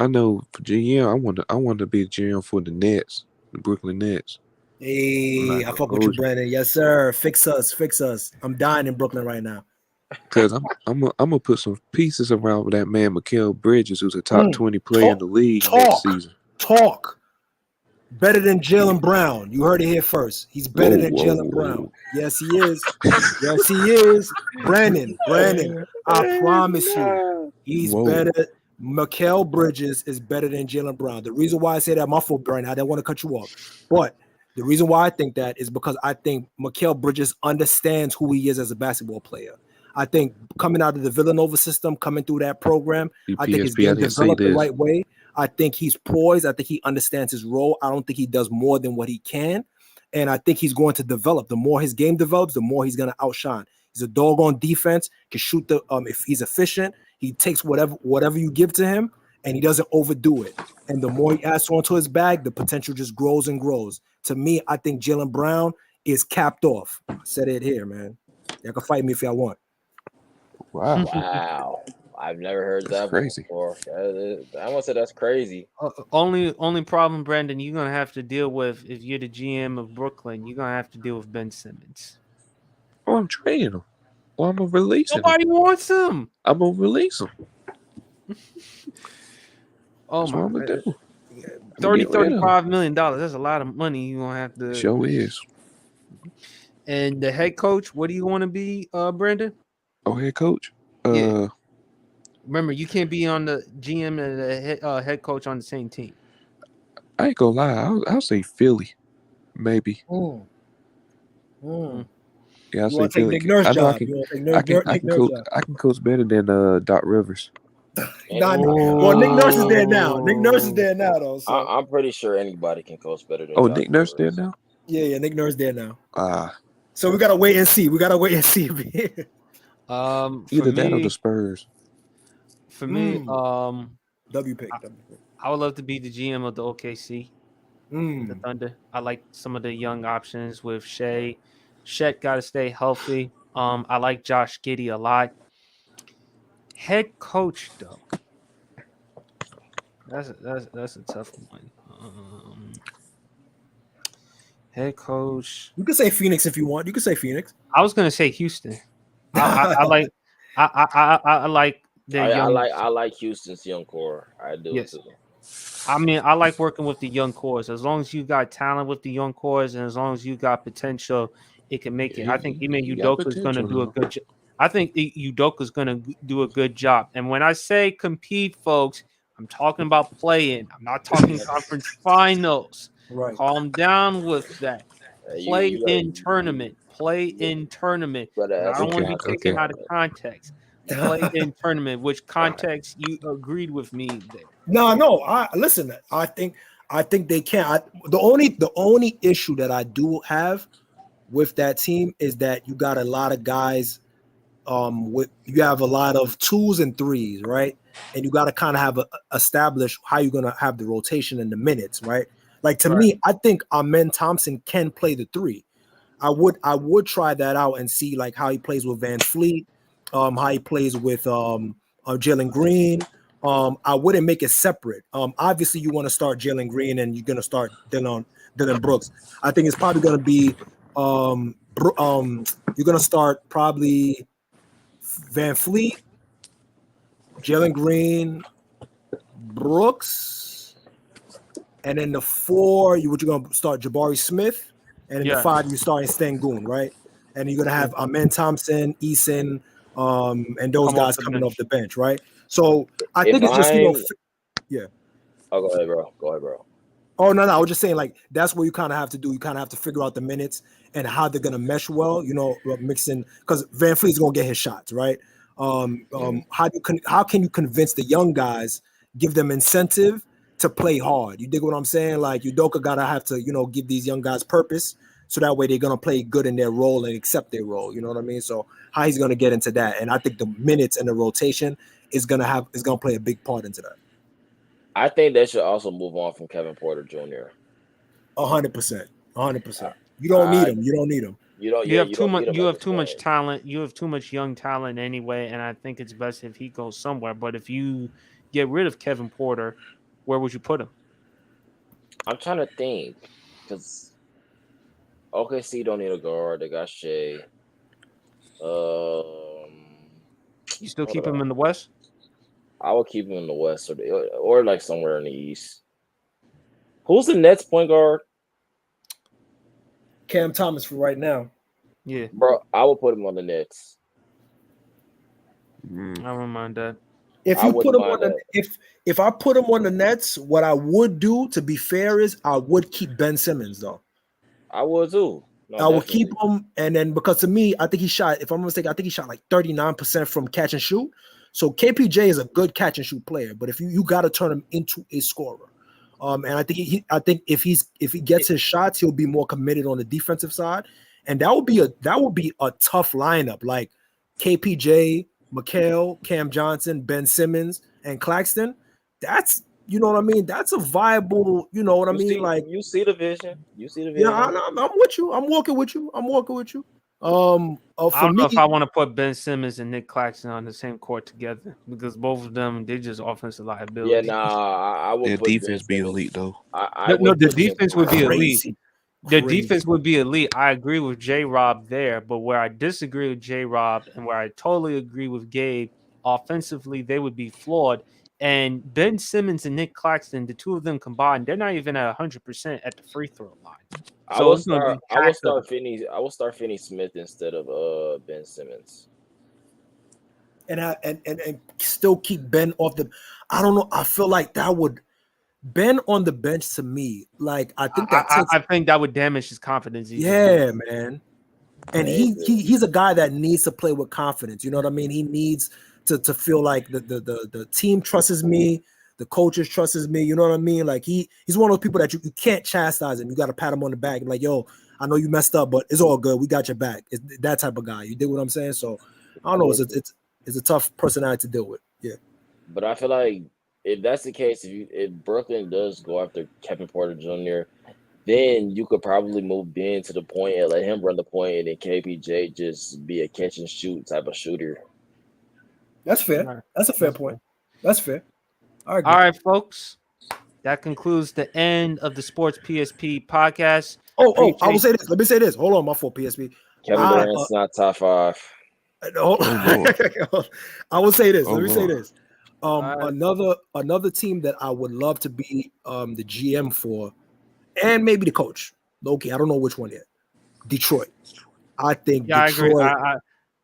for GM, I want to be the GM for the Nets, the Brooklyn Nets. Hey, I fuck with you, Brandon. Yes, sir. Fix us. I'm dying in Brooklyn right now. Because I'm gonna put some pieces around that man, Mikal Bridges, who's a top 20 player in the league next season. Talk. Better than Jaylen Brown. You heard it here first. He's better than Jaylen Brown. Yes, he is. Yes, he is. Brandon, I promise you, he's better. Mikal Bridges is better than Jaylen Brown. The reason why I say that, my fault, Brandon, I didn't want to cut you off. But the reason why I think that is because I think Mikal Bridges understands who he is as a basketball player. I think coming out of the Villanova system, coming through that program, I think he's being developed the right way. I think he's poised. I think he understands his role. I don't think he does more than what he can. And I think he's going to develop. The more his game develops, the more he's going to outshine. He's a dog on defense, can shoot if he's efficient, he takes whatever you give to him, and he doesn't overdo it. And the more he adds onto his bag, the potential just grows and grows. To me, I think Jaylen Brown is capped off. I said it here, man. Y'all can fight me if y'all want. Wow. I've never heard that before. I want to say that's crazy. Only problem, Brandon, you're gonna have to deal with if you're the GM of Brooklyn. You're gonna have to deal with Ben Simmons. Oh, I'm trading him. Well, I'm gonna release him. Nobody wants him. I'm gonna release him. Oh my God. $35 million. That's a lot of money. You're gonna have to. Sure is. And the head coach, what do you want to be, Brandon? Oh, head coach. Yeah. Remember, you can't be on the GM and the head coach on the same team. I ain't gonna lie. I'll say Philly, maybe. Yeah, I'll say Philly. I can coach better than Doc Rivers. Well, Nick Nurse is there now. Nick Nurse is there now, though. So. I'm pretty sure anybody can coach better than. Oh, Nick Nurse there now. Yeah, Nick Nurse there now. So we gotta wait and see. Either that or the Spurs. For me, W pick. I would love to be the GM of the OKC, the Thunder. I like some of the young options with Shea. Chet got to stay healthy. I like Josh Giddey a lot. Head coach though, that's a tough one. Head coach. You can say Phoenix if you want. You can say Phoenix. I was gonna say Houston. I like I like the young. I like Houston's young core. I do Yes. too. I mean, I like working with the young cores. As long as you got talent with the young cores, and as long as you got potential, it can make it. I think Ime He got Udoka is going to potential do a now. good job. I think Udoka is going to do a good job. And when I say compete, folks, I'm talking about playing. I'm not talking conference finals. Right. Calm down with that. Play You in tournament. Play in tournament. gotta And I ask don't want to Okay, be taken okay. out of context. Play in tournament, which context you agreed with me there. No. I listen. I think they can. The only issue that I do have with that team is that you got a lot of guys. You have a lot of 2s and 3s, right? And you got to kind of have establish how you're gonna have the rotation and the minutes, right? Like to me, I think Amen Thompson can play the 3. I would try that out and see like how he plays with Van Fleet, how he plays with Jalen Green. I wouldn't make it separate. Obviously, you want to start Jalen Green and you're gonna start Dylan Brooks. I think it's probably gonna be you're gonna start probably Van Fleet, Jalen Green, Brooks, and then the 4 you're gonna start Jabari Smith. And in the 5, you're starting Sengun, right? And you're gonna have Amen Thompson, Eason, and those guys coming off the bench, right? So I think it's just yeah. Oh, go ahead, bro. Oh no, I was just saying like that's what you kind of have to do. You kind of have to figure out the minutes and how they're gonna mesh well. Mixing because Van Fleet's gonna get his shots, right? How can you convince the young guys, give them incentive to play hard? You dig what I'm saying? Like Udoka gotta have to, give these young guys purpose, so that way they're gonna play good in their role and accept their role. You know what I mean? So how he's gonna get into that, and I think the minutes and the rotation is gonna play a big part into that. I think they should also move on from Kevin Porter Jr. 100%. You don't need him. You have too much talent. You have too much young talent anyway, and I think it's best if he goes somewhere. But if you get rid of Kevin Porter, where would you put him? I'm trying to think because OKC don't need a guard. They got Shea. You still keep him in the West? I would keep him in the West or like somewhere in the East. Who's the Nets point guard? Cam Thomas for right now. Yeah, bro, I would put him on the Nets. I don't mind that. If you put him on if I put him on the Nets, what I would do, to be fair, is I would keep Ben Simmons though. I would too. No, I would keep him, and then because to me, I think he shot. If I'm not mistaken, I think he shot like 39% from catch and shoot. So KPJ is a good catch and shoot player, but if you got to turn him into a scorer. And I think if he gets his shots, he'll be more committed on the defensive side, and that would be a tough lineup like KPJ, Mikal, Cam Johnson, Ben Simmons, and Claxton. That's what I mean. That's a viable. You know what I mean? Like you see the vision. Yeah, I'm with you. I'm walking with you. I don't know if I want to put Ben Simmons and Nick Claxton on the same court together because both of them, they're just offensive liability. Yeah, I would. Their defense be elite though. The defense would be elite. The defense would be elite. I agree with J-Rob there, but where I disagree with J-Rob and where I totally agree with Gabe, offensively they would be flawed. And Ben Simmons and Nick Claxton, the two of them combined, they're not even at 100% at the free throw line. I will start Finney Smith instead of Ben Simmons, and still keep Ben off the. I don't know. I feel like that would Ben on the bench to me. Like I think I think that would damage his confidence. Yeah, man. And he's a guy that needs to play with confidence. You know what I mean? He needs to feel like the team trusts me. The coaches trusts me. You know what I mean? Like he's one of those people that you can't chastise him. You got to pat him on the back and like, yo, I know you messed up, but it's all good. We got your back. It's that type of guy. You dig what I'm saying? So I don't know. It's a tough personality to deal with. Yeah. But I feel like if that's the case, if Brooklyn does go after Kevin Porter Jr., then you could probably move Ben to the point and let him run the point, and then KPJ just be a catch and shoot type of shooter. That's fair. That's a fair point. That's fair. All right, folks. that concludes the end of the Sports PSP podcast. I will Appreciate- say this. Let me say this. Hold on, my fault, PSP. Kevin Durant's not top 5. I will say this. Oh, Let me say Lord. this. Another team that I would love to be the GM for, and maybe the coach. Okay, I don't know which one yet. Detroit. I think Yeah, Detroit. I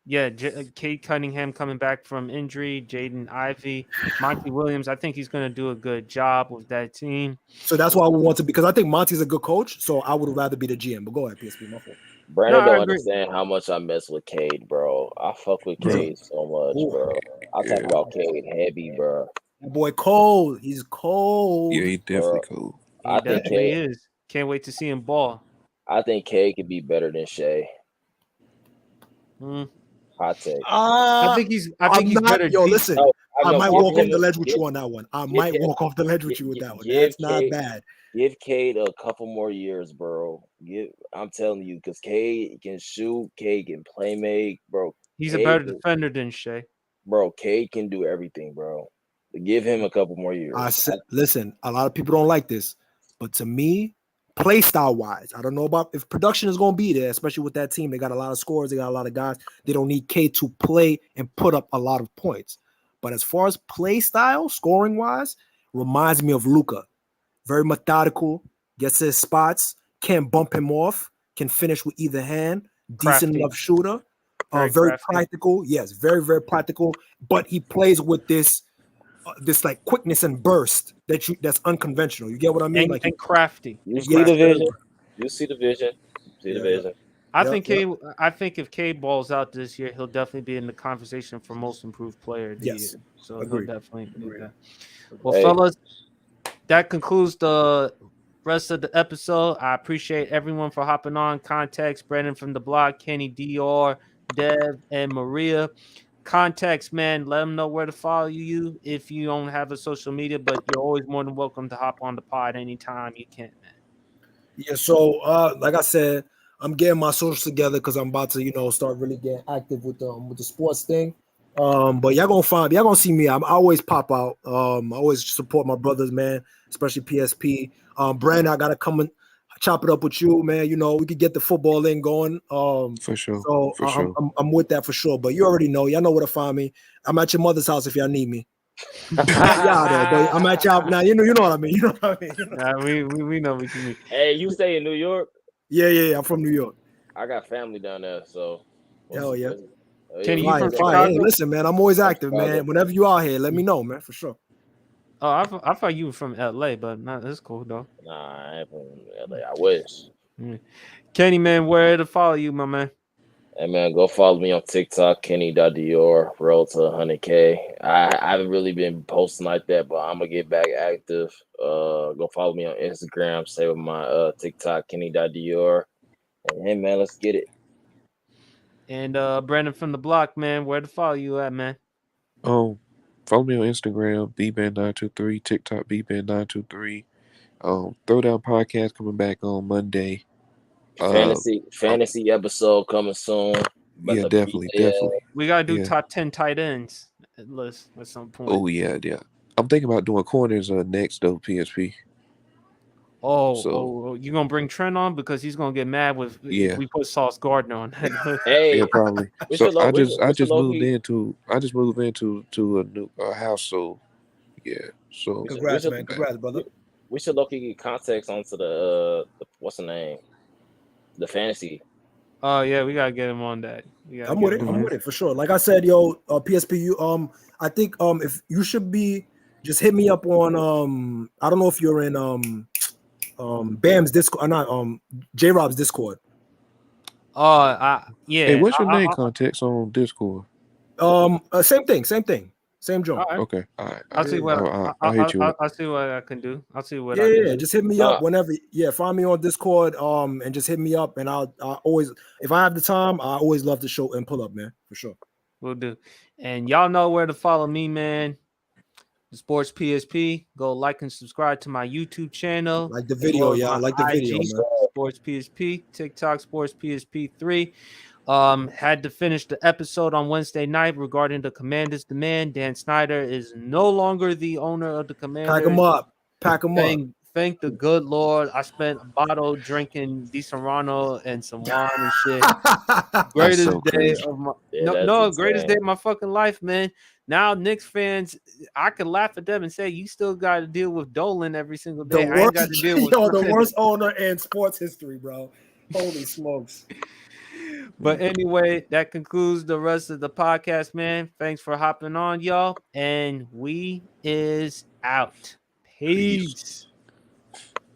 agree. Cade Cunningham coming back from injury, Jaden Ivey, Monty Williams. I think he's going to do a good job with that team. So that's why I would want to, because I think Monty's a good coach. So I would rather be the GM. But go ahead, PSP. My fault. Brandon I don't agree. understand how much I mess with Cade, bro. I fuck with Cade so much, bro. I talk about Cade heavy, bro. That boy cold. He's cold. Yeah, he definitely cool. He I think definitely Cade. is. Can't wait to see him ball. I think Cade could be better than Shea. Mm. Hot take. I think he's better. Yo, deep. listen. No, I no, might give walk off him the a- ledge with give- you on that one. I give might him- walk off the ledge with you with give- that one. give That's not Cade- bad. Give Cade a couple more years, bro. I'm telling you, because Cade can shoot, Cade can play make, bro. He's a Cade better can- defender than Shea. Bro, Cade can do everything, bro. Give him a couple more years. I said, listen, a lot of people don't like this, but to me, play style wise, I don't know about if production is going to be there, especially with that team. They got a lot of scores, they got a lot of guys. They don't need K to play and put up a lot of points. But as far as play style, scoring wise, reminds me of Luka. Very methodical, gets his spots, can't bump him off, can finish with either hand, decent Crafty. enough shooter, Very very crafty. practical. Yes, very, very practical. But he plays with this like quickness and burst that's unconventional. You get what I mean? And, Like and crafty. You And see the crafty. vision. You see the vision. See the Yeah. vision. I Yeah, think yeah. I think if Cade balls out this year, he'll definitely be in the conversation for most improved player of the Yes. year. So Agreed. he'll definitely do Agreed. that. Well, Hey. fellas, that concludes the rest of the episode. I appreciate everyone for hopping on. Context, Brandon from the block, Kenny DR, Dev, and Maria. Context, man, let them know where to follow you if you don't have a social media, but you're always more than welcome to hop on the pod anytime you can, man. Yeah, so like I said, I'm getting my socials together because I'm about to, start really getting active with the sports thing. But y'all gonna see me. I always pop out. I always support my brothers, man, especially PSP. Brandon, I gotta come and chop it up with you, man. We could get the football in going. For sure. So For sure. I'm with that for sure. But you already know, y'all know where to find me. I'm at your mother's house if y'all need me. Yeah, though, but I'm at y'all now. You know what I mean. You know what I mean. Nah, we know what you mean. Hey, you stay in New York? Yeah. I'm from New York. I got family down there, so. Hell yeah. Kenny, you Fine, from fine. Chicago? Hey, listen, man, I'm always active, Chicago. man. Whenever you out here, let me know, man, for sure. Oh, I thought you were from LA, but nah, that's cool though. Nah, I ain't from LA. I wish. Kenny, man, where to follow you, my man? Hey man, go follow me on TikTok, Kenny.Dior, roll to 100K. I haven't really been posting like that, but I'm gonna get back active. Go follow me on Instagram, say with my TikTok, Kenny.Dior. And hey man, let's get it. And Brandon from the block, man, where to follow you at, man? Follow me on Instagram, bband923, TikTok, bband923. Throwdown podcast coming back on Monday. Fantasy episode coming soon. About Yeah, to definitely, be there. definitely. We gotta do Yeah. top 10 tight ends list at some point. Oh yeah. I'm thinking about doing corners next though, PSP. You gonna bring Trent on because he's gonna get mad with Yeah. we put Sauce Gardner on that list. Hey, Yeah, probably. we So should low- I we just should- we should low moved key- into a new house, so yeah. So Congrats, should- man. Congrats, brother. we should low-key get context onto the what's the name? The fantasy. Oh yeah, we gotta get him on that. I'm with it. I'm with it for sure. Like I said, PSP, you I think if you should be, just hit me up on I don't know if you're in Bam's Discord or not J Rob's Discord. Yeah. hey, what's your name I- context on Discord? Same thing, same joint. all right. Okay, all right. I'll see what I'll hit you up. I'll see what I can do. I'll see what I can Yeah, do. just hit me up whenever. Yeah, find me on Discord. And just hit me up, and I always, if I have the time, I always love to show and pull up, man, for sure. We'll do. And y'all know where to follow me, man. The Sports PSP. Go like and subscribe to my YouTube channel. Like the as video, well as yeah, I my like the video, IG, man. Sports PSP, TikTok, Sports PSP3. Had to finish the episode on Wednesday night regarding the Commanders' demand. Dan Snyder is no longer the owner of the Commanders. Pack him up. Pack them up. Thank the good Lord. I spent a bottle drinking Di Serrano and some wine and shit. Greatest so day crazy. of my Yeah, greatest day insane. of my fucking life, man. Now Knicks fans, I could laugh at them and say you still got to deal with Dolan every single day. I ain't got to deal with the worst owner in sports history, bro. Holy smokes. But anyway, that concludes the rest of the podcast, man. Thanks for hopping on, y'all. And we is out. Peace.